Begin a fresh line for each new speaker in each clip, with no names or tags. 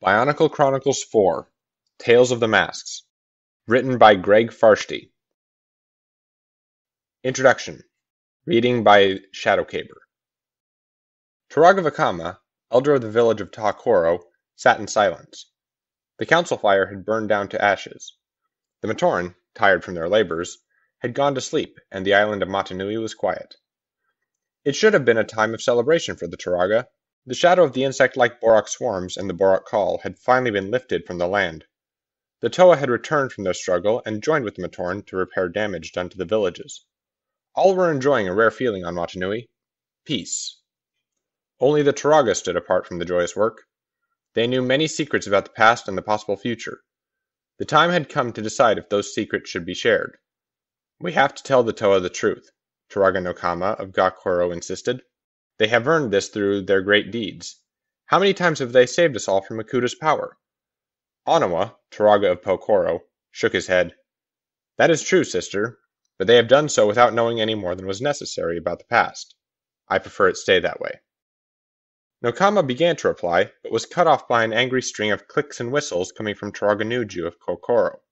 Bionicle Chronicles 4: Tales of the Masks. Written by Greg Farshtey. Introduction. Reading by Shadowcaber. Turaga Vakama, elder of the village of Ta-Koro, sat in silence. The council fire had burned down to ashes. The Matoran, tired from their labors, had gone to sleep, and the island of Motunui was quiet. It should have been a time of celebration for the Turaga. The shadow of the insect-like Borak swarms and the Borak call had finally been lifted from the land. The Toa had returned from their struggle and joined with the Matoran to repair damage done to the villages. All were enjoying a rare feeling on Motunui: peace. Only the Turaga stood apart from the joyous work. They knew many secrets about the past and the possible future. The time had come to decide if those secrets should be shared. "We have to tell the Toa the truth," Turaga no Kama of Ga-Koro insisted. "They have earned this through their great deeds. How many times have they saved us all from Makuda's power?" Onawa, Turaga of Pokoro, shook his head. "That is true, sister, but they have done so without knowing any more than was necessary about the past. I prefer it stay that way." No Kama began to reply, but was cut off by an angry string of clicks and whistles coming from Turaga Nuju of Kokoro.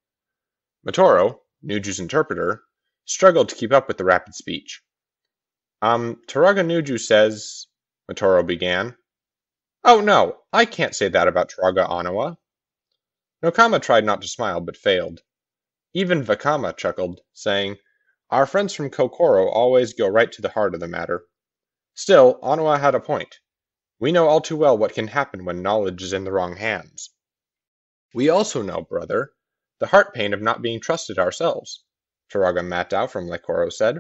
Matoro, Nuju's interpreter, struggled to keep up with the rapid speech. Turaga Nuju says," Matoro began. "Oh no, I can't say that about Turaga Onawa." No Kama tried not to smile, but failed. Even Vakama chuckled, saying, "Our friends from Kokoro always go right to the heart of the matter." Still, Onawa had a point. "We know all too well what can happen when knowledge is in the wrong hands." "We also know, brother, the heart pain of not being trusted ourselves," Turaga Matau from Lekoro said.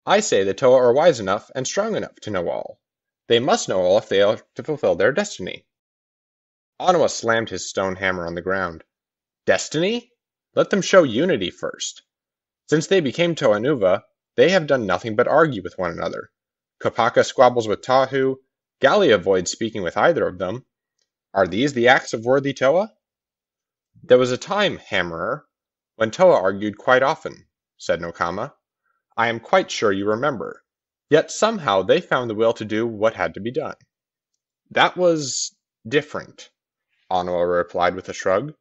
"I say the Toa are wise enough and strong enough to know all. They must know all if they are to fulfill their destiny." Onawa slammed his stone hammer on the ground. "Destiny? Let them show unity first. Since they became Toa Nuva, they have done nothing but argue with one another. Kopaka squabbles with Tahu. Gali avoids speaking with either of them. Are these the acts of worthy Toa?" "There was a time, Hammerer, when Toa argued quite often," said No Kama. "I am quite sure you remember. Yet somehow they found the will to do what had to be done." "That was different," Onawa replied with a shrug.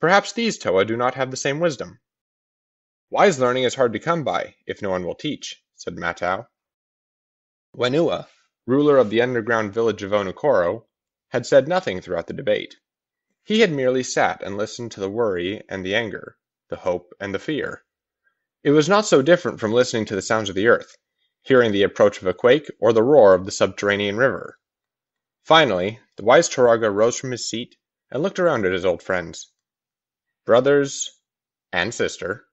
"Perhaps these Toa do not have the same wisdom." "Wise learning is hard to come by, if no one will teach," said Matau. Wenua, ruler of the underground village of Onokoro, had said nothing throughout the debate. He had merely sat and listened to the worry and the anger, the hope and the fear. It was not so different from listening to the sounds of the earth, hearing the approach of a quake or the roar of the subterranean river. Finally, the wise Turaga rose from his seat and looked around at his old friends. "Brothers and sister,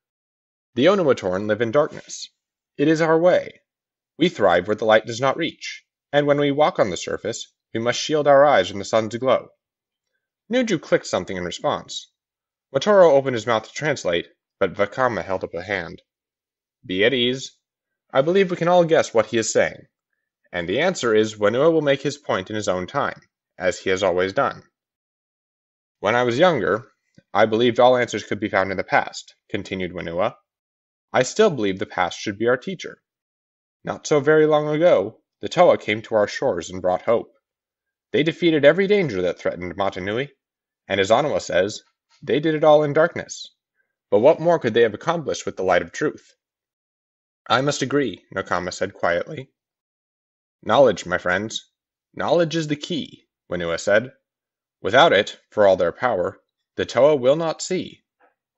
the Onumatoran live in darkness. It is our way. We thrive where the light does not reach, and when we walk on the surface, we must shield our eyes from the sun's glow." Nuju clicked something in response. Matoro opened his mouth to translate, but Vakama held up a hand. "Be at ease. I believe we can all guess what he is saying. And the answer is Wenua will make his point in his own time, as he has always done." "When I was younger, I believed all answers could be found in the past," continued Wenua. "I still believe the past should be our teacher. Not so very long ago, the Toa came to our shores and brought hope. They defeated every danger that threatened Motunui, and as Onawa says, they did it all in darkness. But what more could they have accomplished with the light of truth?" "I must agree," No Kama said quietly. "Knowledge, my friends. Knowledge is the key," Wenua said. "Without it, for all their power, the Toa will not see.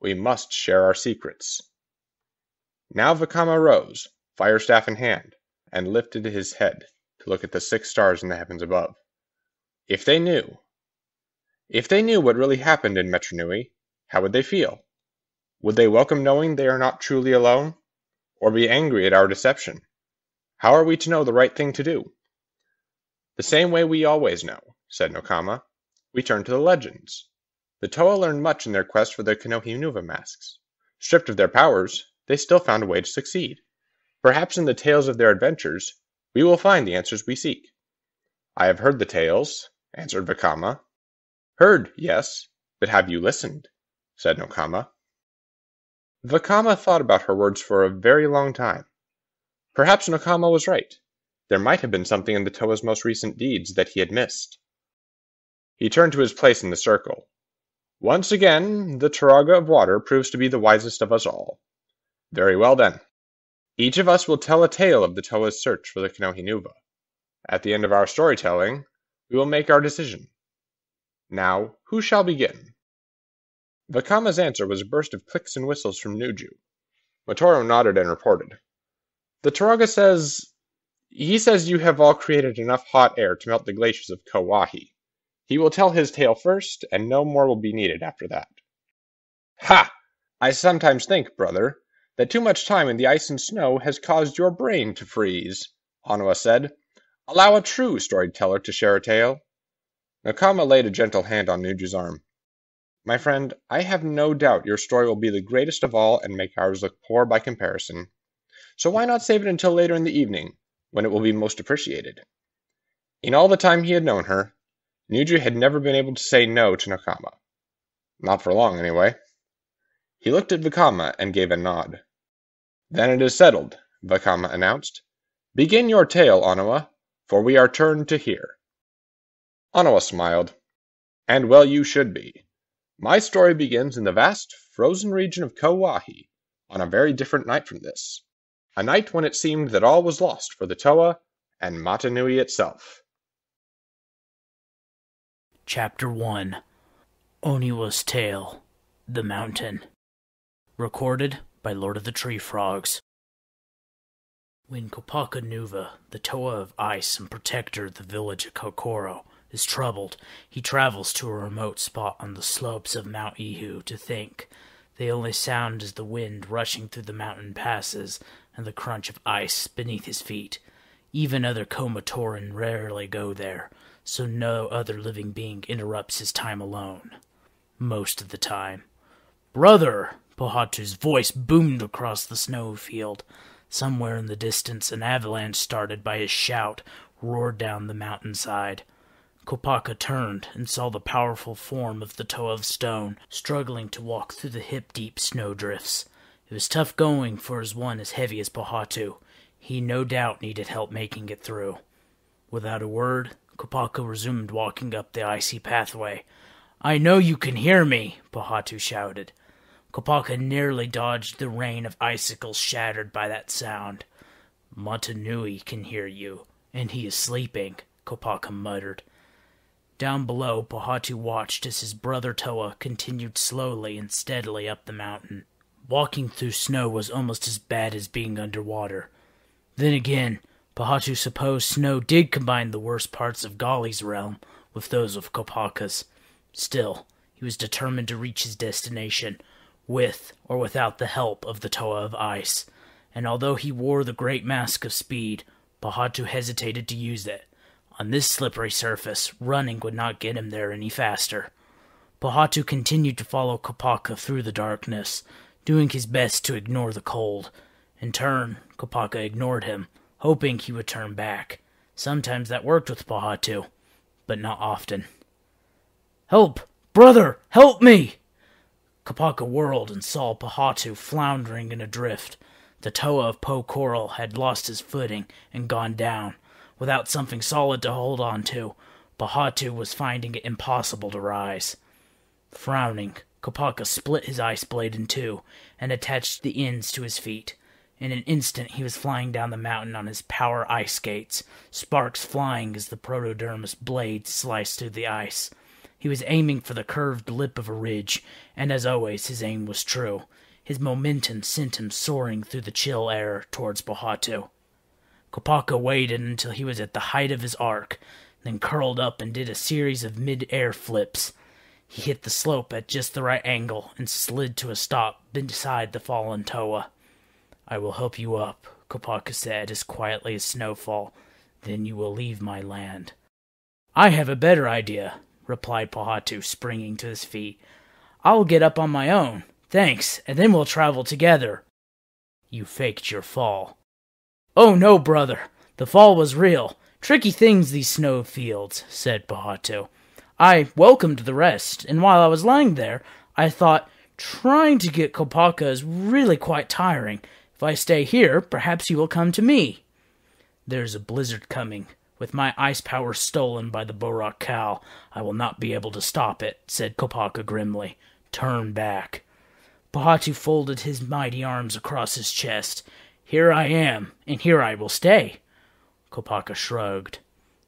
We must share our secrets." Now Vakama rose, firestaff in hand, and lifted his head to look at the 6 stars in the heavens above. If they knew what really happened in Metronui, how would they feel? Would they welcome knowing they are not truly alone? Or be angry at our deception? How are we to know the right thing to do? "The same way we always know," said No Kama. "We turn to the legends. The Toa learned much in their quest for the Konoha masks. Stripped of their powers, they still found a way to succeed. Perhaps in the tales of their adventures, we will find the answers we seek." "I have heard the tales," answered Vakama. "Heard, yes, but have you listened?" said No Kama. Vakama thought about her words for a very long time. Perhaps No Kama was right. There might have been something in the Toa's most recent deeds that he had missed. He turned to his place in the circle. Once again, the Turaga of Water proves to be the wisest of us all. Very well then. Each of us will tell a tale of the Toa's search for the Konohinuva. At the end of our storytelling, we will make our decision. Now, who shall begin? Vakama's answer was a burst of clicks and whistles from Nuju. Motoro nodded and reported. The Turaga says... He says you have all created enough hot air to melt the glaciers of Kowahi. He will tell his tale first, and no more will be needed after that. Ha! I sometimes think, brother, that too much time in the ice and snow has caused your brain to freeze, Onoa said. Allow a true storyteller to share a tale. Nakama laid a gentle hand on Nuju's arm. My friend, I have no doubt your story will be the greatest of all and make ours look poor by comparison. So why not save it until later in the evening, when it will be most appreciated? In all the time he had known her, Nuju had never been able to say no to Nakama. Not for long, anyway. He looked at Vakama and gave a nod. Then it is settled, Vakama announced. Begin your tale, Onoa, for we are turned to hear. Onoa smiled. And well you should be. My story begins in the vast, frozen region of Kowahi, on a very different night from this. A night when it seemed that all was lost for the Toa and Motunui itself.
Chapter 1 Oniwa's Tale, The Mountain. Recorded by Lord of the Tree Frogs. When Kopaka Nuva, the Toa of Ice and protector of the village of Kokoro, is troubled, he travels to a remote spot on the slopes of Mount Ihu to think. The only sound is the wind rushing through the mountain passes and the crunch of ice beneath his feet. Even other Komotoran rarely go there, so no other living being interrupts his time alone. Most of the time. Brother! Pohatu's voice boomed across the snowfield. Somewhere in the distance, an avalanche started by his shout roared down the mountainside. Kopaka turned and saw the powerful form of the Toa of Stone struggling to walk through the hip-deep snowdrifts. It was tough going for one as heavy as Pohatu. He no doubt needed help making it through. Without a word, Kopaka resumed walking up the icy pathway. I know you can hear me, Pohatu shouted. Kopaka nearly dodged the rain of icicles shattered by that sound. Motunui can hear you, and he is sleeping, Kopaka muttered. Down below, Pohatu watched as his brother Toa continued slowly and steadily up the mountain. Walking through snow was almost as bad as being underwater. Then again, Pohatu supposed snow did combine the worst parts of Golly's realm with those of Kopaka's. Still, he was determined to reach his destination, with or without the help of the Toa of Ice, and although he wore the great mask of speed, Pohatu hesitated to use it. On this slippery surface, running would not get him there any faster. Pohatu continued to follow Kopaka through the darkness, doing his best to ignore the cold. In turn, Kopaka ignored him, hoping he would turn back. Sometimes that worked with Pohatu, but not often. Help! Brother! Help me! Kopaka whirled and saw Pohatu floundering in a drift. The Toa of Po-Coral had lost his footing and gone down. Without something solid to hold on to, Pohatu was finding it impossible to rise. Frowning, Kopaka split his ice blade in two and attached the ends to his feet. In an instant he was flying down the mountain on his power ice skates, sparks flying as the protodermis blade sliced through the ice. He was aiming for the curved lip of a ridge, and as always his aim was true. His momentum sent him soaring through the chill air towards Pohatu. Kopaka waited until he was at the height of his arc, then curled up and did a series of mid-air flips. He hit the slope at just the right angle and slid to a stop beside the fallen Toa. I will help you up, Kopaka said as quietly as snowfall. Then you will leave my land. I have a better idea, replied Pohatu, springing to his feet. I'll get up on my own. Thanks, and then we'll travel together. You faked your fall. Oh no, brother. The fall was real. Tricky things, these snow fields, said Pohatu. I welcomed the rest, and while I was lying there, I thought, trying to get Kopaka is really quite tiring. If I stay here, perhaps he will come to me. There's a blizzard coming, With my ice power stolen by the Borak Kal, I will not be able to stop it, said Kopaka grimly. Turn back. Pahatu folded his mighty arms across his chest. Here I am, and here I will stay. Kopaka shrugged.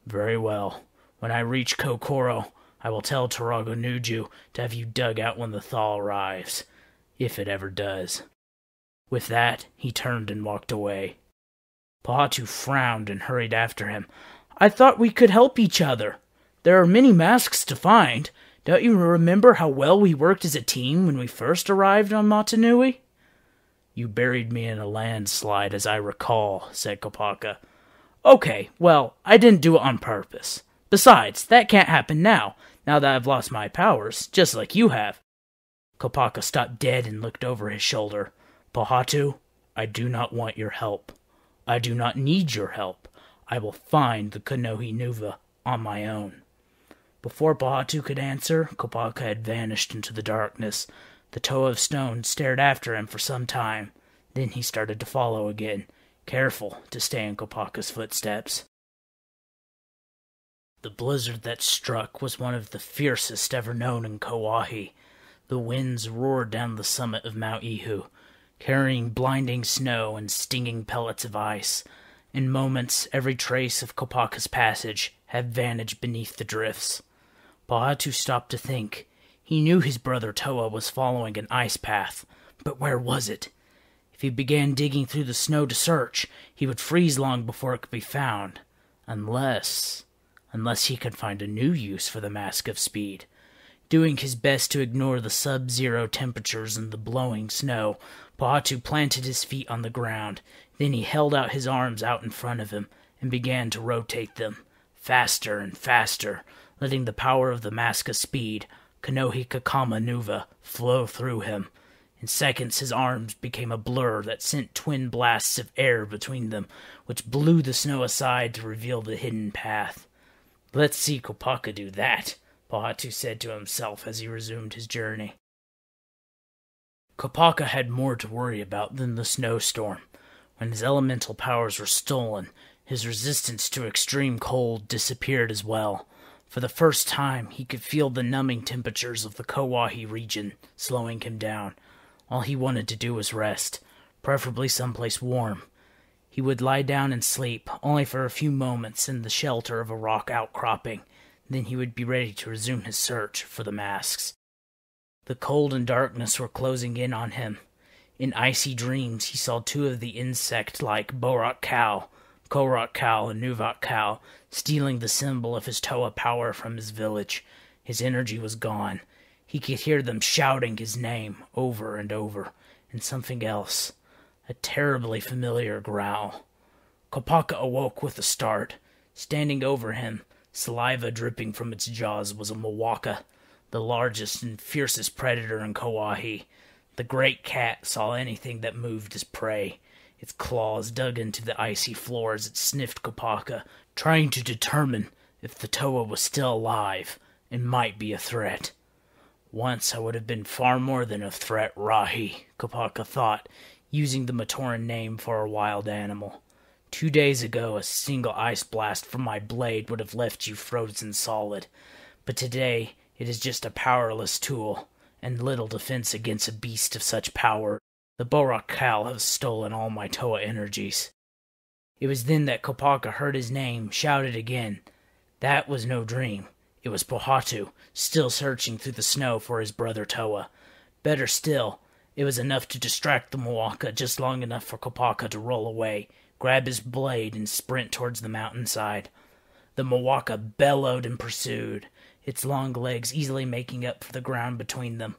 Very well. When I reach Kokoro, I will tell Turaga Nuju to have you dug out when the thaw arrives, if it ever does. With that, he turned and walked away. Pahatu frowned and hurried after him. I thought we could help each other. There are many masks to find. Don't you remember how well we worked as a team when we first arrived on Motunui? You buried me in a landslide, as I recall, said Kopaka. Okay, well, I didn't do it on purpose. Besides, that can't happen now that I've lost my powers, just like you have. Kopaka stopped dead and looked over his shoulder. Pahatu, I do not want your help. I do not need your help. I will find the Konohi Nuva on my own. Before Pahatu could answer, Kopaka had vanished into the darkness. The Toa of Stone stared after him for some time. Then he started to follow again, careful to stay in Kopaka's footsteps. The blizzard that struck was one of the fiercest ever known in Kauai. The winds roared down the summit of Mount Ihu, carrying blinding snow and stinging pellets of ice. In moments, every trace of Kopaka's passage had vanished beneath the drifts. Pahatu stopped to think. He knew his brother Toa was following an ice path, but where was it? If he began digging through the snow to search, he would freeze long before it could be found. Unless he could find a new use for the Mask of Speed. Doing his best to ignore the sub-zero temperatures and the blowing snow, Pahatu planted his feet on the ground. Then he held out his arms out in front of him and began to rotate them, faster and faster, letting the power of the Mask of Speed, Konohi Kakama Nuva, flow through him. In seconds his arms became a blur that sent twin blasts of air between them, which blew the snow aside to reveal the hidden path. Let's see Kopaka do that, Pahatu said to himself as he resumed his journey. Kopaka had more to worry about than the snowstorm. When his elemental powers were stolen, his resistance to extreme cold disappeared as well. For the first time, he could feel the numbing temperatures of the Kauai region slowing him down. All he wanted to do was rest, preferably someplace warm. He would lie down and sleep, only for a few moments in the shelter of a rock outcropping. Then he would be ready to resume his search for the masks. The cold and darkness were closing in on him. In icy dreams, he saw two of the insect-like Borak Kal, Korak Kal and Nuvak Kal, stealing the symbol of his Toa power from his village. His energy was gone. He could hear them shouting his name over and over, and something else, a terribly familiar growl. Kopaka awoke with a start. Standing over him, saliva dripping from its jaws, was a Mawaka, the largest and fiercest predator in Kauai. The great cat saw anything that moved as prey. Its claws dug into the icy floor as it sniffed Kopaka, trying to determine if the Toa was still alive and might be a threat. Once I would have been far more than a threat, Rahi, Kopaka thought, using the Matoran name for a wild animal. 2 days ago, a single ice blast from my blade would have left you frozen solid, but today it is just a powerless tool, and little defense against a beast of such power. The Borak Kal has stolen all my Toa energies. It was then that Kopaka heard his name shouted again. That was no dream. It was Pahatu, still searching through the snow for his brother Toa. Better still, it was enough to distract the Mawaka just long enough for Kopaka to roll away, grab his blade, and sprint towards the mountainside. The Mawaka bellowed and pursued, its long legs easily making up for the ground between them.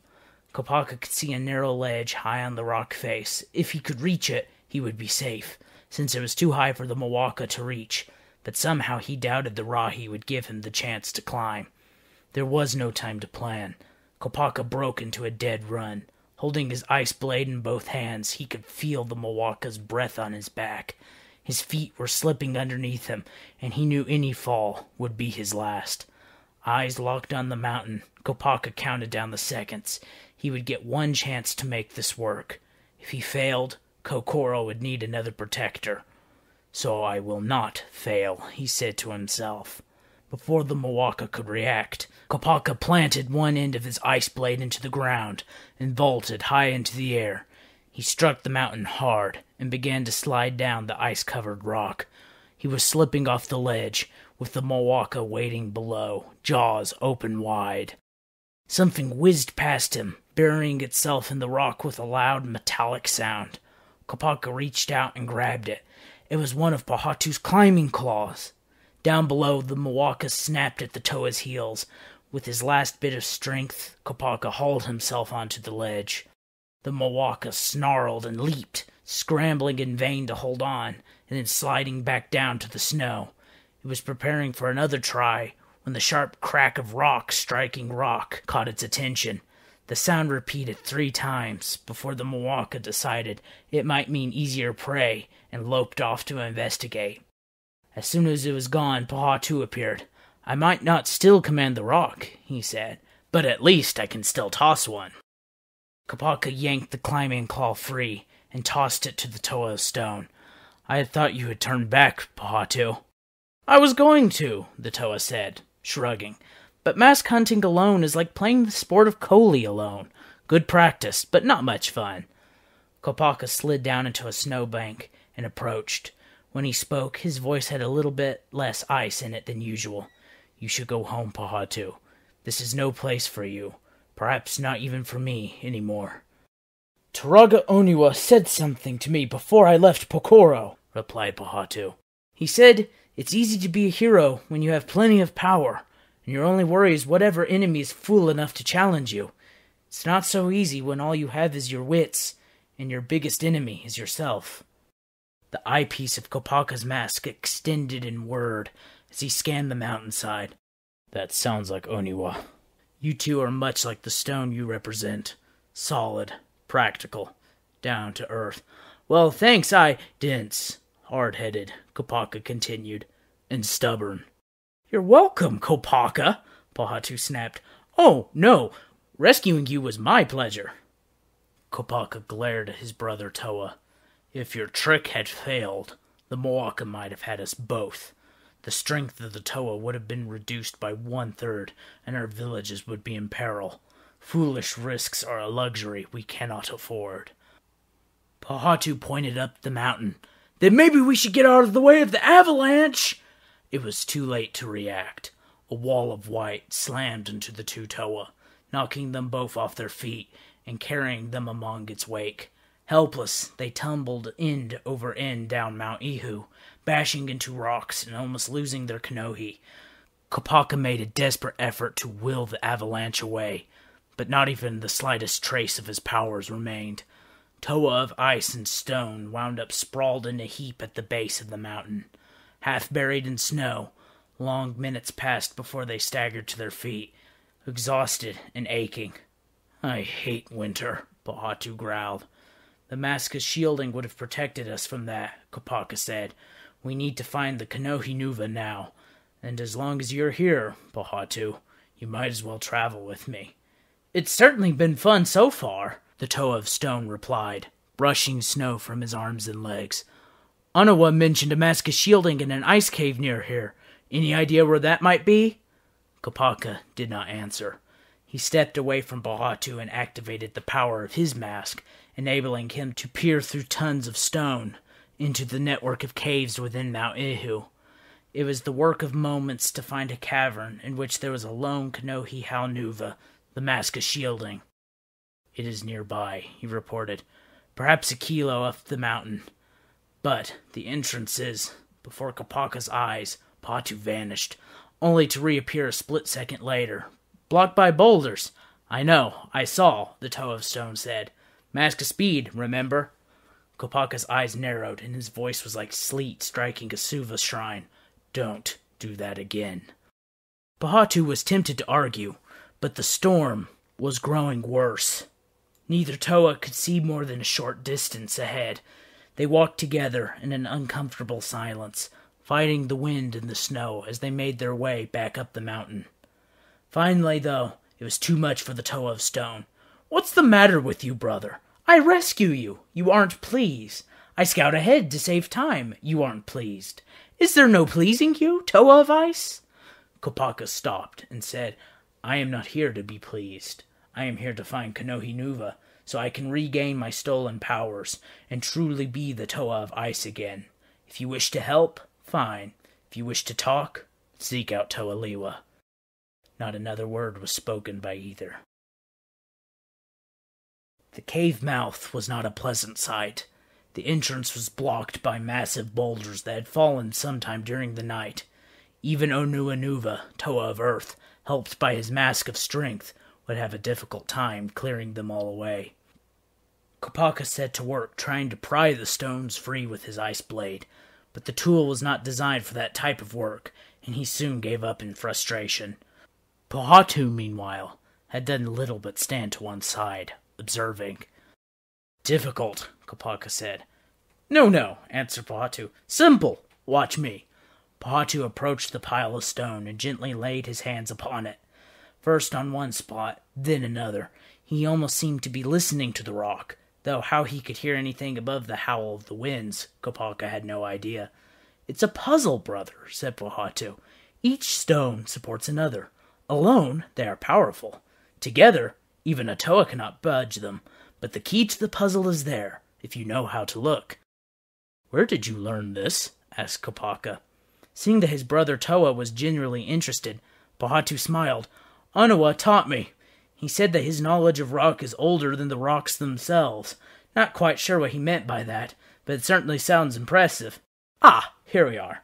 Kopaka could see a narrow ledge high on the rock face. If he could reach it, he would be safe, since it was too high for the Mawaka to reach, but somehow he doubted the Rahi would give him the chance to climb. There was no time to plan. Kopaka broke into a dead run. Holding his ice blade in both hands, he could feel the Mawaka's breath on his back. His feet were slipping underneath him, and he knew any fall would be his last. Eyes locked on the mountain, Kopaka counted down the seconds. He would get one chance to make this work. If he failed, Kokoro would need another protector. So I will not fail, he said to himself. Before the Mawaka could react, Kopaka planted one end of his ice blade into the ground and vaulted high into the air. He struck the mountain hard and began to slide down the ice-covered rock. He was slipping off the ledge, with the Mawaka waiting below, jaws open wide. Something whizzed past him, burying itself in the rock with a loud metallic sound. Kopaka reached out and grabbed it. It was one of Pahatu's climbing claws. Down below, the Mawaka snapped at the Toa's heels. With his last bit of strength, Kopaka hauled himself onto the ledge. The Mawaka snarled and leaped, scrambling in vain to hold on, and then sliding back down to the snow. It was preparing for another try when the sharp crack of rock striking rock caught its attention. The sound repeated 3 times before the Mawaka decided it might mean easier prey and loped off to investigate. As soon as it was gone, Pahatu appeared. I might not still command the rock, he said, but at least I can still toss one. Kopaka yanked the climbing claw free and tossed it to the Toa of Stone. I had thought you had turned back, Pahatu. I was going to, the Toa said, shrugging. But mask hunting alone is like playing the sport of Koli alone. Good practice, but not much fun. Kopaka slid down into a snowbank and approached. When he spoke, his voice had a little bit less ice in it than usual. You should go home, Pahatu. This is no place for you. Perhaps not even for me anymore. Turaga Oniwa said something to me before I left Pokoro, replied Pahatu. He said, it's easy to be a hero when you have plenty of power, and your only worry is whatever enemy is fool enough to challenge you. It's not so easy when all you have is your wits, and your biggest enemy is yourself. The eyepiece of Kopaka's mask extended and whirred as he scanned the mountainside. That sounds like Oniwa. You two are much like the stone you represent. Solid, practical, down to earth. Well, thanks, dense, hard-headed, Kopaka continued, and stubborn. You're welcome, Kopaka, Pahatu snapped. Oh, no, rescuing you was my pleasure. Kopaka glared at his brother Toa. If your trick had failed, the Mawaka might have had us both. The strength of the Toa would have been reduced by 1/3, and our villages would be in peril. Foolish risks are a luxury we cannot afford. Pahatu pointed up the mountain. Then maybe we should get out of the way of the avalanche! It was too late to react. A wall of white slammed into the 2 Toa, knocking them both off their feet and carrying them among its wake. Helpless, they tumbled end over end down Mount Ihu, bashing into rocks and almost losing their Kanohi. Kopaka made a desperate effort to will the avalanche away, but not even the slightest trace of his powers remained. Toa of ice and stone wound up sprawled in a heap at the base of the mountain. Half buried in snow, long minutes passed before they staggered to their feet, exhausted and aching. I hate winter, Pahatu growled. The Maska's shielding would have protected us from that, Kopaka said. We need to find the Kanohi Nuva now, and as long as you're here, Pahatu, you might as well travel with me. It's certainly been fun so far, the Toa of Stone replied, brushing snow from his arms and legs. Oniwa mentioned a Maska shielding in an ice cave near here. Any idea where that might be? Kopaka did not answer. He stepped away from Pahatu and activated the power of his mask, enabling him to peer through tons of stone into the network of caves within Mount Ihu. It was the work of moments to find a cavern in which there was a lone Kanohi Halnuva, the Maska shielding. It is nearby, he reported, perhaps a kilo up the mountain. But the entrance is, before Kopaka's eyes, Pahatu vanished, only to reappear a split second later. Blocked by boulders. I know, I saw, the Toa of Stone said. Maska speed, remember? Kopaka's eyes narrowed, and his voice was like sleet striking a Suva shrine. Don't do that again. Pahatu was tempted to argue, but the storm was growing worse. Neither Toa could see more than a short distance ahead. They walked together in an uncomfortable silence, fighting the wind and the snow as they made their way back up the mountain. Finally, though, it was too much for the Toa of Stone. What's the matter with you, brother? I rescue you. You aren't pleased. I scout ahead to save time. You aren't pleased. Is there no pleasing you, Toa of Ice? Kopaka stopped and said, I am not here to be pleased. I am here to find Konohi-Nuva, so I can regain my stolen powers and truly be the Toa of Ice again. If you wish to help, fine. If you wish to talk, seek out Toa Liwa. Not another word was spoken by either. The cave mouth was not a pleasant sight. The entrance was blocked by massive boulders that had fallen sometime during the night. Even Onua-Nuva, Toa of Earth, helped by his mask of strength, would have a difficult time clearing them all away. Kopaka set to work trying to pry the stones free with his ice blade, but the tool was not designed for that type of work, and he soon gave up in frustration. Pohatu, meanwhile, had done little but stand to one side, observing. Difficult, Kopaka said. No, answered Pohatu. Simple. Watch me. Pohatu approached the pile of stone and gently laid his hands upon it. First on one spot, then another. He almost seemed to be listening to the rock, though how he could hear anything above the howl of the winds, Kopaka had no idea. It's a puzzle, brother, said Pohatu. Each stone supports another. Alone, they are powerful. Together, even a Toa cannot budge them, but the key to the puzzle is there, if you know how to look. Where did you learn this? Asked Kopaka. Seeing that his brother Toa was genuinely interested, Pohatu smiled. Onua taught me. He said that his knowledge of rock is older than the rocks themselves. Not quite sure what he meant by that, but it certainly sounds impressive. Ah, here we are.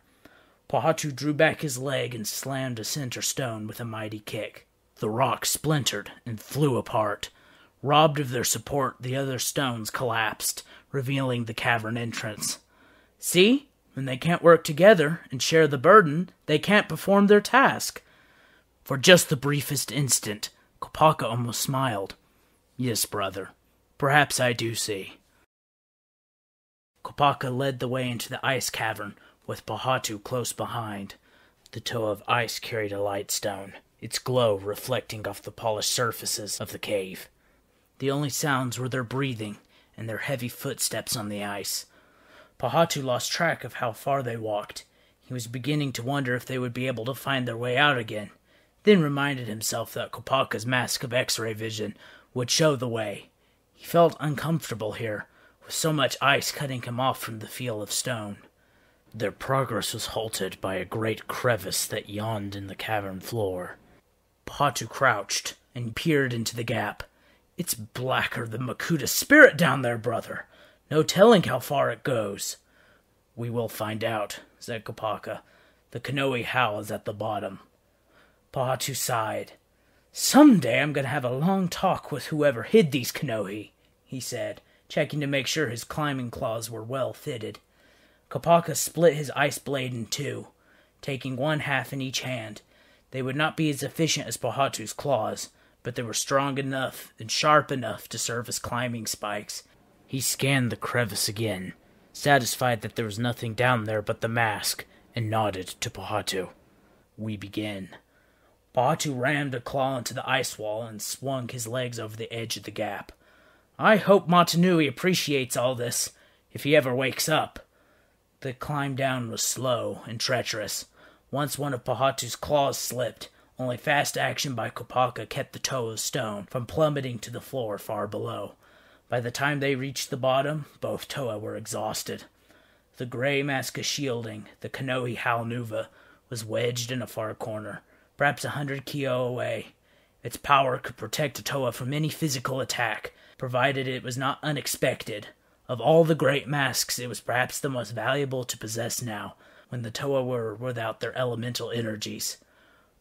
Pohatu drew back his leg and slammed a center stone with a mighty kick. The rock splintered and flew apart. Robbed of their support, the other stones collapsed, revealing the cavern entrance. See? When they can't work together and share the burden, they can't perform their task. For just the briefest instant, Kopaka almost smiled. Yes, brother. Perhaps I do see. Kopaka led the way into the ice cavern, with Pohatu close behind. The Toa of Ice carried a light stone, its glow reflecting off the polished surfaces of the cave. The only sounds were their breathing and their heavy footsteps on the ice. Pohatu lost track of how far they walked. He was beginning to wonder if they would be able to find their way out again, then reminded himself that Kopaka's mask of X-ray vision would show the way. He felt uncomfortable here, with so much ice cutting him off from the feel of stone. Their progress was halted by a great crevice that yawned in the cavern floor. Pohatu crouched and peered into the gap. It's blacker than Makuta's spirit down there, brother. No telling how far it goes. We will find out, said Kopaka. The Konohi howl is at the bottom. Pohatu sighed. Someday I'm going to have a long talk with whoever hid these Konohi, he said, checking to make sure his climbing claws were well fitted. Kopaka split his ice blade in two, taking one half in each hand. They would not be as efficient as Pohatu's claws, but they were strong enough and sharp enough to serve as climbing spikes. He scanned the crevice again, satisfied that there was nothing down there but the mask, and nodded to Pohatu. We begin. Pohatu rammed a claw into the ice wall and swung his legs over the edge of the gap. I hope Motunui appreciates all this, if he ever wakes up. The climb down was slow and treacherous. Once one of Pohatu's claws slipped, only fast action by Kopaka kept the toe of stone from plummeting to the floor far below. By the time they reached the bottom, both Toa were exhausted. The gray mask of shielding, the Konohi Hau-Nuva, was wedged in a far corner, perhaps 100 kyo away. Its power could protect a Toa from any physical attack, provided it was not unexpected. Of all the great masks, it was perhaps the most valuable to possess now, when the Toa were without their elemental energies.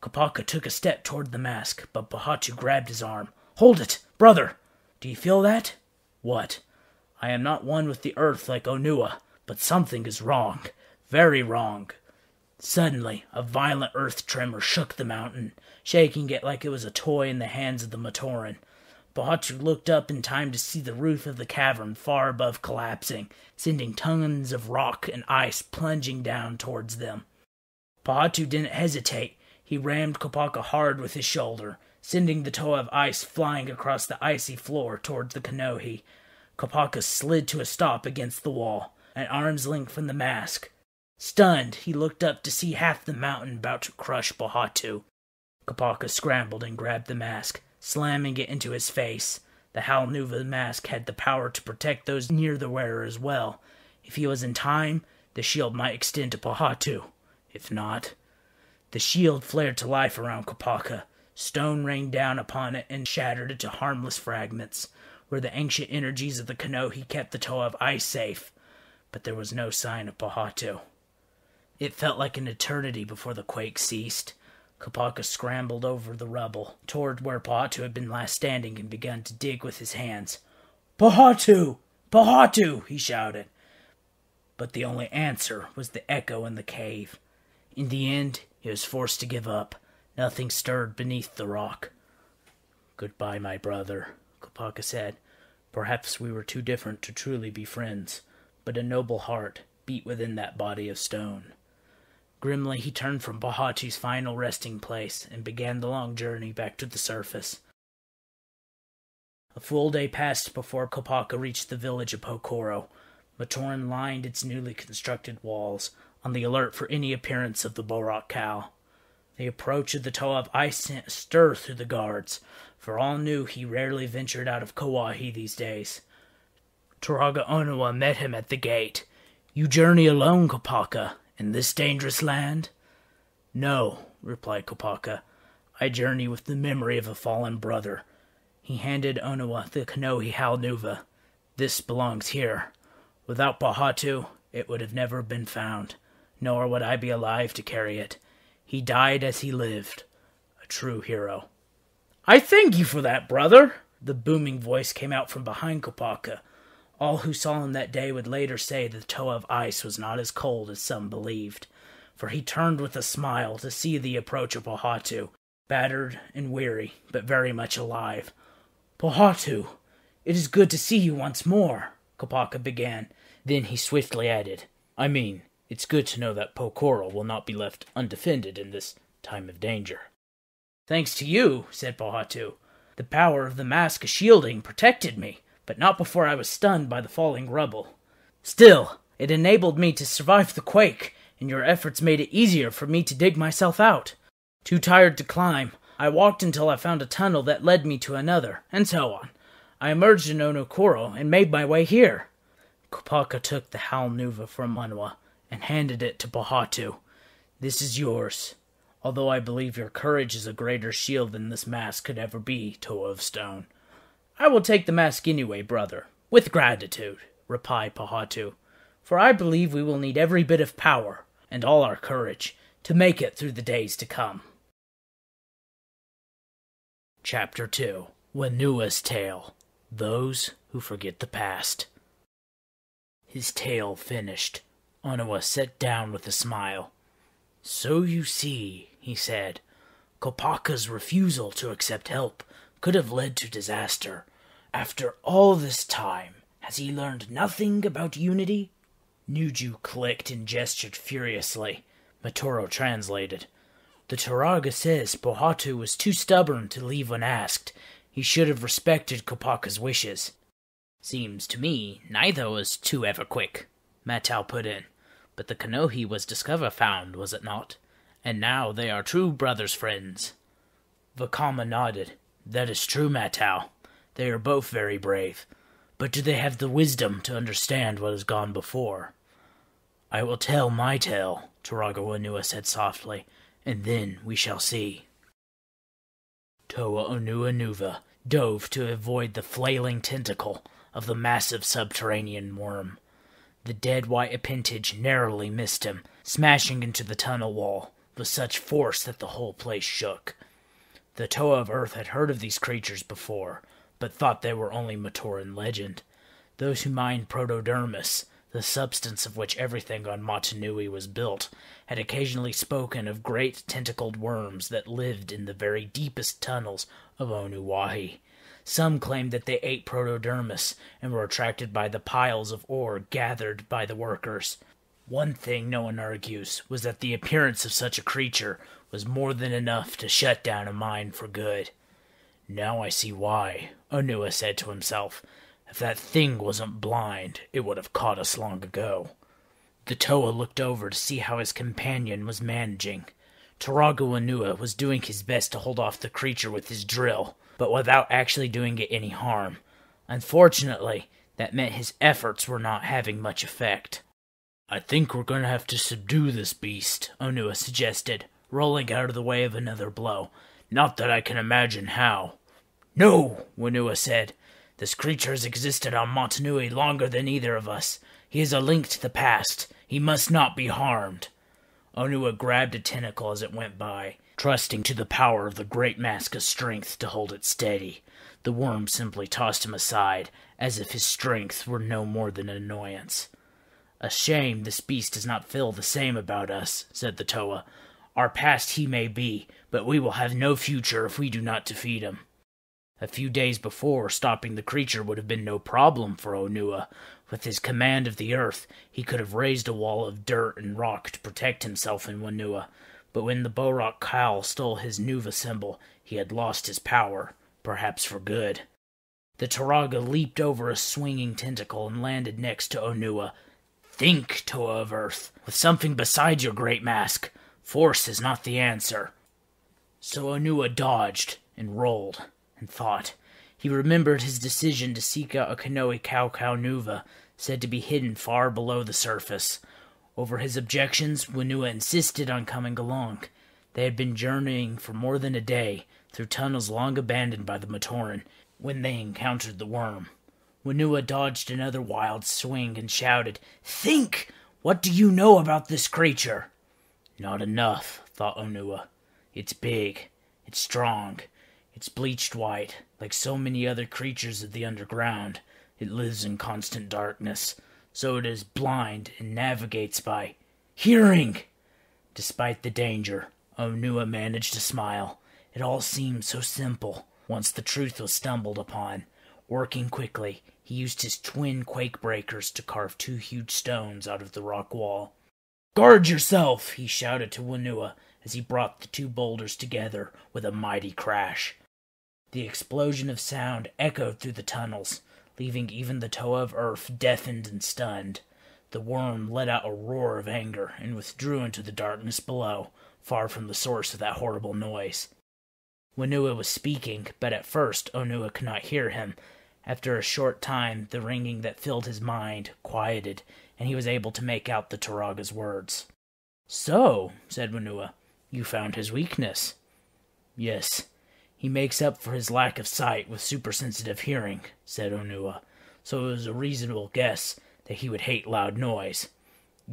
Kopaka took a step toward the mask, but Pohatu grabbed his arm. Hold it, brother! Do you feel that? What? I am not one with the earth like Onua, but something is wrong. Very wrong. Suddenly, a violent earth tremor shook the mountain, shaking it like it was a toy in the hands of the Matoran. Pohatu looked up in time to see the roof of the cavern far above collapsing, sending tons of rock and ice plunging down towards them. Pohatu didn't hesitate. He rammed Kopaka hard with his shoulder, sending the Toa of Ice flying across the icy floor towards the Konohi. Kopaka slid to a stop against the wall. at arm's length from the mask. Stunned, he looked up to see half the mountain about to crush Pahatu. Kopaka scrambled and grabbed the mask, slamming it into his face. The Halnuva mask had the power to protect those near the wearer as well. If he was in time, the shield might extend to Pahatu. If not... The shield flared to life around Kopaka. Stone rained down upon it and shattered it to harmless fragments. Where the ancient energies of the Kanohi kept the Toa of Ice safe. But there was no sign of Pahatu. It felt like an eternity before the quake ceased. Kopaka scrambled over the rubble, toward where Pahatu had been last standing, and began to dig with his hands. "Pahatu! Pahatu!" he shouted. But the only answer was the echo in the cave. In the end, he was forced to give up. Nothing stirred beneath the rock. "Goodbye, my brother," Kopaka said. "Perhaps we were too different to truly be friends, but a noble heart beat within that body of stone." Grimly he turned from Pahatu's final resting place and began the long journey back to the surface. A full day passed before Kopaka reached the village of Pokoro. Matoran lined its newly constructed walls, on the alert for any appearance of the Borak cow. The approach of the Toa of Ice sent a stir through the guards, for all knew he rarely ventured out of Kauahi these days. Turaga Onawa met him at the gate. "You journey alone, Kopaka, in this dangerous land?" "No," replied Kopaka. "I journey with the memory of a fallen brother." He handed Onawa the Kanohi Halnuva. "This belongs here. Without Pahatu, it would have never been found, nor would I be alive to carry it. He died as he lived, a true hero." "I thank you for that, brother!" The booming voice came out from behind Kopaka. All who saw him that day would later say the Toa of Ice was not as cold as some believed, for he turned with a smile to see the approach of Pahatu, battered and weary, but very much alive. "Pahatu, it is good to see you once more," Kopaka began. Then he swiftly added, "I mean, it's good to know that Pokoro will not be left undefended in this time of danger." "Thanks to you," said Pahatu. "The power of the mask shielding protected me, but not before I was stunned by the falling rubble. Still, it enabled me to survive the quake, and your efforts made it easier for me to dig myself out. Too tired to climb, I walked until I found a tunnel that led me to another, and so on. I emerged in Onokoro and made my way here." Kopaka took the Halnuva from Onawa and handed it to Pahatu. "This is yours, although I believe your courage is a greater shield than this mask could ever be, Toa of Stone." "I will take the mask anyway, brother, with gratitude," replied Pahatu, "for I believe we will need every bit of power, and all our courage, to make it through the days to come." Chapter 2. Wanua's Tale. Those Who Forget the Past. His tale finished, Onawa sat down with a smile. "So you see," he said, "Kopaka's refusal to accept help could have led to disaster. After all this time, has he learned nothing about unity?" Nuju clicked and gestured furiously. Matoro translated. "The Turaga says Pahatu was too stubborn to leave when asked. He should have respected Kopaka's wishes." "Seems to me neither was too ever quick," Matau put in. "But the Kanohi was discover found, was it not? And now they are true brothers' friends." Vakama nodded. "That is true, Matau. They are both very brave. But do they have the wisdom to understand what has gone before?" "I will tell my tale," Turaga Onua said softly, "and then we shall see." Toa Onuanuva dove to avoid the flailing tentacle of the massive subterranean worm. The dead white appendage narrowly missed him, smashing into the tunnel wall with such force that the whole place shook. The Toa of Earth had heard of these creatures before, but thought they were only Matoran legend. Those who mined Protodermis, the substance of which everything on Motunui was built, had occasionally spoken of great tentacled worms that lived in the very deepest tunnels of Onuahi. Some claimed that they ate Protodermis and were attracted by the piles of ore gathered by the workers. One thing no one argues was that the appearance of such a creature was more than enough to shut down a mine for good. "Now I see why," Onua said to himself. If that thing wasn't blind, it would have caught us long ago. The Toa looked over to see how his companion was managing. Turaga Wanua was doing his best to hold off the creature with his drill, but without actually doing it any harm. Unfortunately, that meant his efforts were not having much effect. "I think we're going to have to subdue this beast," Onua suggested, rolling out of the way of another blow. "Not that I can imagine how." "No," Wanua said. "This creature has existed on Motunui longer than either of us. He is a link to the past. He must not be harmed." Onua grabbed a tentacle as it went by, trusting to the power of the great mask of strength to hold it steady. The worm simply tossed him aside, as if his strength were no more than an annoyance. "A shame this beast does not feel the same about us," said the Toa. "Our past he may be, but we will have no future if we do not defeat him." A few days before, stopping the creature would have been no problem for Onua. With his command of the earth, he could have raised a wall of dirt and rock to protect himself and Wanua. But when the Bohrok Kyle stole his Nuva symbol, he had lost his power, perhaps for good. The Turaga leaped over a swinging tentacle and landed next to Onua. "Think, Toa of Earth, with something besides your great mask. Force is not the answer." So Onua dodged and rolled and thought. He remembered his decision to seek out a Kanohi Kaukau Nuva, said to be hidden far below the surface. Over his objections, Wanua insisted on coming along. They had been journeying for more than a day, through tunnels long abandoned by the Matoran, when they encountered the worm. Wanua dodged another wild swing and shouted, "Think! What do you know about this creature?" "Not enough," thought Onua. "It's big. It's strong. It's bleached white. Like so many other creatures of the underground, it lives in constant darkness. So it is blind and navigates by hearing." Despite the danger, Onua managed to smile. It all seemed so simple, once the truth was stumbled upon. Working quickly, he used his twin quake breakers to carve 2 huge stones out of the rock wall. "Guard yourself!" he shouted to Wanua as he brought the 2 boulders together with a mighty crash. The explosion of sound echoed through the tunnels, leaving even the Toa of Earth deafened and stunned. The worm let out a roar of anger and withdrew into the darkness below, far from the source of that horrible noise. Wanua was speaking, but at first Onua could not hear him. After a short time, the ringing that filled his mind quieted, and he was able to make out the Turaga's words. "So," said Wanua, "you found his weakness." "Yes. He makes up for his lack of sight with supersensitive hearing," said Onua, "so it was a reasonable guess that he would hate loud noise."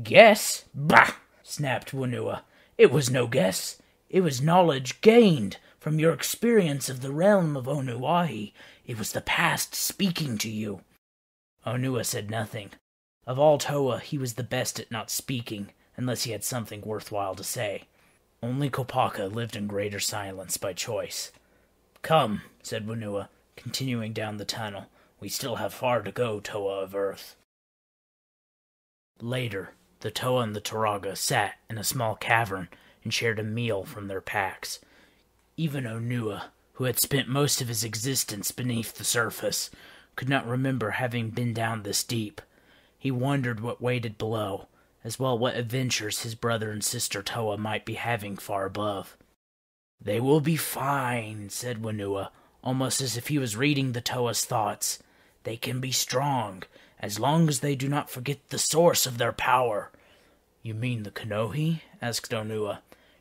"Guess? Bah!" snapped Wanua. "It was no guess. It was knowledge gained from your experience of the realm of Onuahi. It was the past speaking to you." Onua said nothing. Of all Toa, he was the best at not speaking, unless he had something worthwhile to say. Only Kopaka lived in greater silence by choice. "Come," said Wanua, continuing down the tunnel. "We still have far to go, Toa of Earth." Later, the Toa and the Turaga sat in a small cavern and shared a meal from their packs. Even Onua, who had spent most of his existence beneath the surface, could not remember having been down this deep. He wondered what waited below, as well what adventures his brother and sister Toa might be having far above. "They will be fine," said Wanua, almost as if he was reading the Toa's thoughts. "They can be strong, as long as they do not forget the source of their power." "You mean the Kanohi?" asked Onua.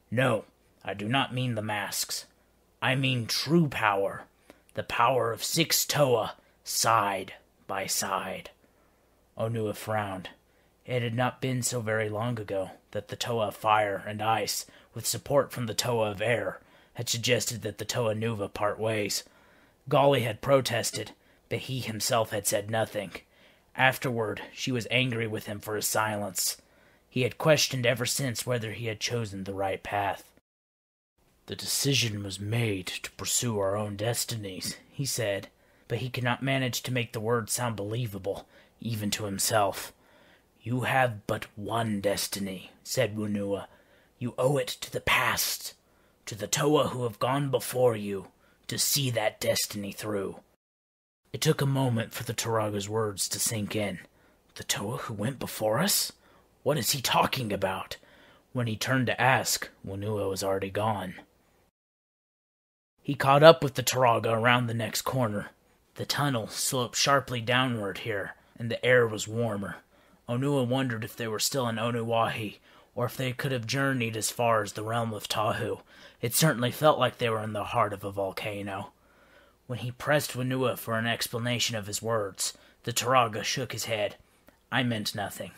"No, I do not mean the masks. I mean true power. The power of 6 Toa, side by side." Onua frowned. It had not been so very long ago that the Toa of Fire and Ice, with support from the Toa of Air, had suggested that the Toa Nuva part ways. Golly had protested, but he himself had said nothing. Afterward, she was angry with him for his silence. He had questioned ever since whether he had chosen the right path. "The decision was made to pursue our own destinies," he said, but he could not manage to make the words sound believable, even to himself. "You have but one destiny," said Wanua. "You owe it to the past, to the Toa who have gone before you, to see that destiny through." It took a moment for the Turaga's words to sink in. The Toa who went before us? What is he talking about? When he turned to ask, Whenua was already gone. He caught up with the Turaga around the next corner. The tunnel sloped sharply downward here, and the air was warmer. Onua wondered if they were still in Onuwahi, or if they could have journeyed as far as the realm of Tahu. It certainly felt like they were in the heart of a volcano. When he pressed Whenua for an explanation of his words, the Turaga shook his head. I meant nothing.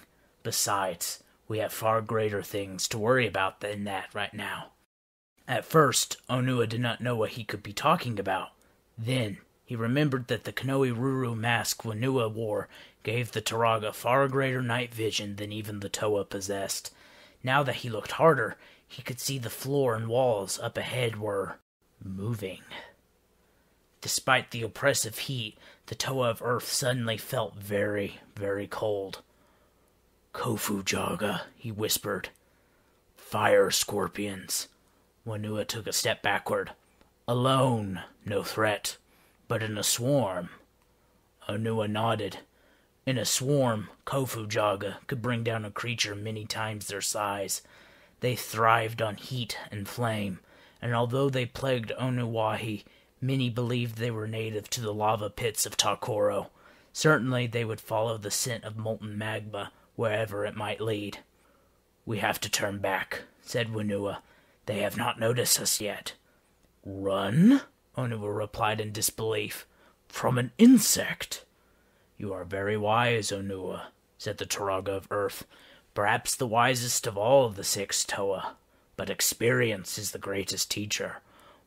Besides, we have far greater things to worry about than that right now. At first, Onua did not know what he could be talking about. Then, he remembered that the Kanohi Ruru mask Whenua wore gave the Turaga far greater night vision than even the Toa possessed. Now that he looked harder, he could see the floor and walls up ahead were moving. Despite the oppressive heat, the Toa of Earth suddenly felt very, very cold. Kofu Jaga, he whispered. Fire scorpions. Whenua took a step backward. Alone, no threat, but in a swarm. Onua nodded. In a swarm, Kofu Jaga could bring down a creature many times their size. They thrived on heat and flame, and although they plagued Onuwahi, many believed they were native to the lava pits of Takoro. Certainly they would follow the scent of molten magma wherever it might lead. We have to turn back, said Whenua. They have not noticed us yet. Run? Onua replied in disbelief. From an insect? You are very wise, Onua, said the Turaga of Earth. Perhaps the wisest of all of the 6 Toa. But experience is the greatest teacher.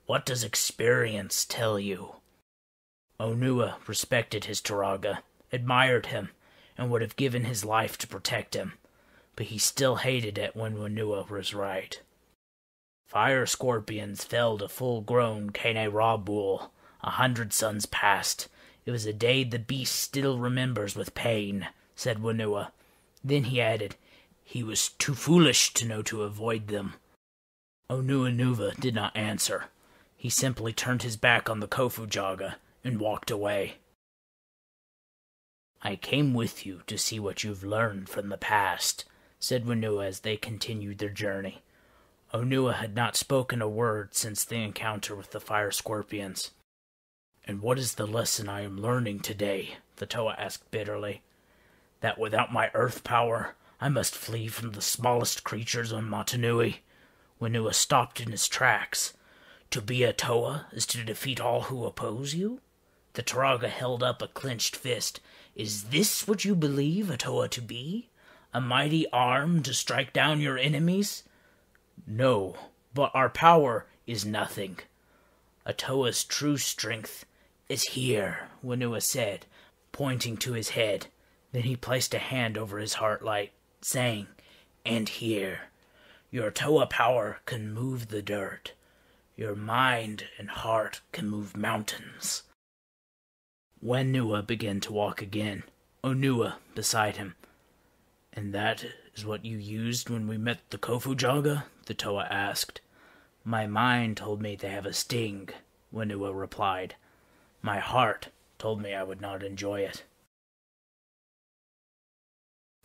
What does experience tell you? Onua respected his Turaga, admired him, and would have given his life to protect him. But he still hated it when Whenua was right. Fire scorpions felled a full-grown Kene Rabul. 100 suns passed. It was a day the beast still remembers with pain, said Whenua. Then he added, he was too foolish to know to avoid them. Onuanuva did not answer. He simply turned his back on the Kofu Jaga and walked away. I came with you to see what you've learned from the past, said Whenua as they continued their journey. Onua had not spoken a word since the encounter with the fire scorpions. And what is the lesson I am learning today? The Toa asked bitterly. That without my earth power, I must flee from the smallest creatures on Motunui. Whenua stopped in his tracks. To be a Toa is to defeat all who oppose you? The Turaga held up a clenched fist. Is this what you believe a Toa to be? A mighty arm to strike down your enemies? No, but our power is nothing. A Toa's true strength is here, Whenua said, pointing to his head. Then he placed a hand over his heart light, saying, and here. Your Toa power can move the dirt. Your mind and heart can move mountains. Whenua began to walk again, Onua beside him. And that is what you used when we met the Kofu Jaga? The Toa asked. My mind told me they have a sting, Whenua replied. My heart told me I would not enjoy it.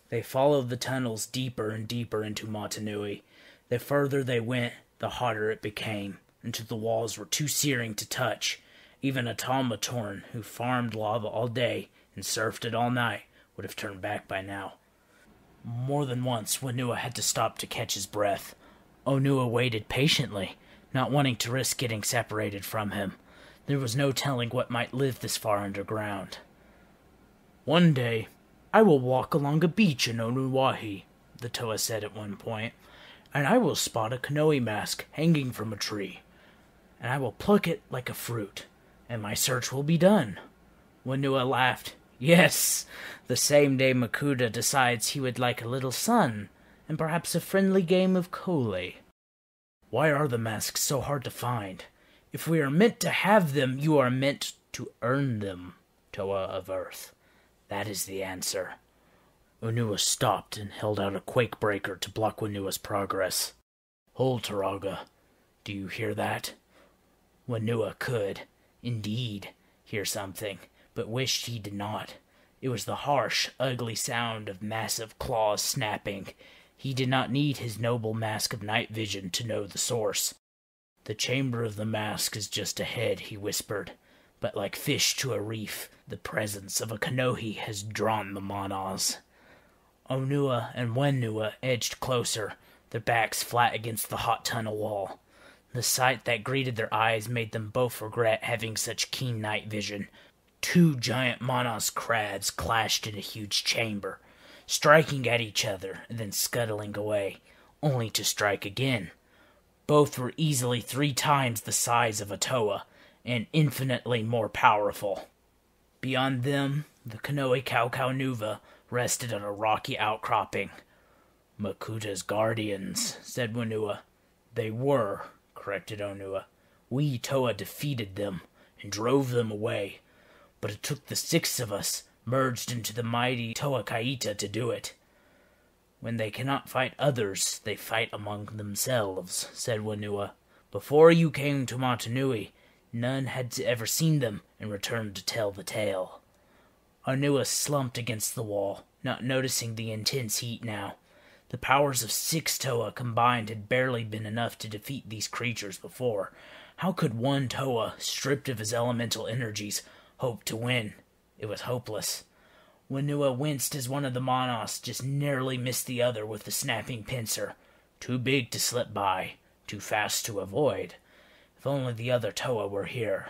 They followed the tunnels deeper and deeper into Motunui. The further they went, the hotter it became, until the walls were too searing to touch. Even a Talmatorn, who farmed lava all day and surfed it all night, would have turned back by now. More than once, Whenua had to stop to catch his breath. Onua waited patiently, not wanting to risk getting separated from him. There was no telling what might live this far underground. One day, I will walk along a beach in Onuwahi, the Toa said at one point, and I will spot a Kanohi mask hanging from a tree, and I will pluck it like a fruit, and my search will be done. Whenua laughed. Yes, the same day Makuta decides he would like a little sun, and perhaps a friendly game of Kole. Why are the masks so hard to find? If we are meant to have them, you are meant to earn them, Toa of Earth. That is the answer. Onua stopped and held out a quake breaker to block Wenua's progress. Hold, Turaga. Do you hear that? Whenua could, indeed, hear something, but wished he did not. It was the harsh, ugly sound of massive claws snapping. He did not need his noble mask of night vision to know the source. "The chamber of the mask is just ahead," he whispered. "But like fish to a reef, the presence of a Kanohi has drawn the Monas." Onua and Wenua edged closer, their backs flat against the hot tunnel wall. The sight that greeted their eyes made them both regret having such keen night vision. 2 giant Monas crabs clashed in a huge chamber, striking at each other and then scuttling away, only to strike again. Both were easily 3 times the size of a Toa, and infinitely more powerful. Beyond them, the Kanohi Kaukaunuva rested on a rocky outcropping. "Makuta's guardians," said Wenua. "They were," corrected Onua. "We Toa defeated them and drove them away, but it took the 6 of us, merged into the mighty Toa Kaita, to do it." "When they cannot fight others, they fight among themselves," said Wenua. "Before you came to Motunui, none had ever seen them and returned to tell the tale." Onua slumped against the wall, not noticing the intense heat now. The powers of 6 Toa combined had barely been enough to defeat these creatures before. How could one Toa, stripped of his elemental energies, hope to win? It was hopeless. Wenua winced as one of the Monas just narrowly missed the other with the snapping pincer. Too big to slip by, too fast to avoid. If only the other Toa were here.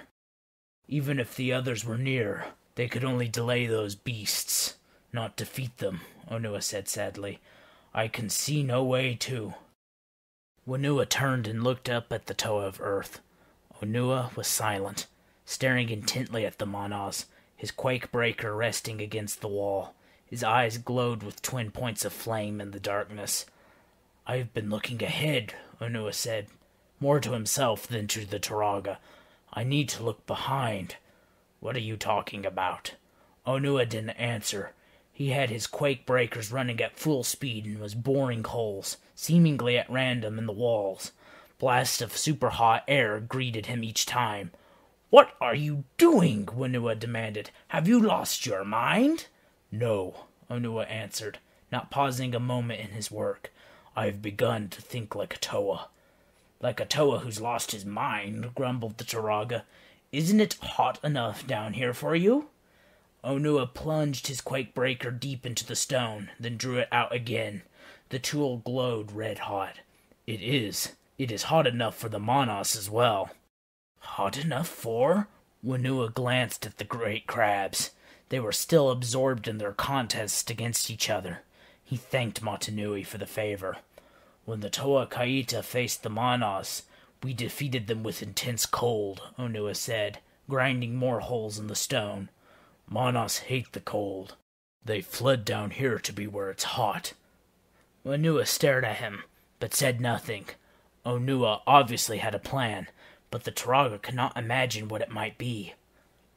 Even if the others were near, they could only delay those beasts, not defeat them, Onua said sadly. "I can see no way to." Wenua turned and looked up at the Toa of Earth. Onua was silent, staring intently at the Monas, his quake breaker resting against the wall. His eyes glowed with twin points of flame in the darkness. "I have been looking ahead," Onua said, more to himself than to the Turaga. "I need to look behind." "What are you talking about?" Onua didn't answer. He had his quake breakers running at full speed and was boring holes, seemingly at random, in the walls. Blasts of super hot air greeted him each time. "What are you doing?" Wenua demanded. "Have you lost your mind?" "No," Onua answered, not pausing a moment in his work. "I have begun to think like a Toa." "Like a Toa who's lost his mind," grumbled the Turaga. "Isn't it hot enough down here for you?" Onua plunged his quake breaker deep into the stone, then drew it out again. The tool glowed red-hot. It is hot enough for the Monas as well." "Hot enough for?" Wenua glanced at the great crabs. They were still absorbed in their contest against each other. He thanked Motunui for the favor. "When the Toa Kaita faced the Monas, we defeated them with intense cold," Onua said, grinding more holes in the stone. "Monas hate the cold. They fled down here to be where it's hot." Wenua stared at him, but said nothing. Onua obviously had a plan, but the Turaga could not imagine what it might be.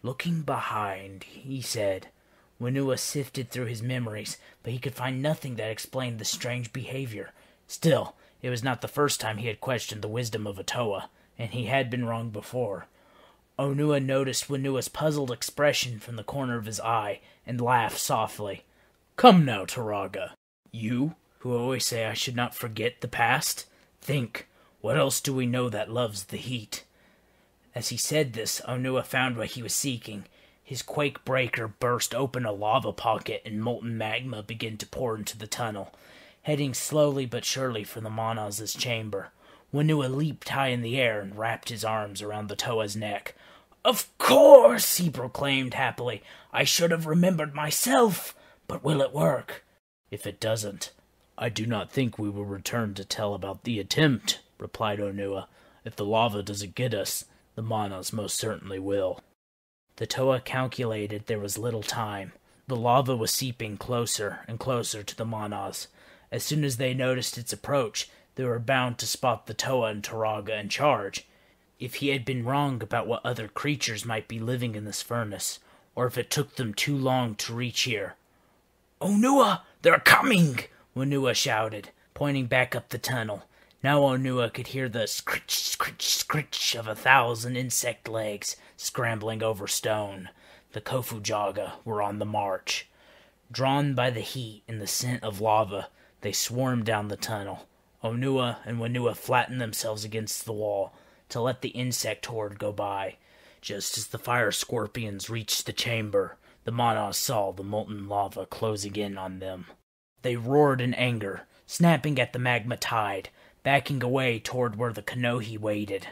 "Looking behind," he said. Wenua sifted through his memories, but he could find nothing that explained the strange behavior. Still, it was not the first time he had questioned the wisdom of a Toa, and he had been wrong before. Onua noticed Wenua's puzzled expression from the corner of his eye, and laughed softly. "Come now, Turaga. You, who always say I should not forget the past, think, what else do we know that loves the heat?" As he said this, Onua found what he was seeking. His quake breaker burst open a lava pocket, and molten magma began to pour into the tunnel, heading slowly but surely for the Monas' chamber. Wenua leaped high in the air and wrapped his arms around the Toa's neck. "Of course," he proclaimed happily. "I should have remembered myself. But will it work?" "If it doesn't, I do not think we will return to tell about the attempt," replied Onua. "If the lava doesn't get us, the Monas most certainly will." The Toa calculated there was little time. The lava was seeping closer and closer to the Monas. As soon as they noticed its approach, they were bound to spot the Toa and Turaga and charge. If he had been wrong about what other creatures might be living in this furnace, or if it took them too long to reach here. "Onua, they're coming!" Wenua shouted, pointing back up the tunnel. Now Onua could hear the scritch, scritch, scritch of 1,000 insect legs scrambling over stone. The Kofujaga were on the march. Drawn by the heat and the scent of lava, they swarmed down the tunnel. Onua and Whenua flattened themselves against the wall to let the insect horde go by. Just as the fire scorpions reached the chamber, the Manas saw the molten lava closing in on them. They roared in anger, snapping at the magma tide, backing away toward where the Kanohi waited.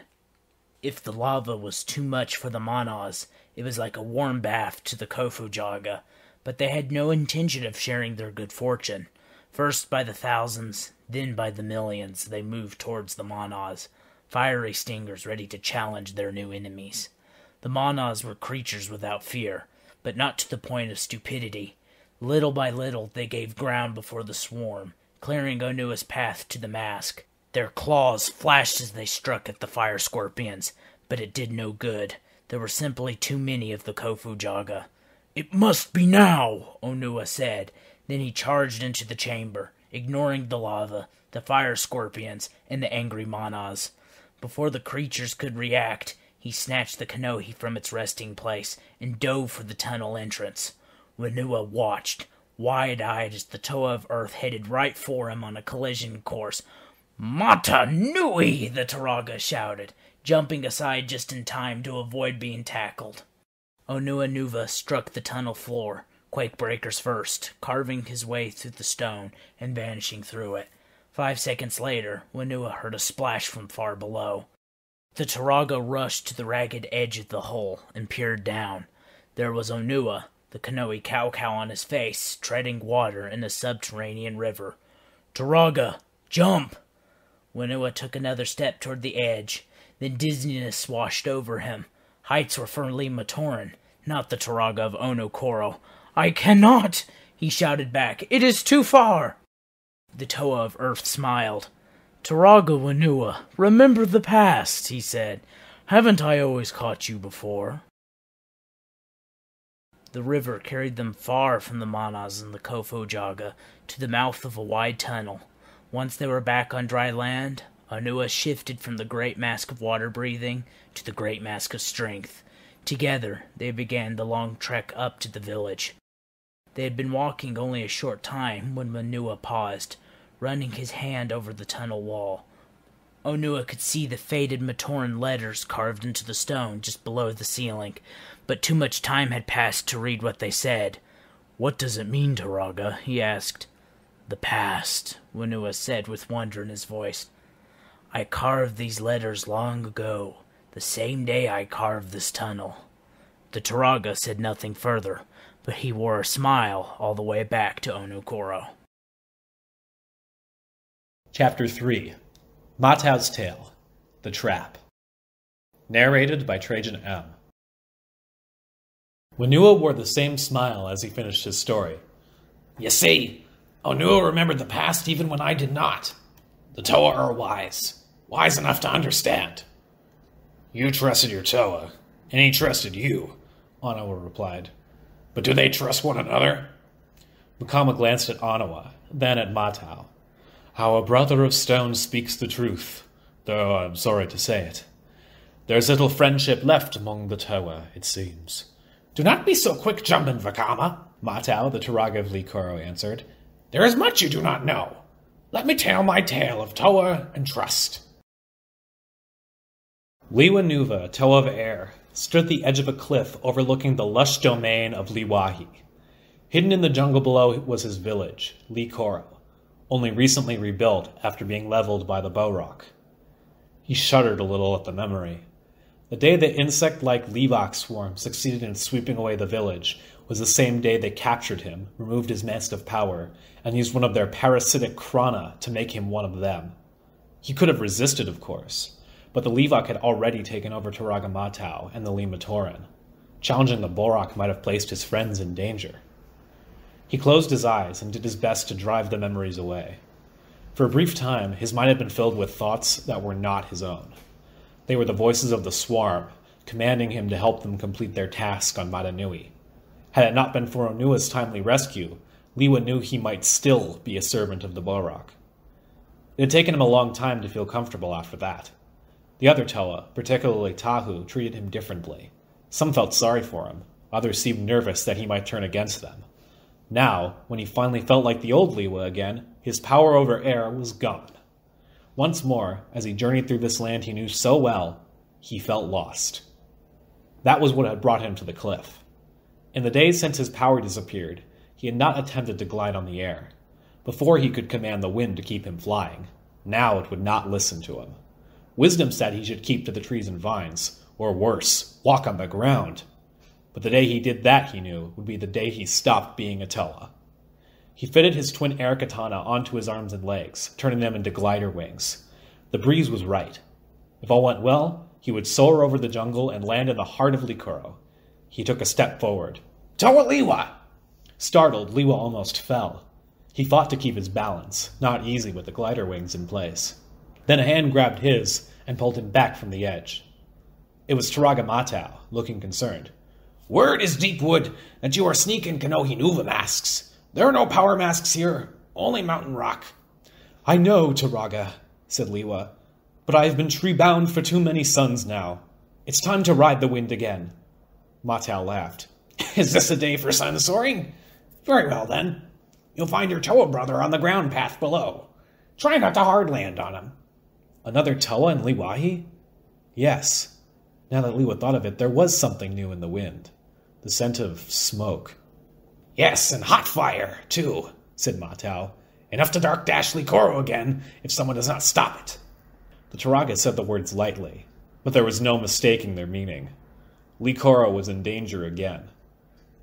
If the lava was too much for the Manas, it was like a warm bath to the Kofujaga, but they had no intention of sharing their good fortune. First by the thousands, then by the millions, they moved towards the Manas, fiery stingers ready to challenge their new enemies. The Manas were creatures without fear, but not to the point of stupidity. Little by little, they gave ground before the swarm, clearing Onua's path to the mask. Their claws flashed as they struck at the fire scorpions, but it did no good. There were simply too many of the Kofujaga. "It must be now," Onua said. Then he charged into the chamber, ignoring the lava, the fire scorpions, and the angry Manas. Before the creatures could react, he snatched the Kanohi from its resting place and dove for the tunnel entrance. Whenua watched, wide-eyed, as the Toa of Earth headed right for him on a collision course. "Mata Nui!" the Turaga shouted, jumping aside just in time to avoid being tackled. Onua Nuva struck the tunnel floor, Quakebreakers first, carving his way through the stone and vanishing through it. 5 seconds later, Whenua heard a splash from far below. The Turaga rushed to the ragged edge of the hole and peered down. There was Onua, the Kanohi cow on his face, treading water in a subterranean river. "Turaga, jump!" Whenua took another step toward the edge. Then dizziness washed over him. Heights were for Li Matoran, not the Turaga of Onokoro. "I cannot!" he shouted back. "It is too far!" The Toa of Earth smiled. "Turaga Whenua, remember the past," he said. "Haven't I always caught you before?" The river carried them far from the Manas and the Kofujaga to the mouth of a wide tunnel. Once they were back on dry land, Onua shifted from the great mask of water breathing to the great mask of strength. Together, they began the long trek up to the village. They had been walking only a short time when Whenua paused, running his hand over the tunnel wall. Onua could see the faded Matoran letters carved into the stone just below the ceiling, but too much time had passed to read what they said. "What does it mean, Turaga?" he asked. "The past," Whenua said with wonder in his voice. "I carved these letters long ago, the same day I carved this tunnel." The Turaga said nothing further, but he wore a smile all the way back to Onokoro.
Chapter 3. Matao's Tale, The Trap. Narrated by Trajan M. Whenua wore the same smile as he finished his story.
"You see, Onua remembered the past even when I did not. The Toa are wise enough to understand." "You trusted your Toa, and he trusted you," Onawa replied. "But do they trust one another?"
Mukama glanced at Onawa, then at Matao. "Our brother of stone speaks the truth, though I'm sorry to say it. There's little friendship left among the Toa, it seems."
"Do not be so quick jumping, Vakama,"
Matao, the Turaga of Likoro, answered.
"There is much you do not know. Let me tell my tale of Toa and trust."
Liwa Nuva, Toa of Air, stood at the edge of a cliff overlooking the lush domain of Liwahi. Hidden in the jungle below was his village, Likoro, only recently rebuilt after being leveled by the Bow-Rock. He shuddered a little at the memory. The day the insect-like Levox swarm succeeded in sweeping away the village was the same day they captured him, removed his mask of power, and used one of their parasitic krana to make him one of them. He could have resisted, of course, but the Levox had already taken over Turaga Matao and the Li Matoran. Challenging the Borak might have placed his friends in danger. He closed his eyes and did his best to drive the memories away. For a brief time, his mind had been filled with thoughts that were not his own. They were the voices of the swarm, commanding him to help them complete their task on Mata Nui. Had it not been for Onua's timely rescue, Liwa knew he might still be a servant of the Borak. It had taken him a long time to feel comfortable after that. The other Toa, particularly Tahu, treated him differently. Some felt sorry for him, others seemed nervous that he might turn against them. Now, when he finally felt like the old Liwa again, his power over air was gone. Once more, as he journeyed through this land he knew so well, he felt lost. That was what had brought him to the cliff. In the days since his power disappeared, he had not attempted to glide on the air. Before he could command the wind to keep him flying. Now it would not listen to him. Wisdom said he should keep to the trees and vines, or worse, walk on the ground. But the day he did that, he knew, would be the day he stopped being a Toa. He fitted his twin air katana onto his arms and legs, turning them into glider wings. The breeze was right. If all went well, he would soar over the jungle and land in the heart of Likoro. He took a step forward.
Toa Liwa!
Startled, Liwa almost fell. He fought to keep his balance, not easy with the glider wings in place. Then a hand grabbed his and pulled him back from the edge. It was Turaga Matau, looking concerned.
Word is Deepwood that you are sneaking Kanohi-Nuva masks. There are no power masks here, only mountain rock.
I know, Turaga, said Liwa, but I have been tree-bound for too many suns now. It's time to ride the wind again. Matau laughed.
Is this a day for sun soaring? Very well, then. You'll find your Toa brother on the ground path below. Try not to hard land on him.
Another Toa in Liwahi? Yes. Now that Liwa thought of it, there was something new in the wind. The scent of smoke.
Yes, and hot fire, too, said Matau. Enough to dark dash Likoro again, if someone does not stop it.
The Turaga said the words lightly, but there was no mistaking their meaning. Likoro was in danger again.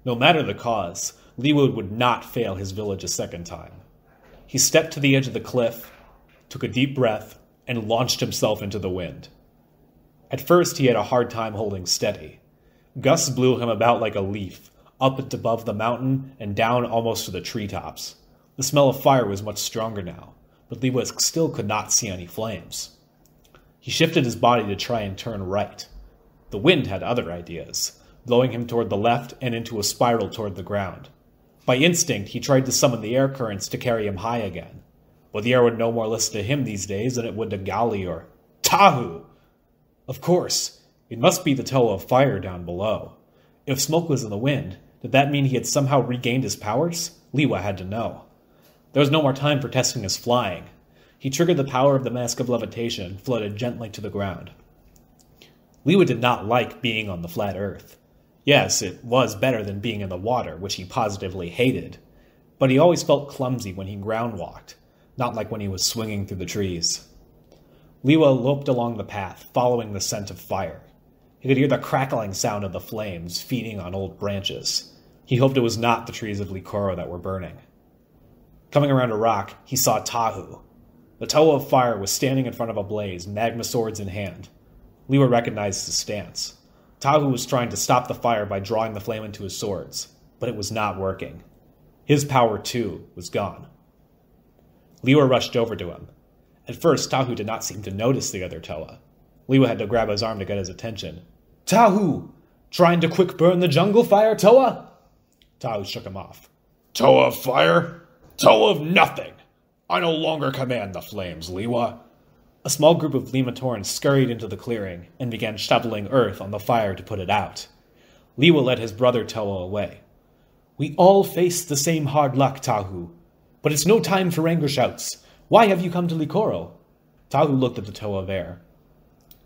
No matter the cause, Liwa would not fail his village a second time. He stepped to the edge of the cliff, took a deep breath, and launched himself into the wind. At first he had a hard time holding steady. Gusts blew him about like a leaf, up and above the mountain and down almost to the treetops. The smell of fire was much stronger now, but Liwa still could not see any flames. He shifted his body to try and turn right. The wind had other ideas, blowing him toward the left and into a spiral toward the ground. By instinct, he tried to summon the air currents to carry him high again. But the air would no more listen to him these days than it would to Gali or Tahu. Of course, it must be the Toa of fire down below. If smoke was in the wind, did that mean he had somehow regained his powers? Liwa had to know. There was no more time for testing his flying. He triggered the power of the Mask of Levitation and floated gently to the ground. Liwa did not like being on the flat earth. Yes, it was better than being in the water, which he positively hated. But he always felt clumsy when he ground walked, not like when he was swinging through the trees. Liwa loped along the path, following the scent of fire. He could hear the crackling sound of the flames feeding on old branches. He hoped it was not the trees of Likoro that were burning. Coming around a rock, he saw Tahu. The Toa of fire was standing in front of a blaze, magma swords in hand. Liwa recognized his stance. Tahu was trying to stop the fire by drawing the flame into his swords, but it was not working. His power, too, was gone. Liwa rushed over to him. At first, Tahu did not seem to notice the other Toa. Liwa had to grab his arm to get his attention. Tahu! Trying to quick burn the jungle fire, Toa? Tahu shook him off.
Toa of fire? Toa of nothing! I no longer command the flames, Liwa.
A small group of Limatorans scurried into the clearing and began shoveling earth on the fire to put it out. Liwa led his brother Toa away. We all face the same hard luck, Tahu. But it's no time for anger shouts. Why have you come to Likoro? Tahu looked at the Toa of air.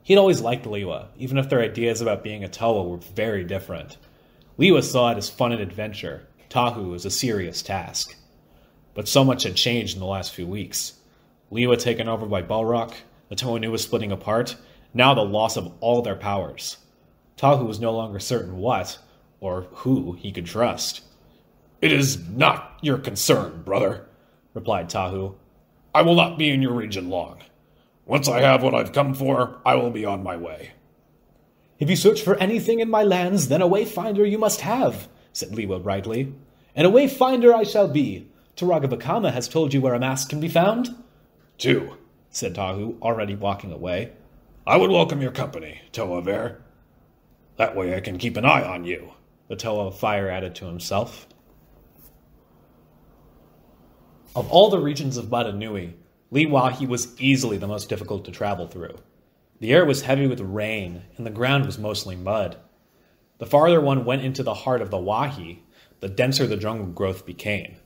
He'd always liked Liwa, even if their ideas about being a Toa were very different. Liwa saw it as fun and adventure, Tahu as a serious task. But so much had changed in the last few weeks. Liwa taken over by Balrog, the Toa-Nuva splitting apart, now the loss of all their powers. Tahu was no longer certain what, or who, he could trust.
It is not your concern, brother, replied Tahu. I will not be in your region long. Once I have what I've come for, I will be on my way.
If you search for anything in my lands, then a wayfinder you must have, said Liwa brightly. And a wayfinder I shall be. Turaga Vakama has told you where a mask can be found?
2,
said Tahu, already walking away.
I would welcome your company, Toa of Air. That way I can keep an eye on you,
the Toa of Fire added to himself. Of all the regions of Badanui, Liwahi was easily the most difficult to travel through. The air was heavy with rain, and the ground was mostly mud. The farther one went into the heart of the Wahi, the denser the jungle growth became.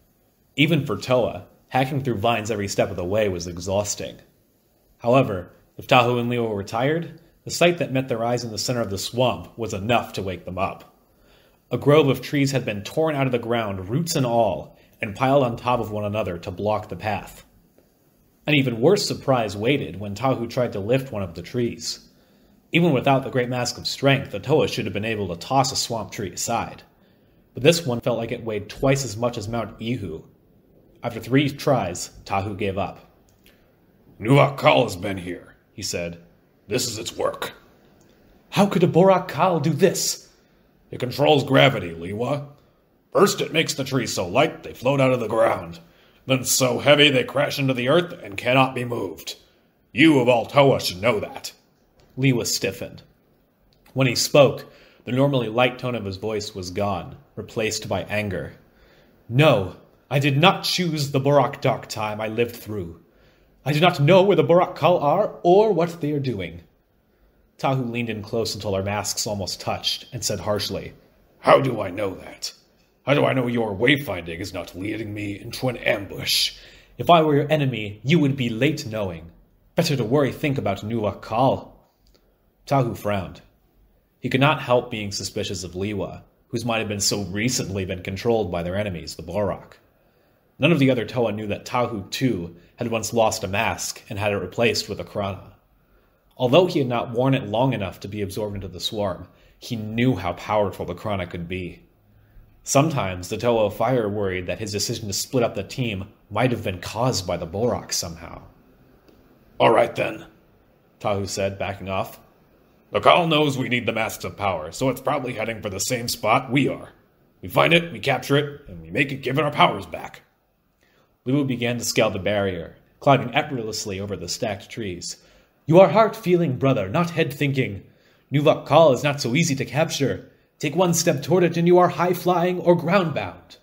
Even for Toa, hacking through vines every step of the way was exhausting. However, if Tahu and Liwa were tired, the sight that met their eyes in the center of the swamp was enough to wake them up. A grove of trees had been torn out of the ground, roots and all, and piled on top of one another to block the path. An even worse surprise waited when Tahu tried to lift one of the trees. Even without the great mask of strength, the Toa should have been able to toss a swamp tree aside. But this one felt like it weighed twice as much as Mount Ihu. After 3 tries, Tahu gave up.
Nuvak Kal has been here, he said. This is its work.
How could a Borak Kal do this?
It controls gravity, Liwa. First it makes the trees so light they float out of the ground. Then so heavy they crash into the earth and cannot be moved. You of all Toa should know that.
Liwa stiffened. When he spoke, the normally light tone of his voice was gone, replaced by anger. No, I did not choose the Borak dark time I lived through. I do not know where the Borak Kal are or what they are doing. Tahu leaned in close until our masks almost touched and said harshly,
How do I know that? How do I know your wayfinding is not leading me into an ambush?
If I were your enemy, you would be late knowing. Better to think about Nuvak Kal. Tahu frowned. He could not help being suspicious of Liwa, whose might have been so recently been controlled by their enemies, the Borak. None of the other Toa knew that Tahu, too, had once lost a mask and had it replaced with a krana. Although he had not worn it long enough to be absorbed into the swarm, he knew how powerful the krana could be. Sometimes the Toa of Fire worried that his decision to split up the team might have been caused by the Borak somehow.
All right then,
Tahu said, backing off.
The Kal knows we need the Masks of Power, so it's probably heading for the same spot we are. We find it, we capture it, and we make it give it our powers back.
Liwa began to scale the barrier, climbing effortlessly over the stacked trees. You are heart-feeling, brother, not head-thinking. Nuvak Kal is not so easy to capture. Take one step toward it and you are high-flying or ground-bound.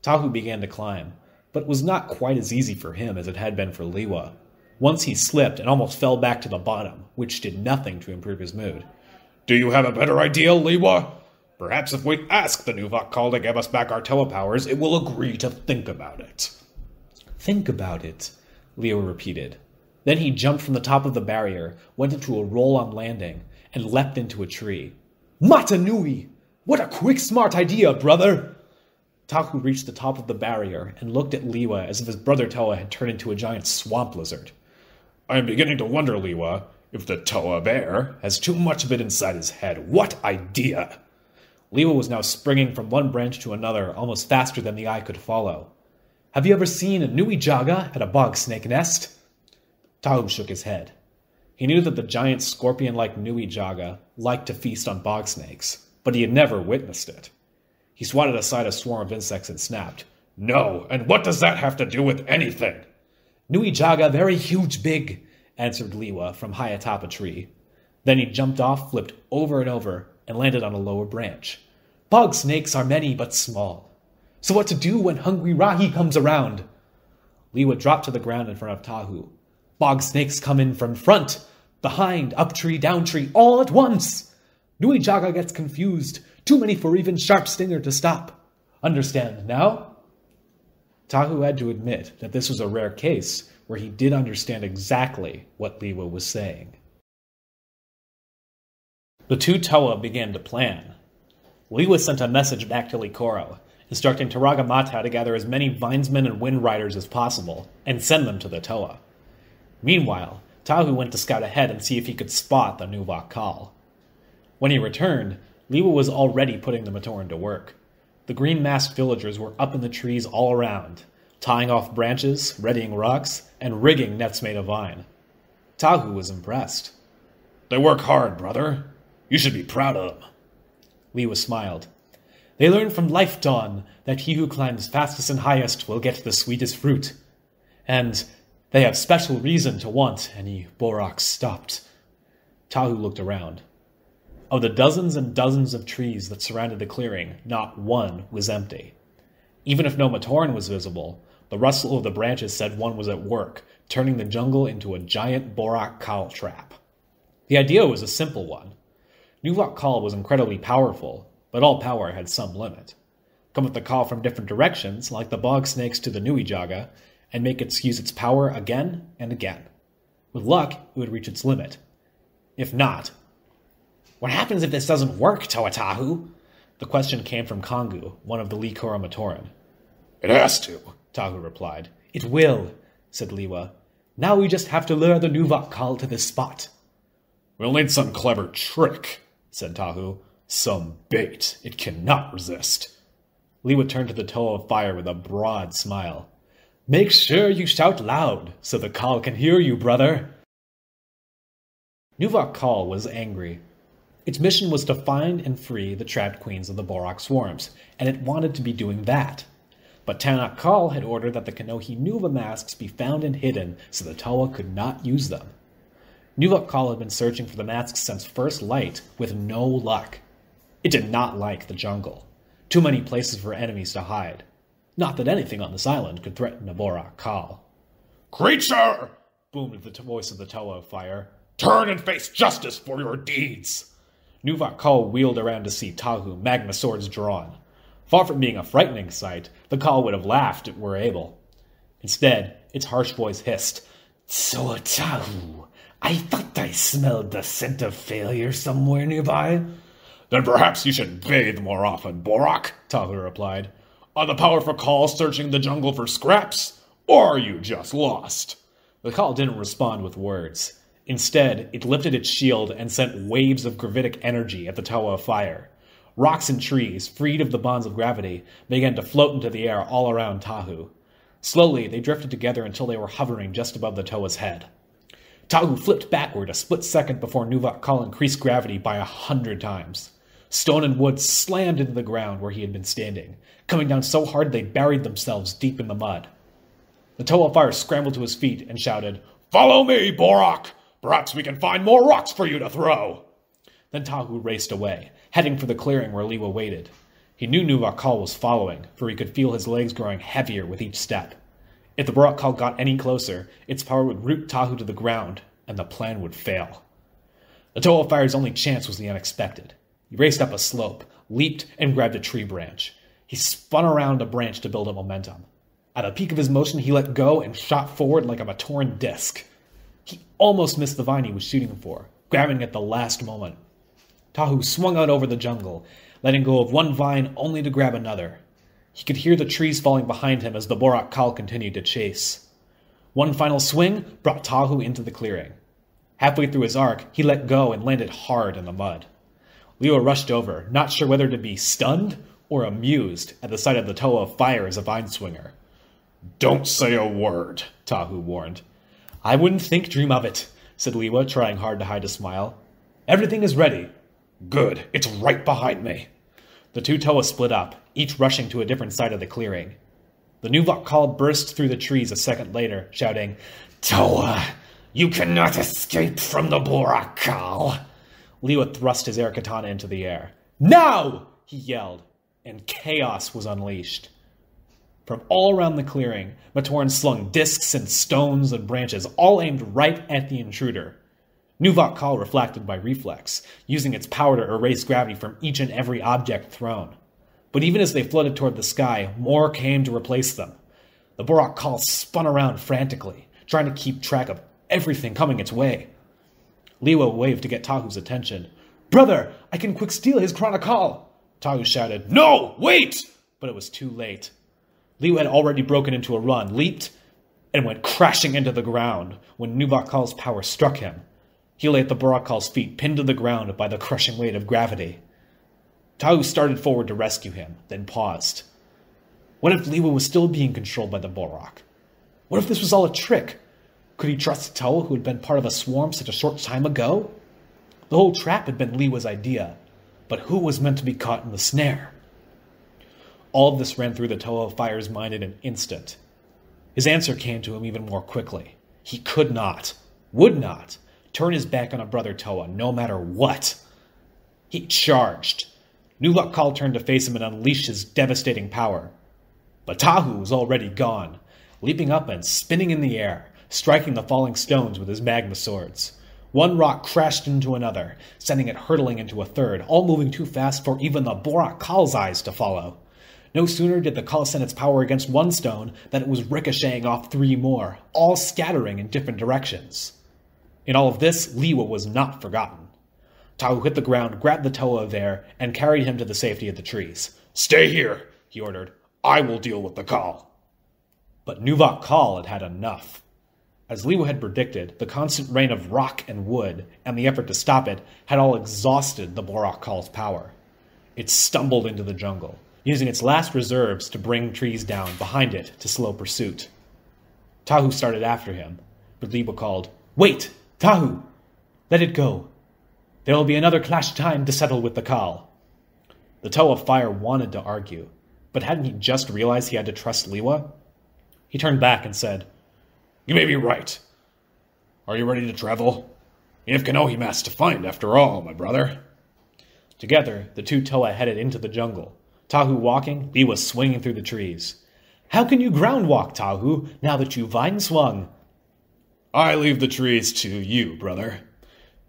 Tahu began to climb, but it was not quite as easy for him as it had been for Liwa. Once he slipped and almost fell back to the bottom, which did nothing to improve his mood.
Do you have a better idea, Liwa? Perhaps if we ask the Nuvak Kal to give us back our Toa powers, it will agree to think about it.
Think about it, Liwa repeated. Then he jumped from the top of the barrier, went into a roll-on landing, and leapt into a tree. Mata Nui! What a quick, smart idea, brother! Tahu reached the top of the barrier and looked at Liwa as if his brother Toa had turned into a giant swamp lizard.
I am beginning to wonder, Liwa, if the Toa bear has too much of it inside his head. What idea!
Liwa was now springing from one branch to another almost faster than the eye could follow. Have you ever seen a Nui Jaga at a bog snake nest? Tahu shook his head. He knew that the giant scorpion-like Nui Jaga liked to feast on bog snakes, but he had never witnessed it. He swatted aside a swarm of insects and snapped.
No, and what does that have to do with anything?
Nui Jaga very huge big, answered Liwa from high atop a tree. Then he jumped off, flipped over and over, and landed on a lower branch. Bog snakes are many but small. So what to do when hungry Rahi comes around? Liwa dropped to the ground in front of Tahu. Bog snakes come in from front, behind, up tree, down tree, all at once. Nui Jaga gets confused, too many for even Sharp Stinger to stop. Understand now? Tahu had to admit that this was a rare case where he did understand exactly what Liwa was saying. The two Toa began to plan. Liwa sent a message back to Likoro, instructing Turagamata to gather as many vinesmen and wind riders as possible, and send them to the Toa. Meanwhile, Tahu went to scout ahead and see if he could spot the Nuvak Kal. When he returned, Liwa was already putting the Matoran to work. The green-masked villagers were up in the trees all around, tying off branches, readying rocks, and rigging nets made of vine. Tahu was impressed.
They work hard, brother. You should be proud of them.
Liwa smiled. They learn from Life Dawn that he who climbs fastest and highest will get the sweetest fruit. And they have special reason to want any Borak stopped. Tahu looked around. Of the dozens and dozens of trees that surrounded the clearing, not one was empty. Even if no Matoran was visible, The rustle of the branches said one was at work, turning the jungle into a giant Borak Kal trap. The idea was a simple one. Nuvok Kal was incredibly powerful, but all power had some limit. Come with the call from different directions, like the bog snakes to the Nuijaga, and make it use its power again and again. With luck, it would reach its limit. If not, "What happens if this doesn't work, Toa-Tahu?" The question came from Kongu, one of the Likora Matoran.
"It has to,"
Tahu replied. "It will," said Liwa. "Now we just have to lure the Nuvok Kal to this spot."
"We'll need some clever trick," said Tahu. "Some bait it cannot resist."
Liwa turned to the Toa of Fire with a broad smile. "Make sure you shout loud, so the Kal can hear you, brother." Nuvok Kal was angry. Its mission was to find and free the trapped queens of the Borak swarms, and it wanted to be doing that. But Tanak Kal had ordered that the Kanohi Nuva masks be found and hidden so the Toa could not use them. Nuvok Kal had been searching for the masks since first light, with no luck. It did not like the jungle. Too many places for enemies to hide. Not that anything on this island could threaten a Borak Kal.
"Creature!"
boomed the voice of the Toa of Fire.
"Turn and face justice for your deeds!"
Nuvok Kal wheeled around to see Tahu, magma swords drawn. Far from being a frightening sight, the Kal would have laughed if it were able. Instead, its harsh voice hissed, "Toa-Tahu, I thought I smelled the scent of failure somewhere nearby."
"Then perhaps you should bathe more often, Borak," Tahu replied. "Are the powerful Kals searching the jungle for scraps, or are you just lost?"
The Kal didn't respond with words. Instead, it lifted its shield and sent waves of gravitic energy at the Toa of Fire. Rocks and trees, freed of the bonds of gravity, began to float into the air all around Tahu. Slowly, they drifted together until they were hovering just above the Toa's head. Tahu flipped backward a split second before Nuvok Kal increased gravity by 100 times. Stone and wood slammed into the ground where he had been standing, coming down so hard they buried themselves deep in the mud. The Toa of Fire scrambled to his feet and shouted,
"Follow me, Borak! Perhaps we can find more rocks for you to throw!"
Then Tahu raced away, heading for the clearing where Liwa waited. He knew Nuvok Kal was following, for he could feel his legs growing heavier with each step. If the Borak Kal got any closer, its power would root Tahu to the ground, and the plan would fail. The Toa of Fire's only chance was the unexpected. He raced up a slope, leaped, and grabbed a tree branch. He spun around a branch to build up momentum. At the peak of his motion, he let go and shot forward like a Matoran disc. He almost missed the vine he was shooting for, grabbing at the last moment. Tahu swung out over the jungle, letting go of one vine only to grab another. He could hear the trees falling behind him as the Borak Kal continued to chase. One final swing brought Tahu into the clearing. Halfway through his arc, he let go and landed hard in the mud. Leo rushed over, not sure whether to be stunned or amused at the sight of the Toa of Fire as a vine swinger.
"Don't say a word,"
Tahu warned. "I wouldn't dream of it," said Liwa, trying hard to hide a smile. "Everything is ready."
"Good, it's right behind me."
The two Toa split up, each rushing to a different side of the clearing. The Nuvok Kal burst through the trees a second later, shouting,
"Toa, you cannot escape from the Borak Kal."
Liwa thrust his air katana into the air. "Now!" he yelled, and chaos was unleashed. From all around the clearing, Matoran slung discs and stones and branches, all aimed right at the intruder. Nuvok Kal reflected by reflex, using its power to erase gravity from each and every object thrown. But even as they floated toward the sky, more came to replace them. The Borak Kal spun around frantically, trying to keep track of everything coming its way. Liwa waved to get Tahu's attention. "Brother, I can quick steal his Chronicall!" Tahu shouted,
"No, wait!"
But it was too late. Liwa had already broken into a run, leaped, and went crashing into the ground when Nuvok Kal's power struck him. He lay at the Borak Kal's feet, pinned to the ground by the crushing weight of gravity. Tahu started forward to rescue him, then paused. What if Liwa was still being controlled by the Borak? What if this was all a trick? Could he trust a Toa who had been part of a swarm such a short time ago? The whole trap had been Liwa's idea, but who was meant to be caught in the snare? All of this ran through the Toa of Fire's mind in an instant. His answer came to him even more quickly. He could not, would not, turn his back on a brother Toa, no matter what. He charged. Nuvok Kal turned to face him and unleashed his devastating power. But Tahu was already gone. leaping up and spinning in the air, striking the falling stones with his magma swords. One rock crashed into another, sending it hurtling into a third, all moving too fast for even the Borak Kal's eyes to follow. No sooner did the Kal send its power against one stone than it was ricocheting off 3 more, all scattering in different directions. In all of this, Liwa was not forgotten. Tahu hit the ground, grabbed the Toa of Air, and carried him to the safety of the trees.
"Stay here," he ordered. "I will deal with the Kal."
But Nuvok Kal had had enough. As Liwa had predicted, the constant rain of rock and wood, and the effort to stop it, had all exhausted the Borak Kal's power. It stumbled into the jungle, using its last reserves to bring trees down behind it to slow pursuit. Tahu started after him, but Liwa called, "Wait, Tahu! Let it go. There will be another clash time to settle with the Kal." The Toe of Fire wanted to argue, but hadn't he just realized he had to trust Liwa? He turned back and said,
"You may be right. Are you ready to travel? You have Kanohimas to find, after all, my brother."
Together, the two Toa headed into the jungle. Tahu walking, Liwa swinging through the trees. "How can you ground walk, Tahu, now that you vine swung?"
"I leave the trees to you, brother.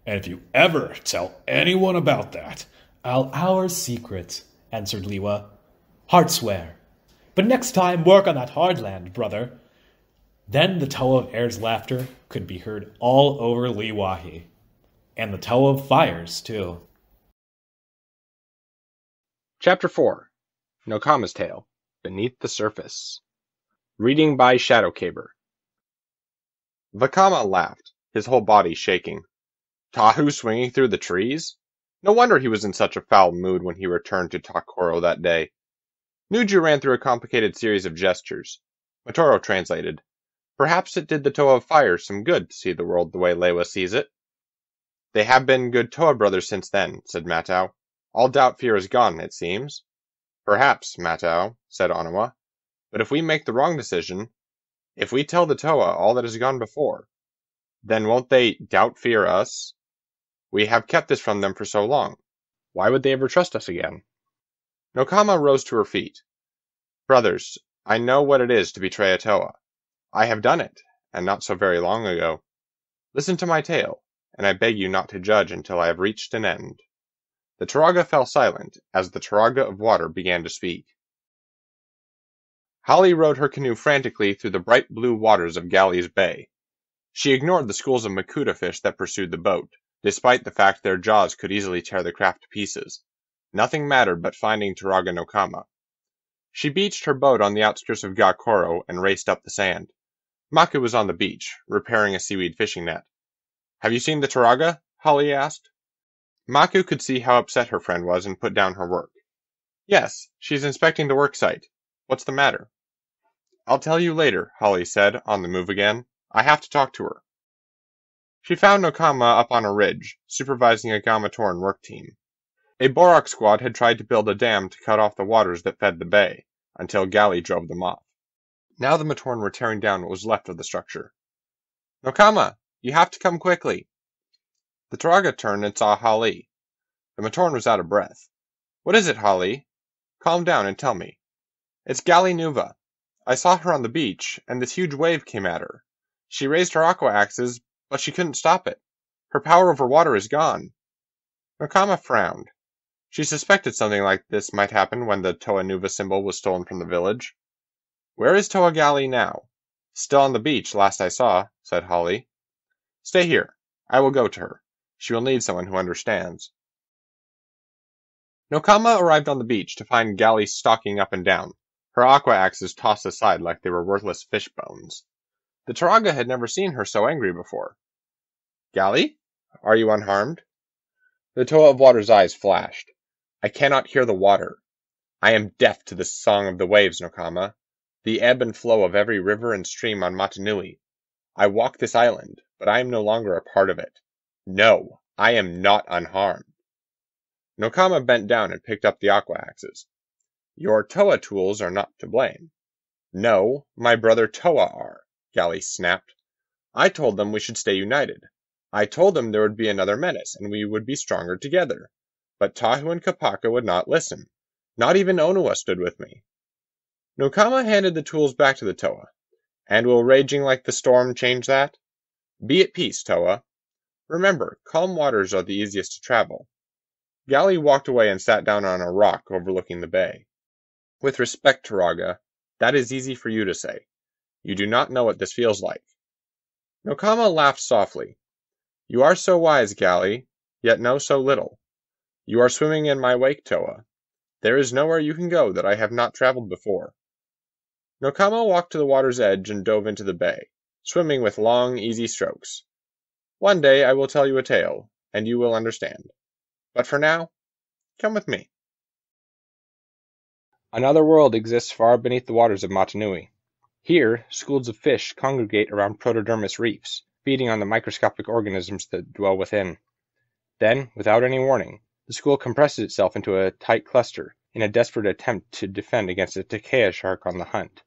And if you ever tell anyone about that,
"I'll our secret," answered Liwa. "Heart swear. But next time, work on that hard land, brother." Then the Toa of Air's laughter could be heard all over Liwahi. And the Toa of Fire's, too.
Chapter 4. Nokama's Tale, Beneath the Surface. Reading by Shadowcaber. Vakama laughed, his whole body shaking. Tahu swinging through the trees? No wonder he was in such a foul mood when he returned to Takoro that day. Nuju ran through a complicated series of gestures. Motoro translated. Perhaps it did the Toa of Fire some good to see the world the way Leiwa sees it. They have been good Toa brothers since then, said Matau. All doubt fear is gone, it seems. Perhaps, Matau, said Onawa. But if we make the wrong decision, if we tell the Toa all that has gone before, then won't they doubt fear us? We have kept this from them for so long. Why would they ever trust us again? Nokama rose to her feet. Brothers, I know what it is to betray a Toa. I have done it, and not so very long ago. Listen to my tale, and I beg you not to judge until I have reached an end. The Turaga fell silent as the Turaga of Water began to speak. Holly rowed her canoe frantically through the bright blue waters of Galli's Bay. She ignored the schools of Makuta fish that pursued the boat, despite the fact their jaws could easily tear the craft to pieces. Nothing mattered but finding Turaga Nokama. She beached her boat on the outskirts of Gakoro and raced up the sand. Maku was on the beach, repairing a seaweed fishing net. Have you seen the Turaga? Holly asked. Maku could see how upset her friend was and put down her work. Yes, she's inspecting the work site. What's the matter? I'll tell you later, Holly said, on the move again. I have to talk to her. She found Nokama up on a ridge, supervising a Gamatoran work team. A Borak squad had tried to build a dam to cut off the waters that fed the bay, until Galli drove them off. Now the Matoran were tearing down what was left of the structure. Nokama, you have to come quickly. The Turaga turned and saw Holly. The Matoran was out of breath. What is it, Holly? Calm down and tell me. It's Galli Nuva. I saw her on the beach, and this huge wave came at her. She raised her aqua axes, but she couldn't stop it. Her power over water is gone. Nokama frowned. She suspected something like this might happen when the Toa Nuva symbol was stolen from the village. Where is Toa Galli now? Still on the beach, last I saw, said Holly. Stay here. I will go to her. She will need someone who understands. Nokama arrived on the beach to find Galli stalking up and down, her aqua axes tossed aside like they were worthless fish bones. The Turaga had never seen her so angry before. Galli? Are you unharmed? The Toa of Water's eyes flashed. I cannot hear the water. I am deaf to the song of the waves, Nokama, the ebb and flow of every river and stream on Motunui. I walk this island, but I am no longer a part of it. No, I am not unharmed. Nokama bent down and picked up the aqua axes. Your Toa tools are not to blame. No, my brother Toa are, Galli snapped. I told them we should stay united. I told them there would be another menace, and we would be stronger together. But Tahu and Kapaka would not listen. Not even Onawa stood with me. Nokama handed the tools back to the Toa. And will raging like the storm change that? Be at peace, Toa. Remember, calm waters are the easiest to travel. Gali walked away and sat down on a rock overlooking the bay. With respect, Turaga, that is easy for you to say. You do not know what this feels like. Nokama laughed softly. You are so wise, Gali, yet know so little. You are swimming in my wake, Toa. There is nowhere you can go that I have not traveled before. Nokama walked to the water's edge and dove into the bay, swimming with long, easy strokes. One day I will tell you a tale, and you will understand. But for now, come with me. Another world exists far beneath the waters of Motunui. Here, schools of fish congregate around protodermis reefs, feeding on the microscopic organisms that dwell within. Then, without any warning, the school compresses itself into a tight cluster in a desperate attempt to defend against a Takea shark on the hunt.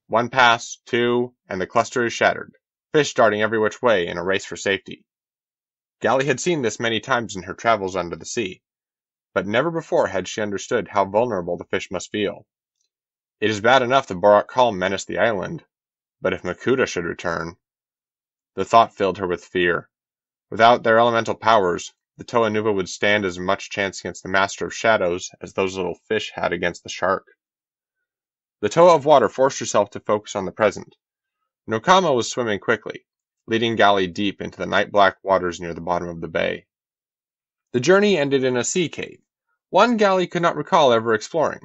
One pass, two, and the cluster is shattered, fish darting every which way in a race for safety. Gali had seen this many times in her travels under the sea, but never before had she understood how vulnerable the fish must feel. It is bad enough the Borak calm menaced the island, but if Makuta should return... The thought filled her with fear. Without their elemental powers, the Toa Nuva would stand as much chance against the Master of Shadows as those little fish had against the shark. The Toa of Water forced herself to focus on the present. Nokama was swimming quickly, leading Gali deep into the night-black waters near the bottom of the bay. The journey ended in a sea cave, one Gali could not recall ever exploring.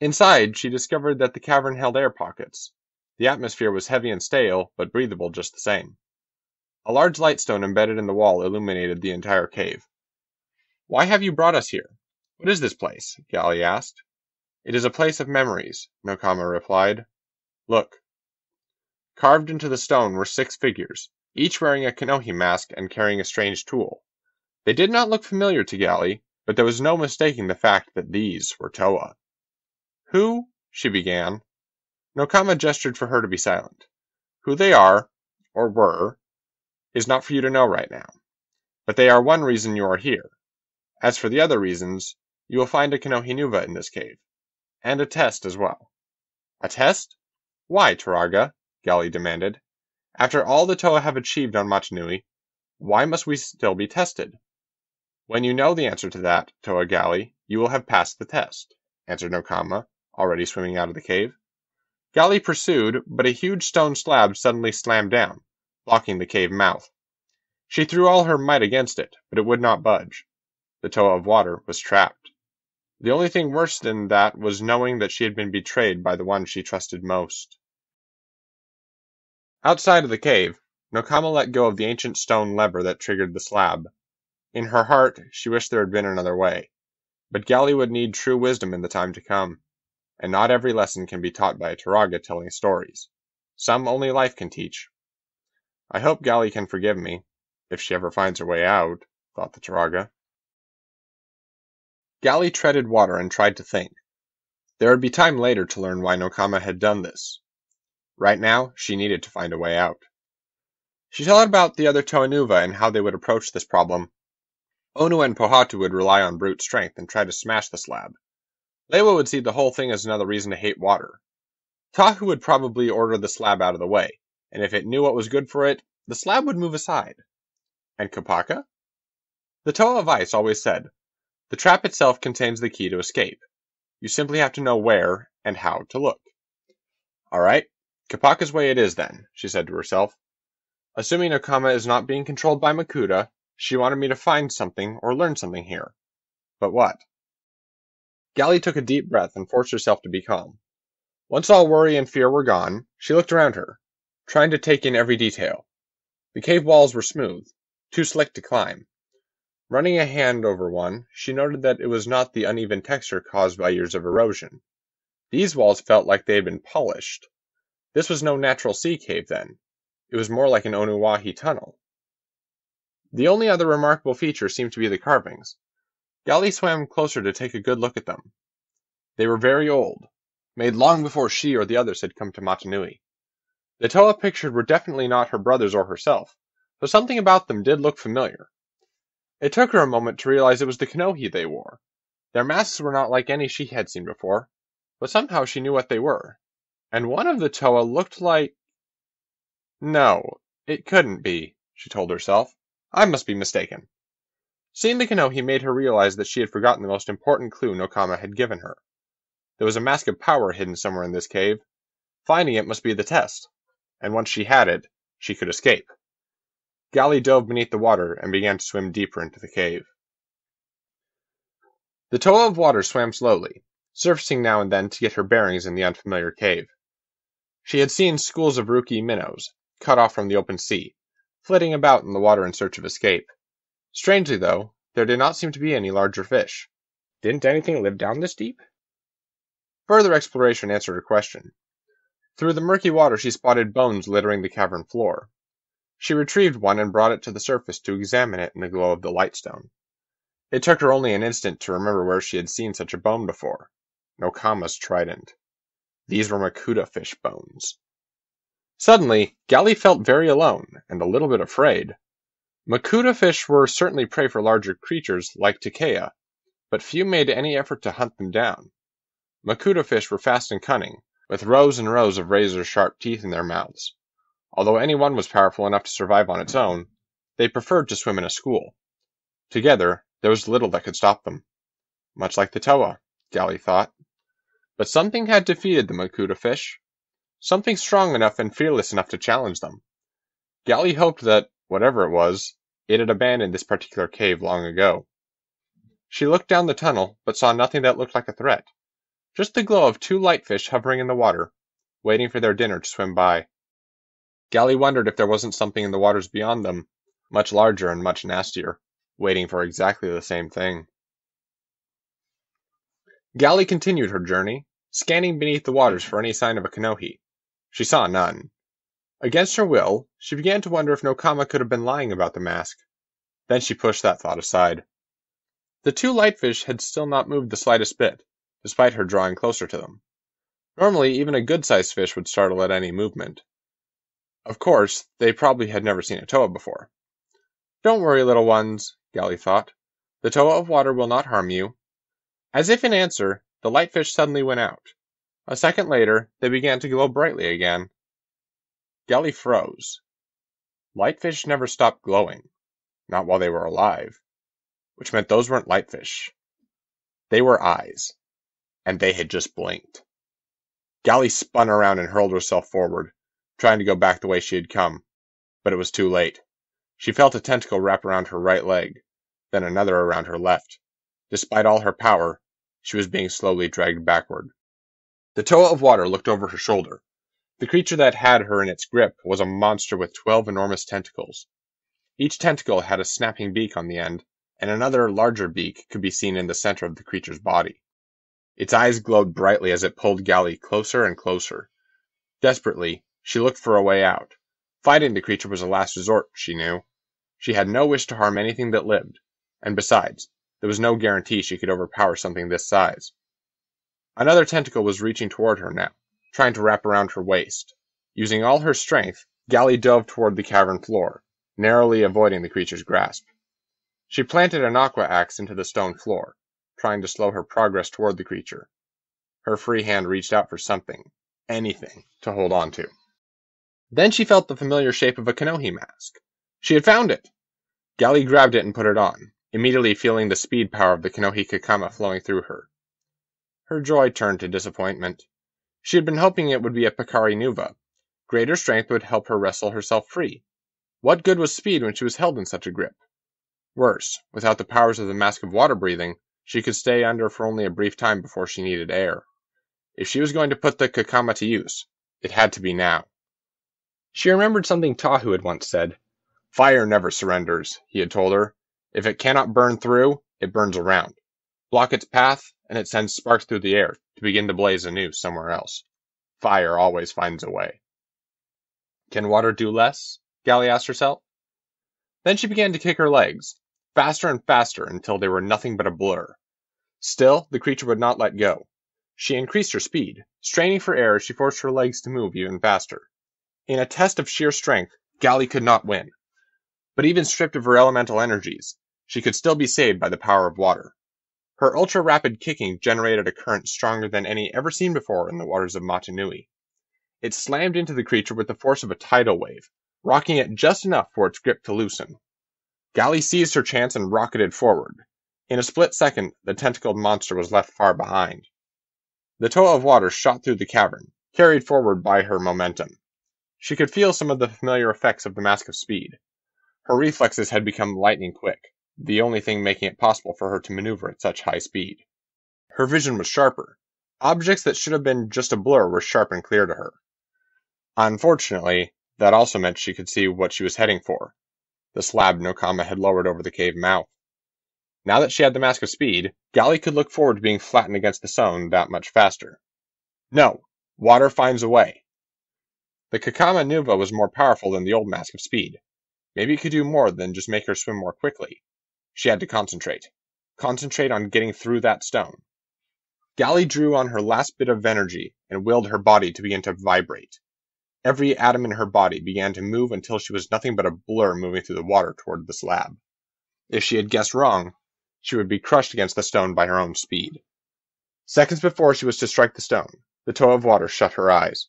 Inside, she discovered that the cavern held air pockets. The atmosphere was heavy and stale, but breathable just the same. A large lightstone embedded in the wall illuminated the entire cave. Why have you brought us here? What is this place? Gali asked. It is a place of memories, Nokama replied. Look. Carved into the stone were 6 figures, each wearing a Kanohi mask and carrying a strange tool. They did not look familiar to Gali, but there was no mistaking the fact that these were Toa. Who? She began. Nokama gestured for her to be silent. Who they are, or were, is not for you to know right now. But they are one reason you are here. As for the other reasons, you will find a Kanohi Nuva in this cave. And a test as well. A test? Why, Turaga? Gali demanded. After all the Toa have achieved on Motunui, why must we still be tested? When you know the answer to that, Toa Gali, you will have passed the test, answered Nokama, already swimming out of the cave. Gali pursued, but a huge stone slab suddenly slammed down, blocking the cave mouth. She threw all her might against it, but it would not budge. The Toa of Water was trapped. The only thing worse than that was knowing that she had been betrayed by the one she trusted most. Outside of the cave, Nokama let go of the ancient stone lever that triggered the slab. In her heart, she wished there had been another way. But Gali would need true wisdom in the time to come. And not every lesson can be taught by a Turaga telling stories. Some only life can teach. I hope Gali can forgive me, if she ever finds her way out, thought the Turaga. Gali treaded water and tried to think. There would be time later to learn why Nokama had done this. Right now, she needed to find a way out. She thought about the other Toa Nuva and how they would approach this problem. Onu and Pohatu would rely on brute strength and try to smash the slab. Lewa would see the whole thing as another reason to hate water. Tahu would probably order the slab out of the way, and if it knew what was good for it, the slab would move aside. And Kopaka? The Toa of Ice always said, the trap itself contains the key to escape. You simply have to know where and how to look. All right, Kopaka's way it is then, she said to herself. Assuming Nokama is not being controlled by Makuta, she wanted me to find something or learn something here. But what? Gali took a deep breath and forced herself to be calm. Once all worry and fear were gone, she looked around her, trying to take in every detail. The cave walls were smooth, too slick to climb. Running a hand over one, she noted that it was not the uneven texture caused by years of erosion. These walls felt like they had been polished. This was no natural sea cave, then. It was more like an Onuwahi tunnel. The only other remarkable feature seemed to be the carvings. Gali swam closer to take a good look at them. They were very old, made long before she or the others had come to Motunui. The Toa pictured were definitely not her brothers or herself, but something about them did look familiar. It took her a moment to realize it was the Kanohi they wore. Their masks were not like any she had seen before, but somehow she knew what they were. And one of the Toa looked like... No, it couldn't be, she told herself. I must be mistaken. Seeing the Kanohi made her realize that she had forgotten the most important clue Nokama had given her. There was a mask of power hidden somewhere in this cave. Finding it must be the test, and once she had it, she could escape. Galli dove beneath the water and began to swim deeper into the cave. The Toa of Water swam slowly, surfacing now and then to get her bearings in the unfamiliar cave. She had seen schools of rookie minnows, cut off from the open sea, flitting about in the water in search of escape. Strangely, though, there did not seem to be any larger fish. Didn't anything live down this deep? Further exploration answered her question. Through the murky water she spotted bones littering the cavern floor. She retrieved one and brought it to the surface to examine it in the glow of the lightstone. It took her only an instant to remember where she had seen such a bone before. Nokama's trident. These were Makuta fish bones. Suddenly, Galli felt very alone, and a little bit afraid. Makuta fish were certainly prey for larger creatures like Takea, but few made any effort to hunt them down. Makuta fish were fast and cunning, with rows and rows of razor-sharp teeth in their mouths. Although any one was powerful enough to survive on its own, they preferred to swim in a school. Together, there was little that could stop them. Much like the Toa, Galli thought. But something had defeated the Makuta fish. Something strong enough and fearless enough to challenge them. Galli hoped that, whatever it was, it had abandoned this particular cave long ago. She looked down the tunnel, but saw nothing that looked like a threat. Just the glow of two lightfish hovering in the water, waiting for their dinner to swim by. Galli wondered if there wasn't something in the waters beyond them, much larger and much nastier, waiting for exactly the same thing. Galli continued her journey, scanning beneath the waters for any sign of a Kanohi. She saw none. Against her will, she began to wonder if Nokama could have been lying about the mask. Then she pushed that thought aside. The two lightfish had still not moved the slightest bit, despite her drawing closer to them. Normally, even a good-sized fish would startle at any movement. Of course, they probably had never seen a Toa before. Don't worry, little ones, Galli thought. The Toa of Water will not harm you. As if in answer, the lightfish suddenly went out. A second later, they began to glow brightly again. Galli froze. Lightfish never stopped glowing, not while they were alive, which meant those weren't lightfish. They were eyes, and they had just blinked. Galli spun around and hurled herself forward, trying to go back the way she had come, but it was too late. She felt a tentacle wrap around her right leg, then another around her left. Despite all her power, she was being slowly dragged backward. The Toa of Water looked over her shoulder. The creature that had her in its grip was a monster with 12 enormous tentacles. Each tentacle had a snapping beak on the end, and another larger beak could be seen in the center of the creature's body. Its eyes glowed brightly as it pulled Galli closer and closer. Desperately, she looked for a way out. Fighting the creature was a last resort, she knew. She had no wish to harm anything that lived, and besides, there was no guarantee she could overpower something this size. Another tentacle was reaching toward her now, trying to wrap around her waist. Using all her strength, Galli dove toward the cavern floor, narrowly avoiding the creature's grasp. She planted an aqua axe into the stone floor, trying to slow her progress toward the creature. Her free hand reached out for something, anything, to hold on to. Then she felt the familiar shape of a Kanohi mask. She had found it! Galli grabbed it and put it on, immediately feeling the speed power of the Kanohi Kakama flowing through her. Her joy turned to disappointment. She had been hoping it would be a Picari Nuva. Greater strength would help her wrestle herself free. What good was speed when she was held in such a grip? Worse, without the powers of the Mask of Water Breathing, she could stay under for only a brief time before she needed air. If she was going to put the Kakama to use, it had to be now. She remembered something Tahu had once said. Fire never surrenders, he had told her. If it cannot burn through, it burns around. Block its path, and it sends sparks through the air to begin to blaze anew somewhere else. Fire always finds a way. Can water do less? Galli asked herself. Then she began to kick her legs, faster and faster until they were nothing but a blur. Still, the creature would not let go. She increased her speed, straining for air as she forced her legs to move even faster. In a test of sheer strength, Galli could not win. But even stripped of her elemental energies, she could still be saved by the power of water. Her ultra-rapid kicking generated a current stronger than any ever seen before in the waters of Matanui. It slammed into the creature with the force of a tidal wave, rocking it just enough for its grip to loosen. Gally seized her chance and rocketed forward. In a split second, the tentacled monster was left far behind. The Toa of Water shot through the cavern, carried forward by her momentum. She could feel some of the familiar effects of the Mask of Speed. Her reflexes had become lightning quick, the only thing making it possible for her to maneuver at such high speed. Her vision was sharper. Objects that should have been just a blur were sharp and clear to her. Unfortunately, that also meant she could see what she was heading for, the slab Nokama had lowered over the cave mouth. Now that she had the Mask of Speed, Gally could look forward to being flattened against the stone that much faster. No! Water finds a way! The Kakama Nuva was more powerful than the old Mask of Speed. Maybe it could do more than just make her swim more quickly. She had to concentrate. Concentrate on getting through that stone. Gally drew on her last bit of energy and willed her body to begin to vibrate. Every atom in her body began to move until she was nothing but a blur moving through the water toward the slab. If she had guessed wrong, she would be crushed against the stone by her own speed. Seconds before she was to strike the stone, the Toa of Water shut her eyes.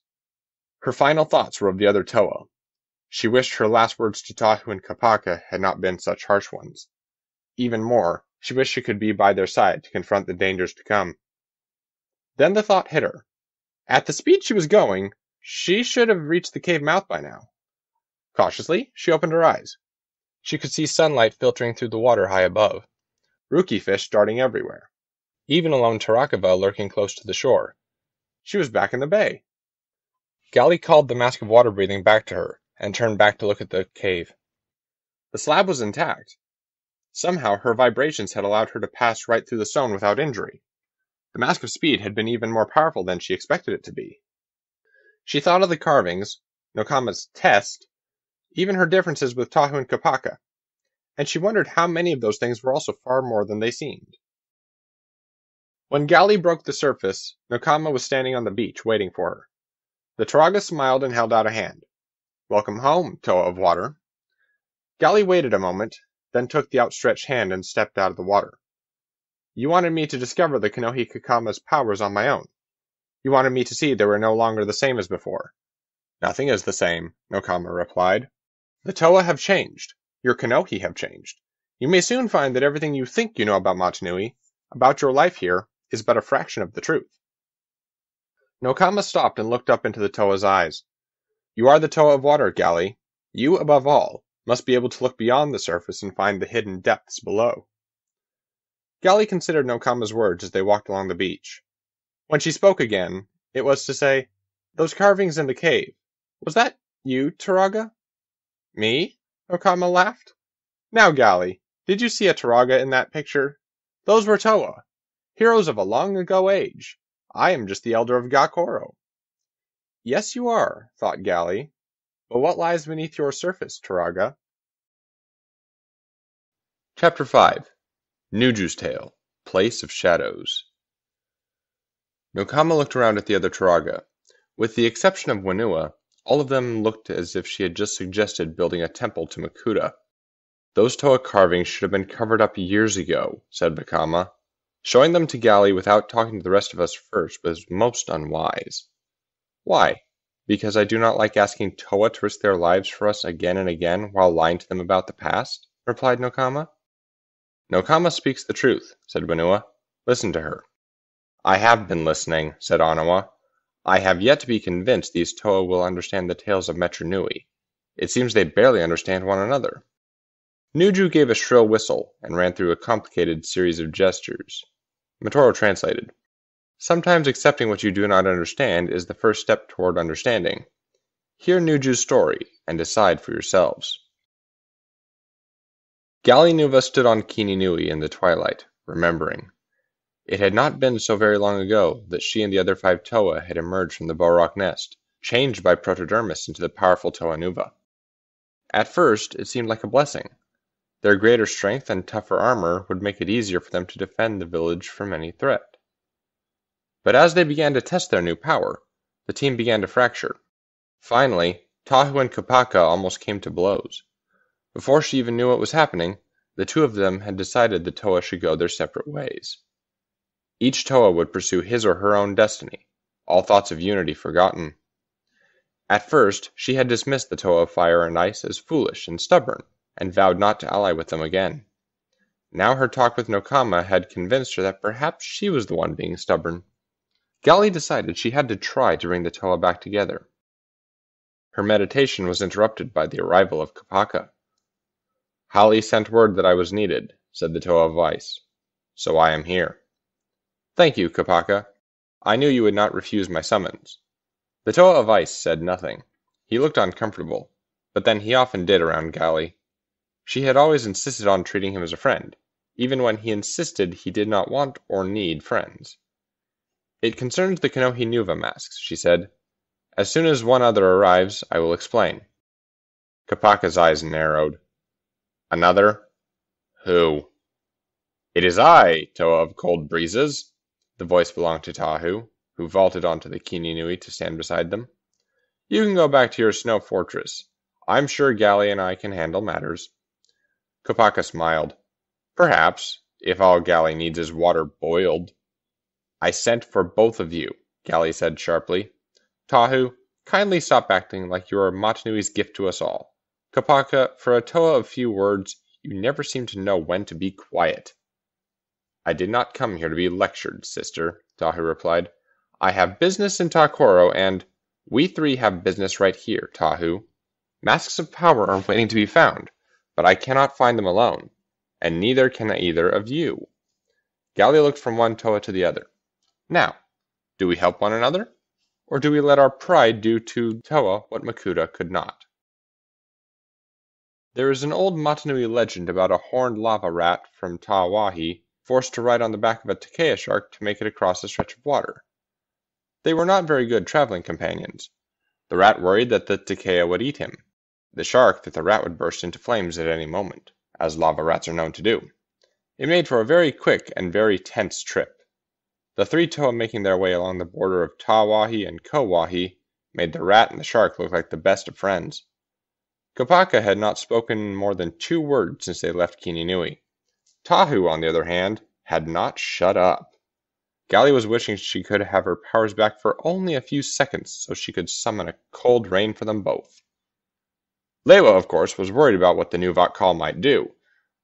Her final thoughts were of the other Toa. She wished her last words to Tahu and Kopaka had not been such harsh ones. Even more, she wished she could be by their side to confront the dangers to come. Then the thought hit her. At the speed she was going, she should have reached the cave mouth by now. Cautiously, she opened her eyes. She could see sunlight filtering through the water high above, rookie fish darting everywhere, even a lone Tarakava lurking close to the shore. She was back in the bay. Gally called the Mask of Water breathing back to her, and turned back to look at the cave. The slab was intact. Somehow her vibrations had allowed her to pass right through the stone without injury. The Mask of Speed had been even more powerful than she expected it to be. She thought of the carvings, Nokama's test, even her differences with Tahu and Kopaka, and she wondered how many of those things were also far more than they seemed. When Gally broke the surface, Nokama was standing on the beach waiting for her. The Turaga smiled and held out a hand. "Welcome home, Toa of Water." Gally waited a moment, then took the outstretched hand and stepped out of the water. "You wanted me to discover the Kanohi Kakama's powers on my own. You wanted me to see they were no longer the same as before." "Nothing is the same," Nokama replied. "The Toa have changed. Your Kanohi have changed. You may soon find that everything you think you know about Motunui, about your life here, is but a fraction of the truth." Nokama stopped and looked up into the Toa's eyes. "You are the Toa of Water, Gally. You, above all, must be able to look beyond the surface and find the hidden depths below." Gally considered Nokama's words as they walked along the beach. When she spoke again, it was to say, "Those carvings in the cave, was that you, Turaga?" "Me?" Nokama laughed. "Now, Gally, did you see a Turaga in that picture? Those were Toa, heroes of a long ago age. I am just the elder of Gakoro." "Yes, you are," thought Gally. "But what lies beneath your surface, Turaga?" Chapter 5 Nuju's Tale, Place of Shadows. Nokama looked around at the other Turaga. With the exception of Whenua, all of them looked as if she had just suggested building a temple to Makuta. "Those Toa carvings should have been covered up years ago," said Nokama. "Showing them to Gally without talking to the rest of us first was most unwise." "Why? Because I do not like asking Toa to risk their lives for us again and again while lying to them about the past?" replied Nokama. "Nokama speaks the truth," said Whenua. "Listen to her." "I have been listening," said Anawa. "I have yet to be convinced these Toa will understand the tales of Metru Nui. It seems they barely understand one another." Nuju gave a shrill whistle and ran through a complicated series of gestures. Motoro translated. "Sometimes accepting what you do not understand is the first step toward understanding. Hear Nuju's story and decide for yourselves." Gally Nuva stood on Kini Nui in the twilight, remembering. It had not been so very long ago that she and the other 5 Toa had emerged from the Bohrok nest, changed by Protodermis into the powerful Toa Nuva. At first, it seemed like a blessing. Their greater strength and tougher armor would make it easier for them to defend the village from any threat. But as they began to test their new power, the team began to fracture. Finally, Tahu and Kopaka almost came to blows. Before she even knew what was happening, the 2 of them had decided the Toa should go their separate ways. Each Toa would pursue his or her own destiny, all thoughts of unity forgotten. At first, she had dismissed the Toa of Fire and Ice as foolish and stubborn, and vowed not to ally with them again. Now her talk with Nokama had convinced her that perhaps she was the one being stubborn. Gali decided she had to try to bring the Toa back together. Her meditation was interrupted by the arrival of Kopaka. "Hali sent word that I was needed," said the Toa of Ice, "so I am here." "Thank you, Kopaka. I knew you would not refuse my summons." The Toa of Ice said nothing. He looked uncomfortable, but then he often did around Gali. She had always insisted on treating him as a friend, even when he insisted he did not want or need friends. "It concerns the Konohi Nuva masks," she said. "As soon as one other arrives, I will explain." Kopaka's eyes narrowed. "Another? Who?" "It is I, Toa of Cold Breezes." The voice belonged to Tahu, who vaulted onto the Kininui to stand beside them. "You can go back to your snow fortress. I'm sure Gali and I can handle matters." Kopaka smiled. "Perhaps, if all Gali needs is water boiled." "I sent for both of you," Gali said sharply. "Tahu, kindly stop acting like you are Motunui's gift to us all. Kopaka, for a Toa of few words, you never seem to know when to be quiet." "I did not come here to be lectured, sister," Tahu replied. "I have business in Takoro, and we three have business right here, Tahu. Masks of power are waiting to be found, but I cannot find them alone, and neither can either of you." Gali looked from one Toa to the other. "Now, do we help one another, or do we let our pride do to Toa what Makuta could not?" There is an old Motunui legend about a horned lava rat from Tawahi forced to ride on the back of a takea shark to make it across a stretch of water. They were not very good traveling companions. The rat worried that the takea would eat him, the shark that the rat would burst into flames at any moment, as lava rats are known to do. It made for a very quick and very tense trip. The three Toa making their way along the border of Tawahi and Kowahi made the rat and the shark look like the best of friends. Kopaka had not spoken more than 2 words since they left Kininui. Tahu, on the other hand, had not shut up. Gali was wishing she could have her powers back for only a few seconds so she could summon a cold rain for them both. Lewa, of course, was worried about what the new Vok call might do,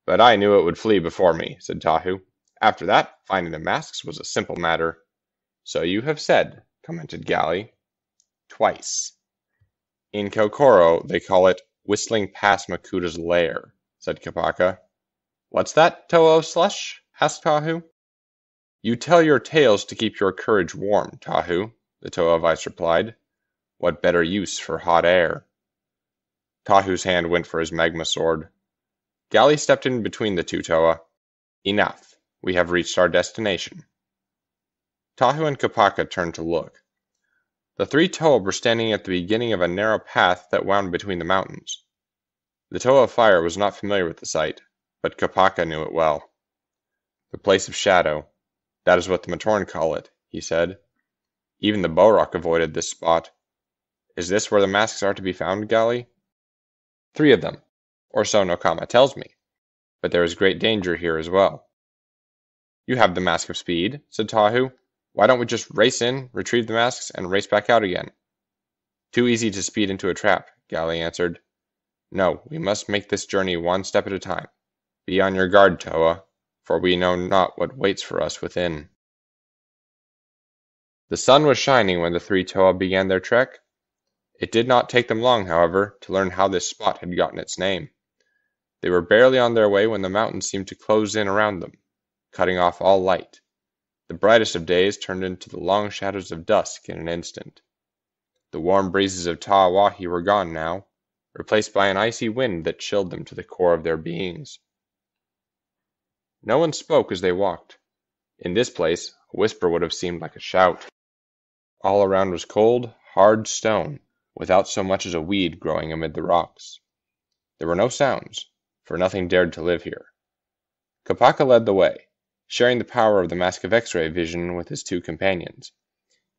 but I knew it would flee before me, said Tahu. After that, finding the masks was a simple matter. So you have said, commented Gali. Twice. In Kokoro, they call it whistling past Makuta's lair, said Kopaka. What's that, Toa of Slush? Asked Tahu. You tell your tales to keep your courage warm, Tahu, the Toa of Ice replied. What better use for hot air? Tahu's hand went for his magma sword. Gali stepped in between the two Toa. Enough. We have reached our destination. Tahu and Kopaka turned to look. The three Toa were standing at the beginning of a narrow path that wound between the mountains. The Toa of Fire was not familiar with the site, but Kopaka knew it well. The place of shadow. That is what the Matoran call it, he said. Even the Bohrok avoided this spot. Is this where the masks are to be found, Gali? 3 of them, or so Nokama tells me, but there is great danger here as well. You have the Mask of Speed, said Tahu. Why don't we just race in, retrieve the masks, and race back out again? Too easy to speed into a trap, Gali answered. No, we must make this journey one step at a time. Be on your guard, Toa, for we know not what waits for us within. The sun was shining when the 3 Toa began their trek. It did not take them long, however, to learn how this spot had gotten its name. They were barely on their way when the mountains seemed to close in around them, cutting off all light. The brightest of days turned into the long shadows of dusk in an instant. The warm breezes of Tawahi were gone now, replaced by an icy wind that chilled them to the core of their beings. No one spoke as they walked. In this place, a whisper would have seemed like a shout. All around was cold, hard stone, without so much as a weed growing amid the rocks. There were no sounds, for nothing dared to live here. Kopaka led the way, sharing the power of the Mask of X-ray vision with his 2 companions.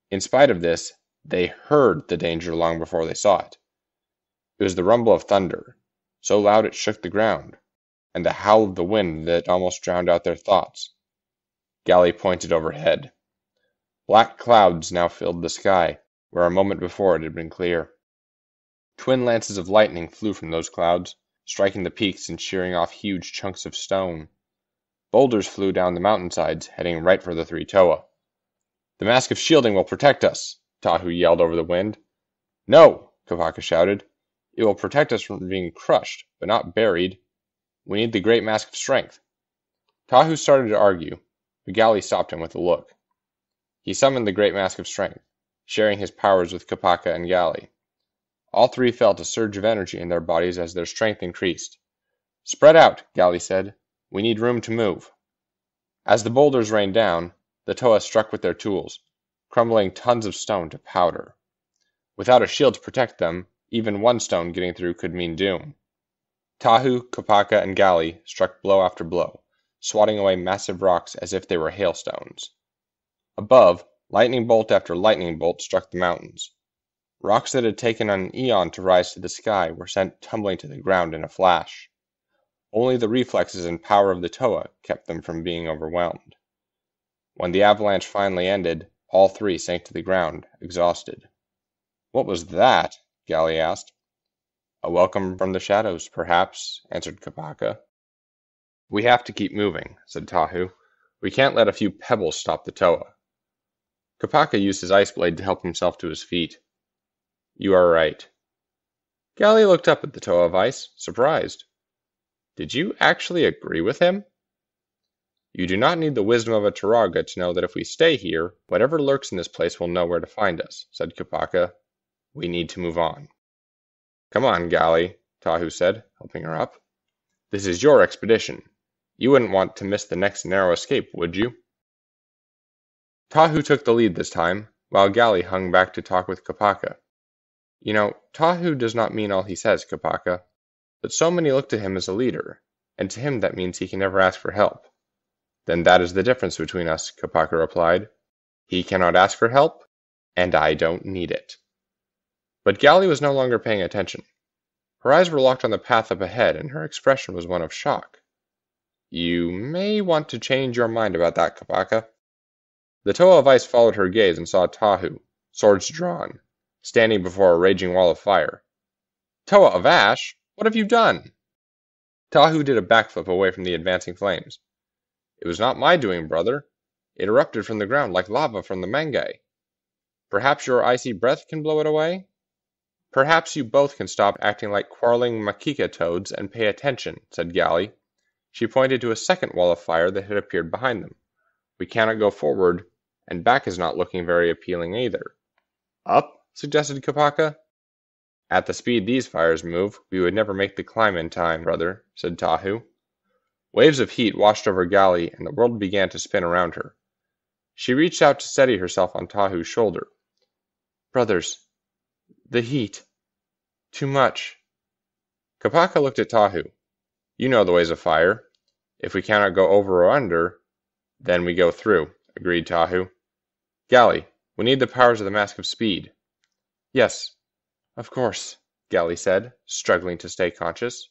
In spite of this, they heard the danger long before they saw it. It was the rumble of thunder, so loud it shook the ground, and the howl of the wind that almost drowned out their thoughts. Gali pointed overhead. Black clouds now filled the sky, where a moment before it had been clear. Twin lances of lightning flew from those clouds, striking the peaks and shearing off huge chunks of stone. Boulders flew down the mountainsides, heading right for the three Toa. "The mask of shielding will protect us," Tahu yelled over the wind. "No!" Kopaka shouted. "It will protect us from being crushed, but not buried. We need the great mask of strength." Tahu started to argue, but Gali stopped him with a look. He summoned the great mask of strength, sharing his powers with Kopaka and Gali. All three felt a surge of energy in their bodies as their strength increased. "Spread out," Gali said. "We need room to move." As the boulders rained down, the Toa struck with their tools, crumbling tons of stone to powder. Without a shield to protect them, even one stone getting through could mean doom. Tahu, Kopaka, and Gali struck blow after blow, swatting away massive rocks as if they were hailstones. Above, lightning bolt after lightning bolt struck the mountains. Rocks that had taken an eon to rise to the sky were sent tumbling to the ground in a flash. Only the reflexes and power of the Toa kept them from being overwhelmed. When the avalanche finally ended, all three sank to the ground, exhausted. "What was that?" Gali asked. "A welcome from the shadows, perhaps," answered Kopaka. "We have to keep moving," said Tahu. "We can't let a few pebbles stop the Toa." Kopaka used his ice blade to help himself to his feet. "You are right." Gali looked up at the Toa of Ice, surprised. "Did you actually agree with him?" "You do not need the wisdom of a Turaga to know that if we stay here, whatever lurks in this place will know where to find us," said Kopaka. "We need to move on." "Come on, Gali," Tahu said, helping her up. "This is your expedition. You wouldn't want to miss the next narrow escape, would you?" Tahu took the lead this time, while Gali hung back to talk with Kopaka. "You know, Tahu does not mean all he says, Kopaka. But so many look to him as a leader, and to him that means he can never ask for help." "Then that is the difference between us," Kopaka replied. "He cannot ask for help, and I don't need it." But Gali was no longer paying attention. Her eyes were locked on the path up ahead, and her expression was one of shock. "You may want to change your mind about that, Kopaka." The Toa of Ice followed her gaze and saw Tahu, swords drawn, standing before a raging wall of fire. "Toa of Ash! What have you done?" Tahu did a backflip away from the advancing flames. "It was not my doing, brother. It erupted from the ground like lava from the Mangay. Perhaps your icy breath can blow it away? Perhaps you both can stop acting like quarreling Makika toads and pay attention," said Gali. She pointed to a second wall of fire that had appeared behind them. "We cannot go forward, and back is not looking very appealing either." "Up?" suggested Kopaka. "At the speed these fires move, we would never make the climb in time, brother," said Tahu. Waves of heat washed over Gali, and the world began to spin around her. She reached out to steady herself on Tahu's shoulder. "Brothers, the heat. Too much." Kopaka looked at Tahu. "You know the ways of fire. If we cannot go over or under, then we go through," agreed Tahu. "Gali, we need the powers of the Mask of Speed." "Yes, of course," Gali said, struggling to stay conscious.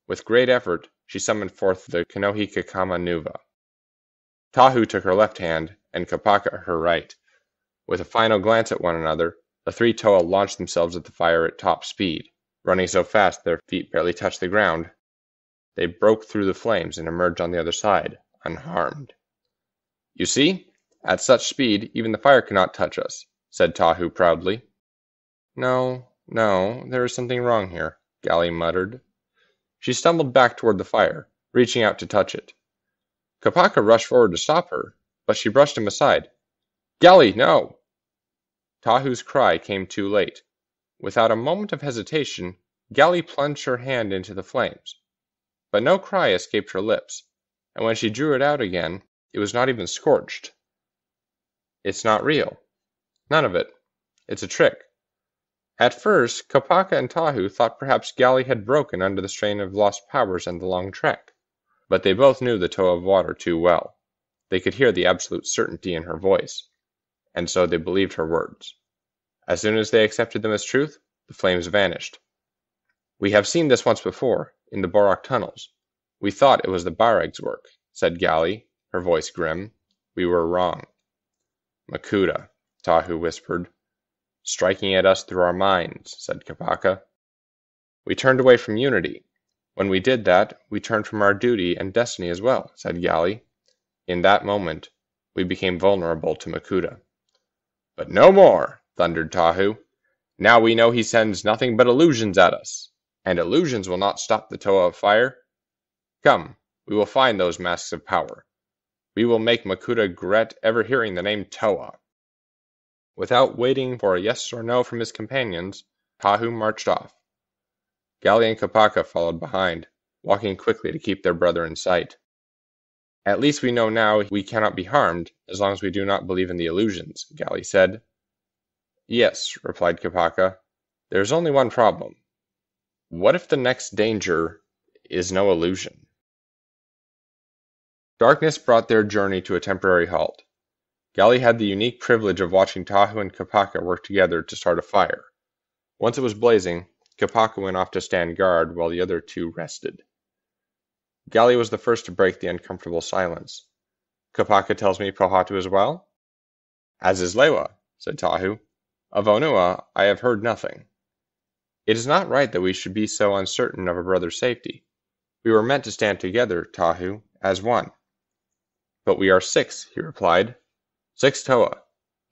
With great effort, she summoned forth the Konohikakama Nuva. Tahu took her left hand, and Kopaka her right. With a final glance at one another, the three Toa launched themselves at the fire at top speed, running so fast their feet barely touched the ground. They broke through the flames and emerged on the other side, unharmed. "You see? At such speed, even the fire cannot touch us," said Tahu proudly. No, there is something wrong here," Gali muttered. She stumbled back toward the fire, reaching out to touch it. Kopaka rushed forward to stop her, but she brushed him aside. "Gali, no!" Tahu's cry came too late. Without a moment of hesitation, Gali plunged her hand into the flames. But no cry escaped her lips, and when she drew it out again, it was not even scorched. "It's not real. None of it. It's a trick." At first, Kopaka and Tahu thought perhaps Gali had broken under the strain of lost powers and the long trek. But they both knew the Toa of Water too well. They could hear the absolute certainty in her voice, and so they believed her words. As soon as they accepted them as truth, the flames vanished. "We have seen this once before, in the Borak tunnels. We thought it was the Bareg's work," said Gali, her voice grim. "We were wrong." "Makuta," Tahu whispered. "Striking at us through our minds," said Kopaka. We turned away from unity. When we did that, we turned from our duty and destiny as well, said Gali. In that moment, we became vulnerable to Makuta. But no more, thundered Tahu. Now we know he sends nothing but illusions at us, and illusions will not stop the Toa of Fire. Come, we will find those masks of power. We will make Makuta regret ever hearing the name Toa. Without waiting for a yes or no from his companions, Tahu marched off. Gali and Kopaka followed behind, walking quickly to keep their brother in sight. At least we know now we cannot be harmed as long as we do not believe in the illusions, Gali said. Yes, replied Kopaka. There is only one problem. What if the next danger is no illusion? Darkness brought their journey to a temporary halt. Gali had the unique privilege of watching Tahu and Kopaka work together to start a fire. Once it was blazing, Kopaka went off to stand guard while the other two rested. Gali was the first to break the uncomfortable silence. Kopaka tells me Pohatu is well? As is Lewa, said Tahu. Of Onua, I have heard nothing. It is not right that we should be so uncertain of a brother's safety. We were meant to stand together, Tahu, as one. But we are 6, he replied. 6 Toa,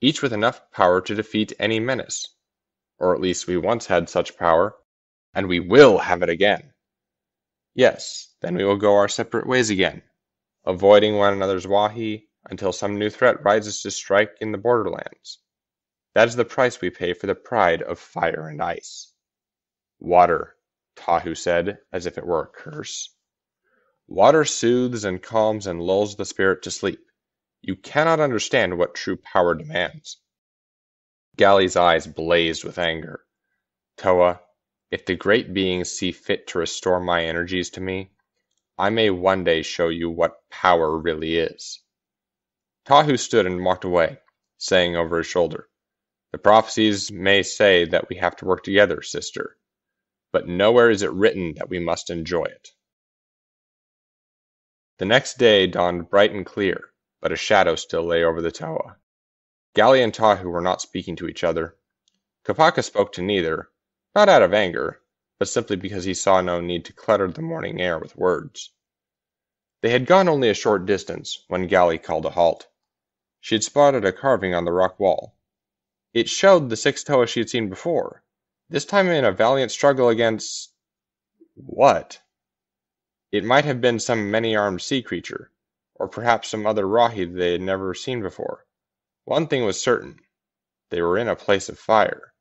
each with enough power to defeat any menace. Or at least we once had such power, and we will have it again. Yes, then we will go our separate ways again, avoiding one another's wahi until some new threat rises to strike in the borderlands. That is the price we pay for the pride of fire and ice. Water, Tahu said, as if it were a curse. Water soothes and calms and lulls the spirit to sleep. You cannot understand what true power demands. Gali's eyes blazed with anger. Toa, if the great beings see fit to restore my energies to me, I may one day show you what power really is. Tahu stood and walked away, saying over his shoulder, The prophecies may say that we have to work together, sister, but nowhere is it written that we must enjoy it. The next day dawned bright and clear, but a shadow still lay over the Toa. Gali and Tahu were not speaking to each other. Kopaka spoke to neither, not out of anger, but simply because he saw no need to clutter the morning air with words. They had gone only a short distance when Gali called a halt. She had spotted a carving on the rock wall. It showed the 6 Toa she had seen before, this time in a valiant struggle against... what? It might have been some many-armed sea creature, or perhaps some other Rahi they had never seen before. One thing was certain. They were in a place of fire.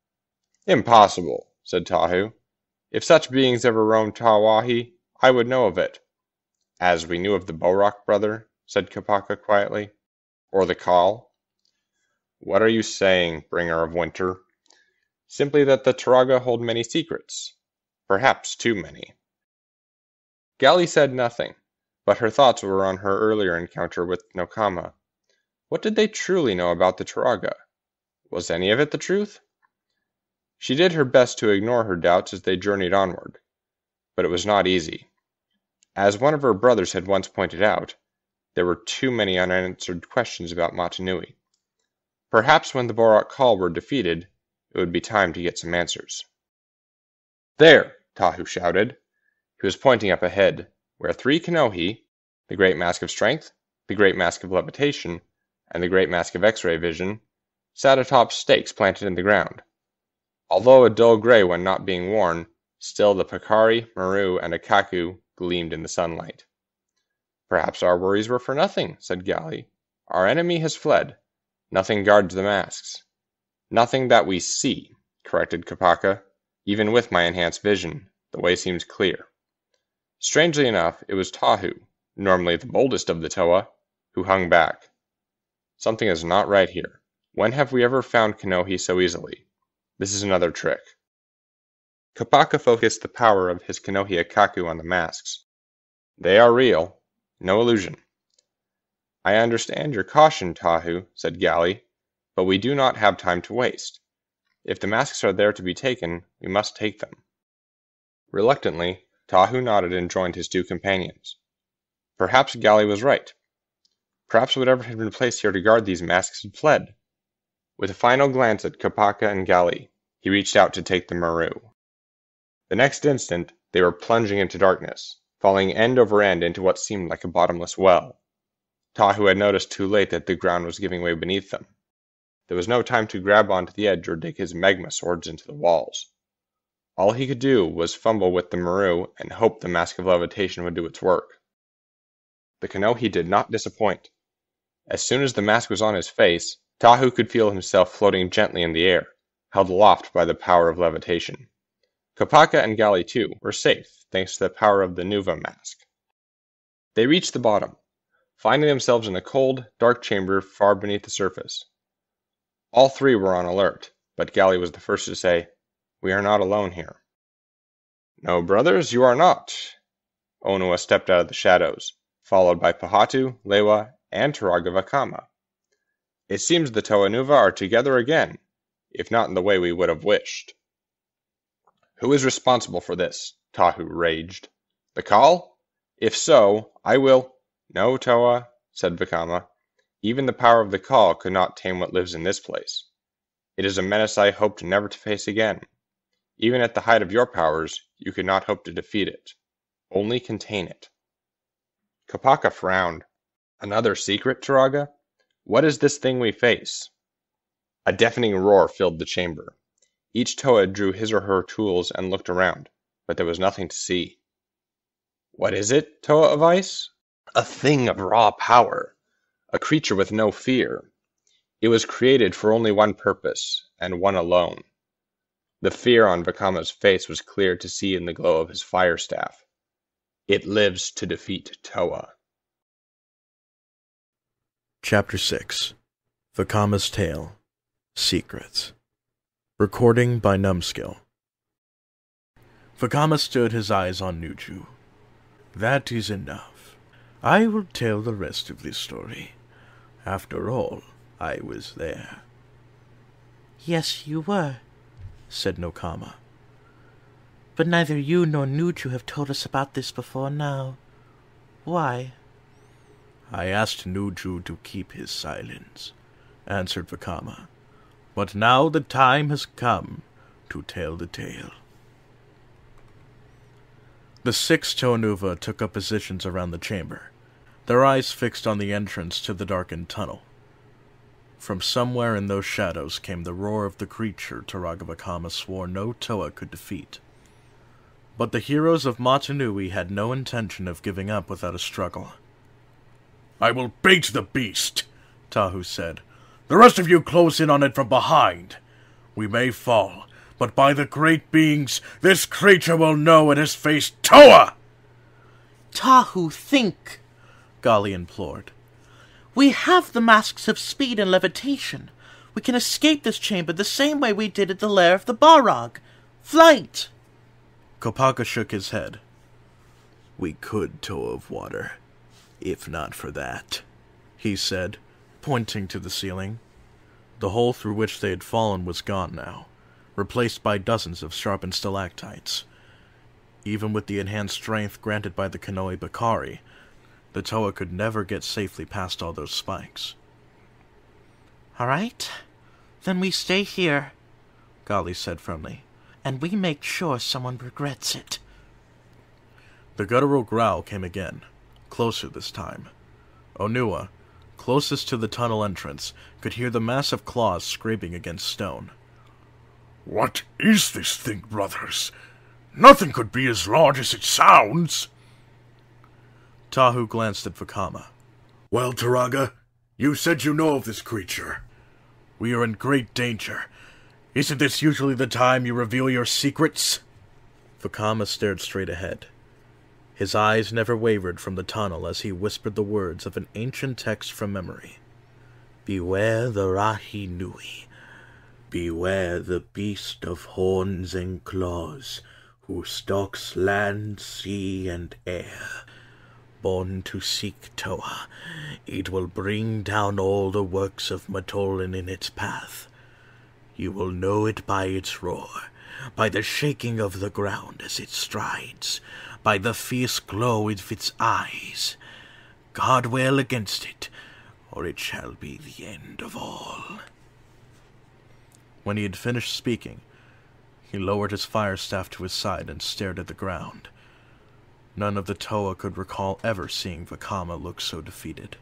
Impossible, said Tahu. If such beings ever roamed Tawahi, I would know of it. As we knew of the Borak brother, said Kopaka quietly. Or the Kaal. What are you saying, bringer of winter? Simply that the Turaga hold many secrets. Perhaps too many. Gali said nothing, but her thoughts were on her earlier encounter with Nokama. What did they truly know about the Turaga? Was any of it the truth? She did her best to ignore her doubts as they journeyed onward, but it was not easy. As one of her brothers had once pointed out, there were too many unanswered questions about Motunui. Perhaps when the Borak Kaal were defeated, it would be time to get some answers. There! Tahu shouted. He was pointing up ahead, where 3 Kanohi, the Great Mask of Strength, the Great Mask of Levitation, and the Great Mask of X-ray Vision, sat atop stakes planted in the ground. Although a dull gray when not being worn, still the Pakari, Maru, and Akaku gleamed in the sunlight. Perhaps our worries were for nothing, said Gali. Our enemy has fled. Nothing guards the masks. Nothing that we see, corrected Kopaka. Even with my enhanced vision, the way seems clear. Strangely enough, it was Tahu, normally the boldest of the Toa, who hung back. Something is not right here. When have we ever found Kanohi so easily? This is another trick. Kopaka focused the power of his Kanohi Akaku on the masks. They are real. No illusion. I understand your caution, Tahu, said Gali, but we do not have time to waste. If the masks are there to be taken, we must take them. Reluctantly, Tahu nodded and joined his 2 companions. Perhaps Gali was right. Perhaps whatever had been placed here to guard these masks had fled. With a final glance at Kopaka and Gali, he reached out to take the Maru. The next instant, they were plunging into darkness, falling end over end into what seemed like a bottomless well. Tahu had noticed too late that the ground was giving way beneath them. There was no time to grab onto the edge or dig his magma swords into the walls. All he could do was fumble with the Maru and hope the Mask of Levitation would do its work. The Kanohi did not disappoint. As soon as the mask was on his face, Tahu could feel himself floating gently in the air, held aloft by the power of levitation. Kopaka and Gali, too, were safe, thanks to the power of the Nuva mask. They reached the bottom, finding themselves in a cold, dark chamber far beneath the surface. All three were on alert, but Gali was the first to say, "We are not alone here." "No, brothers, you are not." Onua stepped out of the shadows, followed by Pahatu, Lewa, and Turaga Vakama. "It seems the Toa Nuva are together again, if not in the way we would have wished." "Who is responsible for this?" Tahu raged. "The Kal? If so, I will—" "No, Toa," said Vakama. "Even the power of the Kal could not tame what lives in this place. It is a menace I hoped never to face again. Even at the height of your powers, you could not hope to defeat it. Only contain it." Kopaka frowned. "Another secret, Turaga? What is this thing we face?" A deafening roar filled the chamber. Each Toa drew his or her tools and looked around, but there was nothing to see. "What is it, Toa of Ice?" "A thing of raw power. A creature with no fear. It was created for only one purpose, and one alone." The fear on Vakama's face was clear to see in the glow of his fire staff. "It lives to defeat Toa."
Chapter 6 Vakama's Tale Secrets. Recording by Numbskill. Vakama stood his eyes on Nuju. "That is enough. I will tell the rest of this story. After all, I was there."
"Yes, you were," said Nokama. "But neither you nor Nuju have told us about this before now. Why?"
"I asked Nuju to keep his silence," answered Vakama. "But now the time has come to tell the tale." The 6 Toa Nuva took up positions around the chamber, their eyes fixed on the entrance to the darkened tunnel. From somewhere in those shadows came the roar of the creature Turaga Vakama swore no Toa could defeat. But the heroes of Motunui had no intention of giving up without a struggle. "I will bait the beast," Tahu said. "The rest of you close in on it from behind. We may fall, but by the great beings, this creature will know it has faced Toa!"
"Tahu, think!" Gali implored. "We have the masks of speed and levitation. We can escape this chamber the same way we did at the lair of the Barog. Flight!"
Kopaka shook his head. "We could, Toa of Water, if not for that," he said, pointing to the ceiling. The hole through which they had fallen was gone now, replaced by dozens of sharpened stalactites. Even with the enhanced strength granted by the Kanoi Bakari, the Toa could never get safely past all those spikes.
"All right, then we stay here," Gali said firmly, "and we make sure someone regrets it."
The guttural growl came again, closer this time. Onua, closest to the tunnel entrance, could hear the massive claws scraping against stone.
"What is this thing, brothers? Nothing could be as large as it sounds."
Tahu glanced at Vakama.
"Well, Turaga, you said you know of this creature."
"We are in great danger. Isn't this usually the time you reveal your secrets?" Vakama stared straight ahead. His eyes never wavered from the tunnel as he whispered the words of an ancient text from memory. "Beware the Rahi Nui. Beware the beast of horns and claws, who stalks land, sea, and air. Born to seek Toa, it will bring down all the works of Matolan in its path. You will know it by its roar, by the shaking of the ground as it strides, by the fierce glow of its eyes. Guard well against it, or it shall be the end of all." When he had finished speaking, He lowered his fire staff to his side and stared at the ground. None of the Toa could recall ever seeing Vakama look so defeated.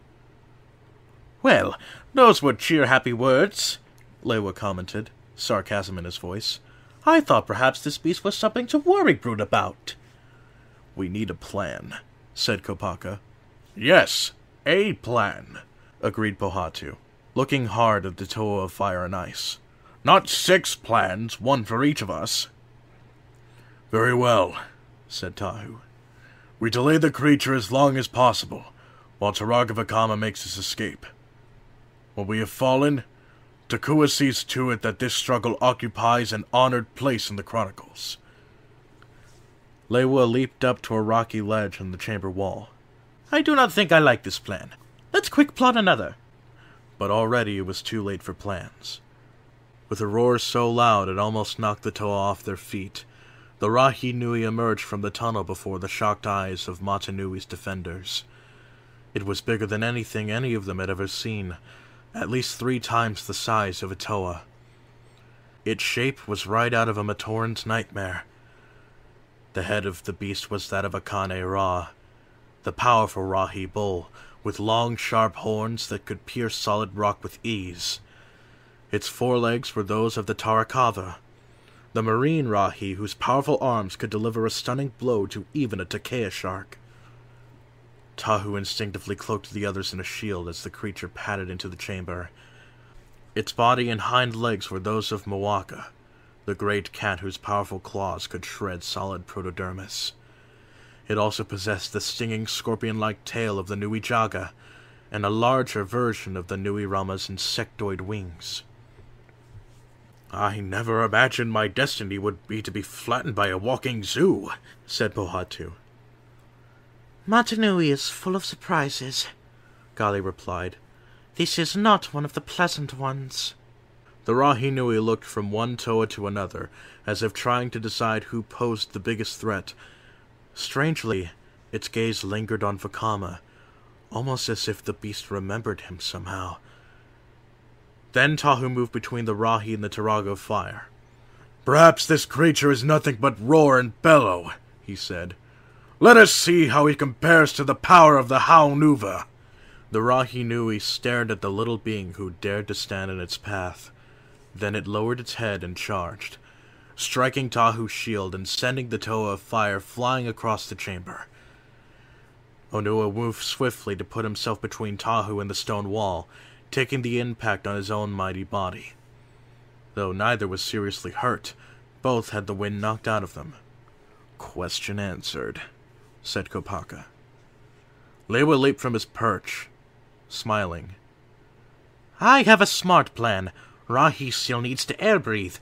"Well, those were cheer-happy words," Lewa commented, sarcasm in his voice. "I thought perhaps this beast was something to worry Brood about."
"We need a plan," said Kopaka.
Yes, a plan.
Agreed Pohatu, looking hard at the Toa of Fire and Ice.
Not 6 plans, one for each of us.
"Very well," said Tahu.
We delay the creature as long as possible, while Turaga Vakama makes his escape. When we have fallen, Takua sees to it that this struggle occupies an honored place in the chronicles.
Lewa leaped up to a rocky ledge in the chamber wall.
"I do not think I like this plan. Let's quick plot another."
But already it was too late for plans. With a roar so loud it almost knocked the Toa off their feet, the Rahi Nui emerged from the tunnel before the shocked eyes of Matanui's defenders. It was bigger than anything any of them had ever seen, at least 3 times the size of a Toa. Its shape was right out of a Matoran's nightmare. The head of the beast was that of a Kane Ra, the powerful Rahi bull, with long, sharp horns that could pierce solid rock with ease. Its forelegs were those of the Tarakava, the marine Rahi whose powerful arms could deliver a stunning blow to even a Takea shark. Tahu instinctively cloaked the others in a shield as the creature padded into the chamber. Its body and hind legs were those of Moaka, the great cat whose powerful claws could shred solid protodermis. It also possessed the stinging scorpion-like tail of the Nui Jaga, and a larger version of the Nui Rama's insectoid wings.
"I never imagined my destiny would be to be flattened by a walking zoo,"
said Pohatu.
"Matanui is full of surprises," Gali replied. "This is not one of the pleasant ones."
The Rahi Nui looked from one Toa to another, as if trying to decide who posed the biggest threat. Strangely, its gaze lingered on Vakama, almost as if the beast remembered him somehow. Then Tahu moved between the Rahi and the Turaga of Fire.
"Perhaps this creature is nothing but roar and bellow," he said. "Let us see how he compares to the power of the Hau Nuva."
The Rahi Nui stared at the little being who dared to stand in its path. Then it lowered its head and charged, striking Tahu's shield and sending the Toa of Fire flying across the chamber. Onua moved swiftly to put himself between Tahu and the stone wall, taking the impact on his own mighty body. Though neither was seriously hurt, both had the wind knocked out of them. "Question answered," said Kopaka. Lewa leaped from his perch, smiling.
"I have a smart plan. Rahi still needs to air-breathe,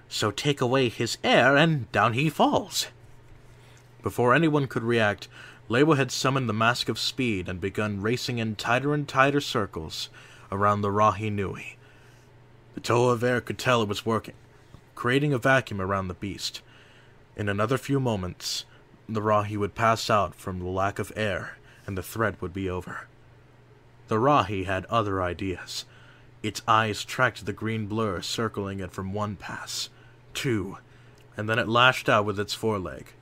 so take away his air and down he falls."
Before anyone could react, Lewa had summoned the Mask of Speed and begun racing in tighter and tighter circles around the Rahi Nui. The Toa of Air could tell it was working, creating a vacuum around the beast. In another few moments, the Rahi would pass out from the lack of air, and the threat would be over. The Rahi had other ideas. Its eyes tracked the green blur circling it from 1 pass, 2, and then it lashed out with its foreleg.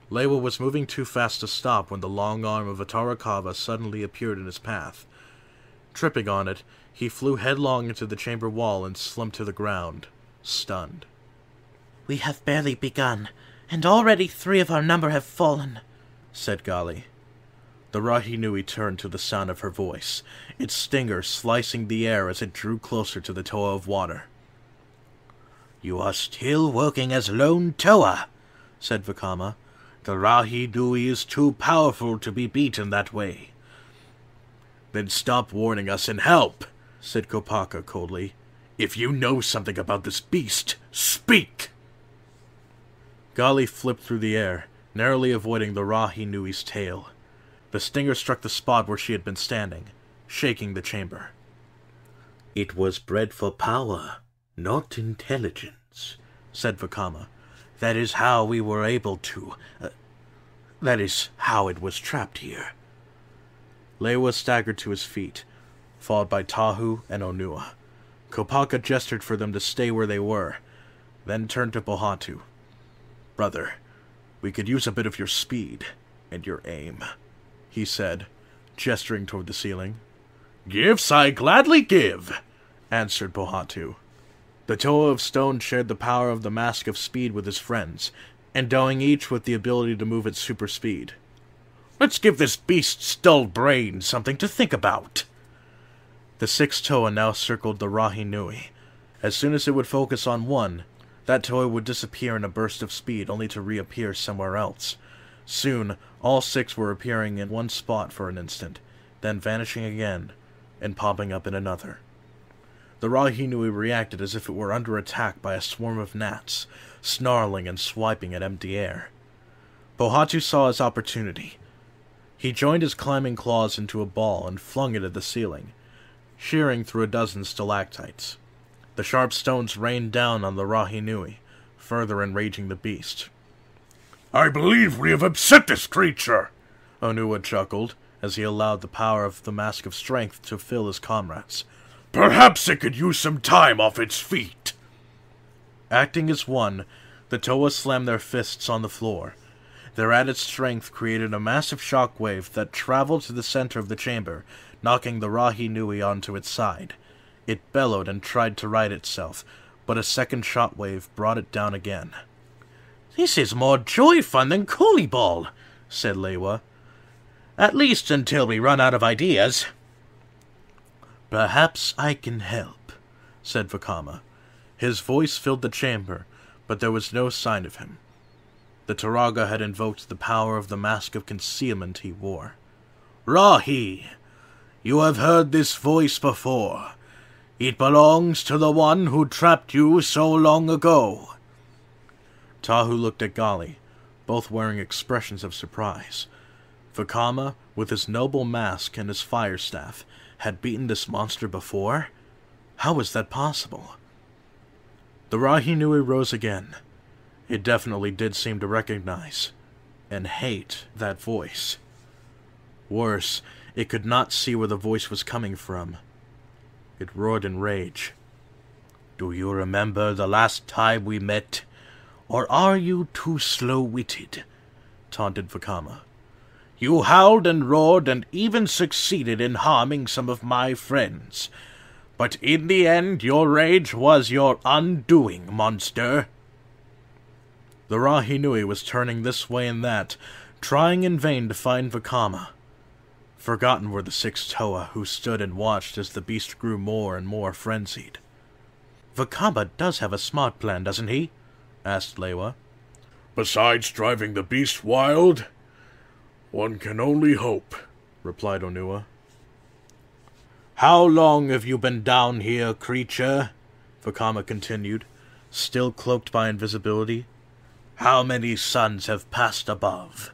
Lewa was moving too fast to stop when the long arm of a Tarakava suddenly appeared in his path. Tripping on it, he flew headlong into the chamber wall and slumped to the ground, stunned.
"We have barely begun, and already 3 of our number have fallen,"
said Gali. The Rahi Nui turned to the sound of her voice, its stinger slicing the air as it drew closer to the Toa of Water.
"You are still working as lone Toa," said Vakama. "The Rahi Nui is too powerful to be beaten that way."
"Then stop warning us and help," said Kopaka coldly. "If you know something about this beast, speak!"
Gali flipped through the air, narrowly avoiding the Rahi Nui's tail. The stinger struck the spot where she had been standing, shaking the chamber.
"It was bred for power, not intelligence," said Vakama. "That is how we were able to... that is how it was trapped here."
Lewa staggered to his feet, followed by Tahu and Onua. Kopaka gestured for them to stay where they were. then turned to Pohatu. "Brother, we could use a bit of your speed and your aim," he said, gesturing toward the ceiling.
"Gifts I gladly give,"
answered Pohatu. The Toa of Stone shared the power of the Mask of Speed with his friends, endowing each with the ability to move at super speed.
"Let's give this beast's dull brain something to think about."
The 6 Toa now circled the Rahi Nui. As soon as it would focus on one, that Toa would disappear in a burst of speed, only to reappear somewhere else. Soon, all 6 were appearing in one spot for an instant, then vanishing again, and popping up in another. The Rahi Nui reacted as if it were under attack by a swarm of gnats, snarling and swiping at empty air. Pohatu saw his opportunity. He joined his climbing claws into a ball and flung it at the ceiling, shearing through a dozen stalactites. The sharp stones rained down on the Rahi Nui, further enraging the beast.
"I believe we have upset this creature,"
Onua chuckled, as he allowed the power of the Mask of Strength to fill his comrades.
"Perhaps it could use some time off its feet."
Acting as one, the Toa slammed their fists on the floor. Their added strength created a massive shock wave that traveled to the center of the chamber, knocking the Rahi Nui onto its side. It bellowed and tried to right itself, but a second shockwave brought it down again.
"This is more joy fun than Coolie Ball,"
said Lewa.
"At least until we run out of ideas."
"Perhaps I can help," said Vakama. His voice filled the chamber, but there was no sign of him. The Turaga had invoked the power of the mask of concealment he wore.
"Rahi, you have heard this voice before. It belongs to the one who trapped you so long ago."
Tahu looked at Gali, both wearing expressions of surprise. Vakama, with his noble mask and his fire staff, had beaten this monster before? How was that possible? The Rahi Nui rose again. It definitely did seem to recognize and hate that voice. Worse, it could not see where the voice was coming from. It roared in rage.
"Do you remember the last time we met? Or are you too slow-witted?"
taunted Vakama.
"You howled and roared and even succeeded in harming some of my friends. But in the end, your rage was your undoing, monster."
The Rahi Nui was turning this way and that, trying in vain to find Vakama. Forgotten were the 6 Toa who stood and watched as the beast grew more and more frenzied.
"Vakama does have a smart plan, doesn't he?"
asked Lewa.
"Besides driving the beast wild, one can only hope,"
replied Onua.
"How long have you been down here, creature?"
Vakama continued, still cloaked by invisibility.
"How many suns have passed above?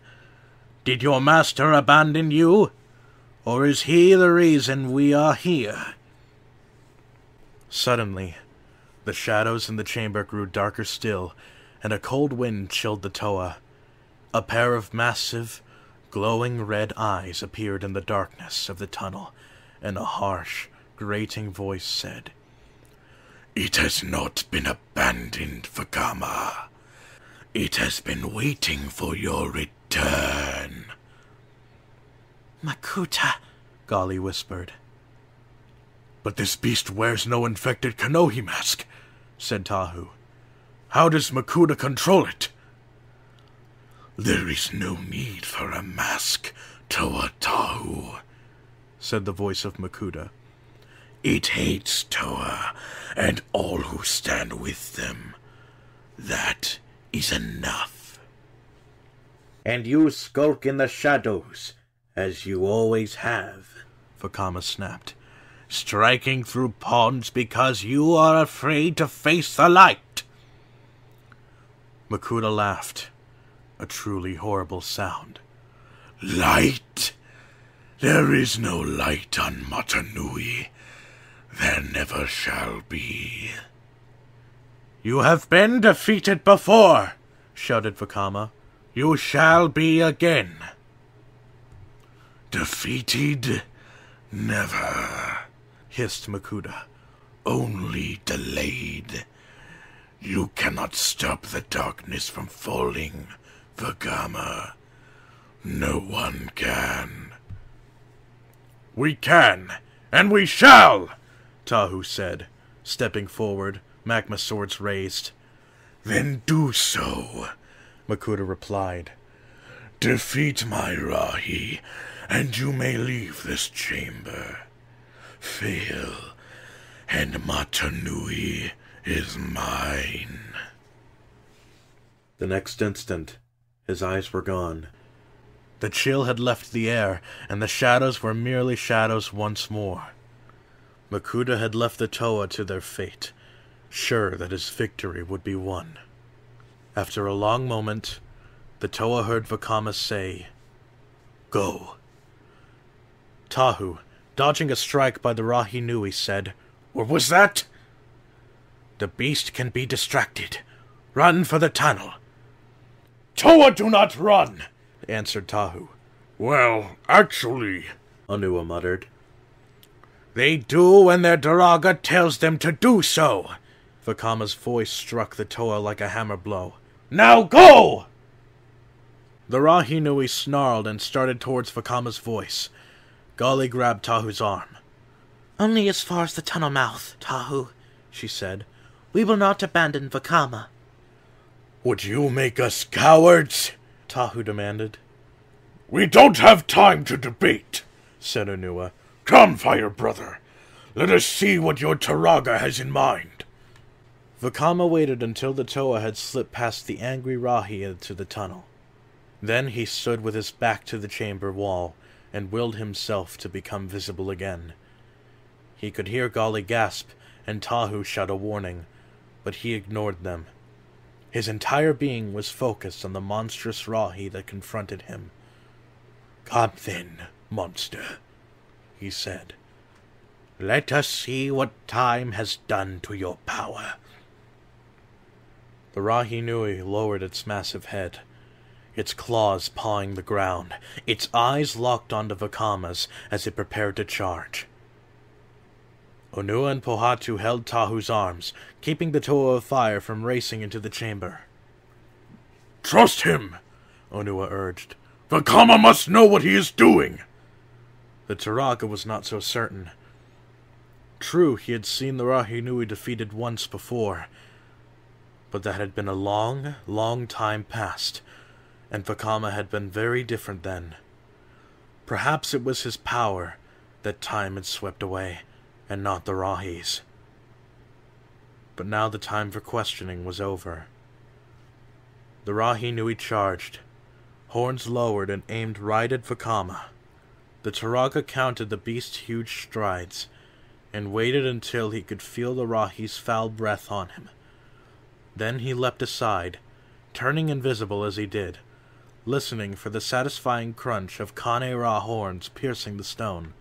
Did your master abandon you? Or is he the reason we are here?"
Suddenly, the shadows in the chamber grew darker still, and a cold wind chilled the Toa. A pair of massive, glowing red eyes appeared in the darkness of the tunnel, and a harsh, grating voice said,
"It has not been abandoned, Vakama. It has been waiting for your return."
"Makuta,"
Gali whispered.
"But this beast wears no infected Kanohi mask," said Tahu. "How does Makuta control it?" "There is no need for a mask, Toa Tahu," said the voice of Makuta. "It hates Toa and all who stand with them. That is enough."
"And you skulk in the shadows, as you always have,"
Vakama snapped.
"Striking through ponds because you are afraid to face the light."
Makuta laughed, a truly horrible sound.
"Light? There is no light on Motunui. There never shall be."
"You have been defeated before," shouted Vakama. "You shall be again."
"Defeated? Never,"
hissed Makuta.
"Only delayed. You cannot stop the darkness from falling, Vakama. No one can. We can, and we shall, Tahu said, stepping forward, magma swords raised. Then do so, Makuta replied. Defeat my Rahi, and you may leave this chamber. Fail, and Matanui is mine.
The next instant, his eyes were gone. The chill had left the air, and the shadows were merely shadows once more. Makuta had left the Toa to their fate, sure that his victory would be won. After a long moment, the Toa heard Vakama say, "Go." Tahu, dodging a strike by the Rahi Nui, said, "What was that?" "The beast can be distracted. Run for the tunnel."
Toa, do not run,
answered Tahu.
Well, actually,
Onua muttered.
They do when their Daraga tells them to do so.
Vakama's voice struck the Toa like a hammer blow.
Now go!
The Rahi Nui snarled and started towards Vakama's voice. Gali grabbed Tahu's arm.
"Only as far as the tunnel mouth, Tahu," she said. "We will not abandon Vakama."
Would you make us cowards?
Tahu demanded.
We don't have time to debate,
said Onua.
Come, Fire Brother. Let us see what your Turaga has in mind.
Vakama waited until the Toa had slipped past the angry Rahi into the tunnel. Then he stood with his back to the chamber wall and willed himself to become visible again. He could hear Gali gasp and Tahu shout a warning, but he ignored them. His entire being was focused on the monstrous Rahi that confronted him. Come then, monster, he said. Let us see what time has done to your power. The Rahi Nui lowered its massive head, its claws pawing the ground, its eyes locked onto Vakama's as it prepared to charge. Onua and Pohatu held Tahu's arms, keeping the Toa of Fire from racing into the chamber.
Trust him, Onua urged. Vakama must know what he is doing.
The Turaga was not so certain. True, he had seen the Rahi Nui defeated once before, but that had been a long, long time past, and Vakama had been very different then. Perhaps it was his power that time had swept away, and not the Rahis. But now the time for questioning was over. The Rahi Nui charged, horns lowered and aimed right at Vakama. The Turaga counted the beast's huge strides, and waited until he could feel the Rahi's foul breath on him. Then he leapt aside, turning invisible as he did, listening for the satisfying crunch of Kane Ra horns piercing the stone.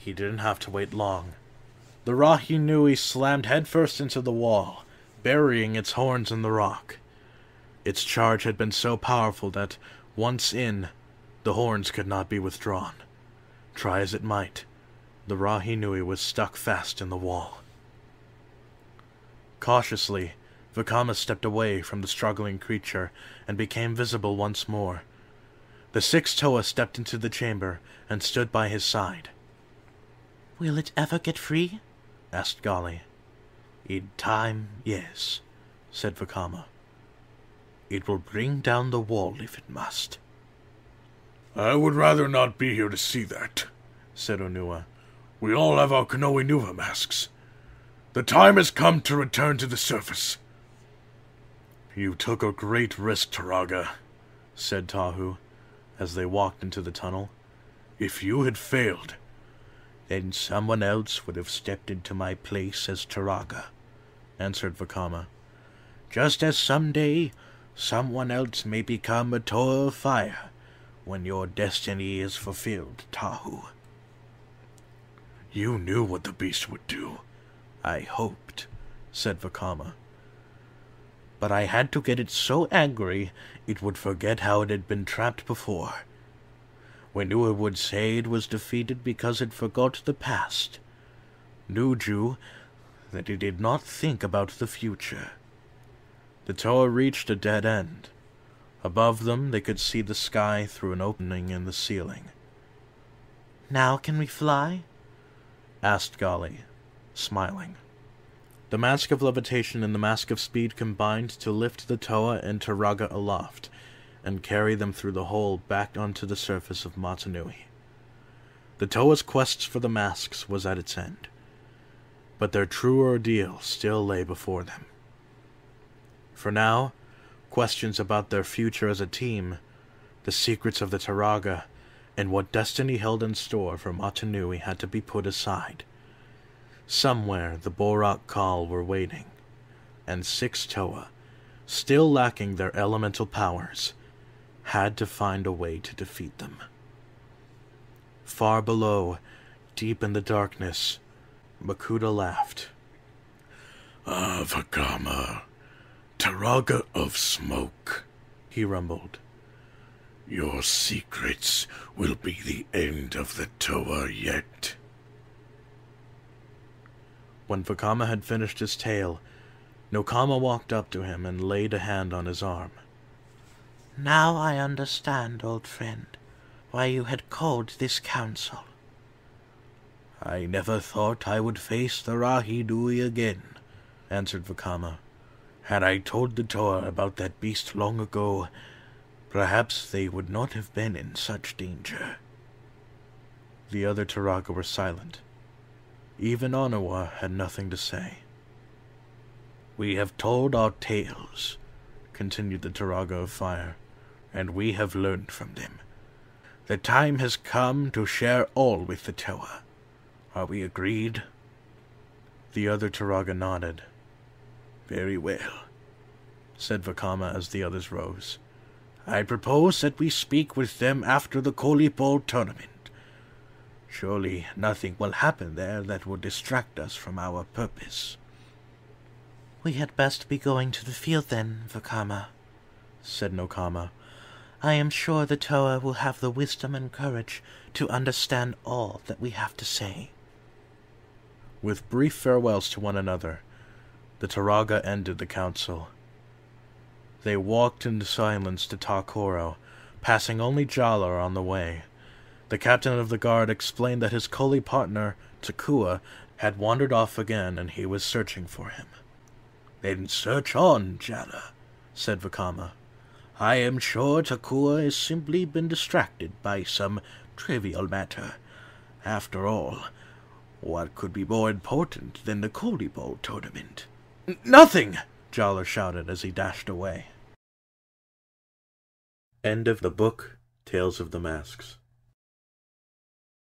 He didn't have to wait long. The Rahi Nui slammed headfirst into the wall, burying its horns in the rock. Its charge had been so powerful that, once in, the horns could not be withdrawn. Try as it might, the Rahi Nui was stuck fast in the wall. Cautiously, Vakama stepped away from the struggling creature and became visible once more. The 6 Toa stepped into the chamber and stood by his side.
Will it ever get free?
asked Gali. In time, yes, said Vakama. It will bring down the wall if it must.
I would rather not be here to see that, said Onua. We all have our Konoe Nuva masks. The time has come to return to the surface. You took a great risk, Turaga, said Tahu, as they walked into the tunnel. If you had failed, then someone else would have stepped into my place as Turaga, answered Vakama. Just as someday, someone else may become a Toa of Fire when your destiny is fulfilled, Tahu. You knew what the beast would do. I hoped, said Vakama. But I had to get it so angry it would forget how it had been trapped before. Wenua would say it was defeated because it forgot the past. Nuju, that it did not think about the future.
The Toa reached a dead end. Above them, they could see the sky through an opening in the ceiling.
"Now can we fly?"
asked Gali, smiling. The Mask of Levitation and the Mask of Speed combined to lift the Toa and Turaga aloft, and carry them through the hole back onto the surface of Motunui. The Toa's quest for the masks was at its end, but their true ordeal still lay before them. For now, questions about their future as a team, the secrets of the Turaga, and what destiny held in store for Motunui had to be put aside. Somewhere the Borak Kal were waiting, and 6 Toa, still lacking their elemental powers, had to find a way to defeat them. Far below, deep in the darkness, Makuta laughed.
Vakama, Turaga of Smoke,
he rumbled.
Your secrets will be the end of the Toa yet.
When Vakama had finished his tale, Nokama walked up to him and laid a hand on his arm.
"Now I understand, old friend, why you had called this council."
"I never thought I would face the Rahidui again," answered Vakama. "Had I told the Toa about that beast long ago, perhaps they would not have been in such danger." The other Turaga were silent. Even Onawa had nothing to say. "We have told our tales," continued the Turaga of Fire, "and we have learned from them. The time has come to share all with the Toa. Are we agreed?" The other Turaga nodded. "Very well," said Vakama as the others rose. "I propose that we speak with them after the Kolipol tournament. Surely nothing will happen there that will distract us from our purpose."
"We had best be going to the field then, Vakama,"
said Nokama.
"I am sure the Toa will have the wisdom and courage to understand all that we have to say."
With brief farewells to one another, the Turaga ended the council. They walked in silence to Takoro, passing only Jalar on the way. The captain of the guard explained that his Koli partner, Takua, had wandered off again and he was searching for him. "Then search on, Jala," said Vakama. "I am sure Takua has simply been distracted by some trivial matter. After all, what could be more important than the Kolipol tournament?" "Nothing!" Jalar shouted as he dashed away. End of the book, Tales of the Masks.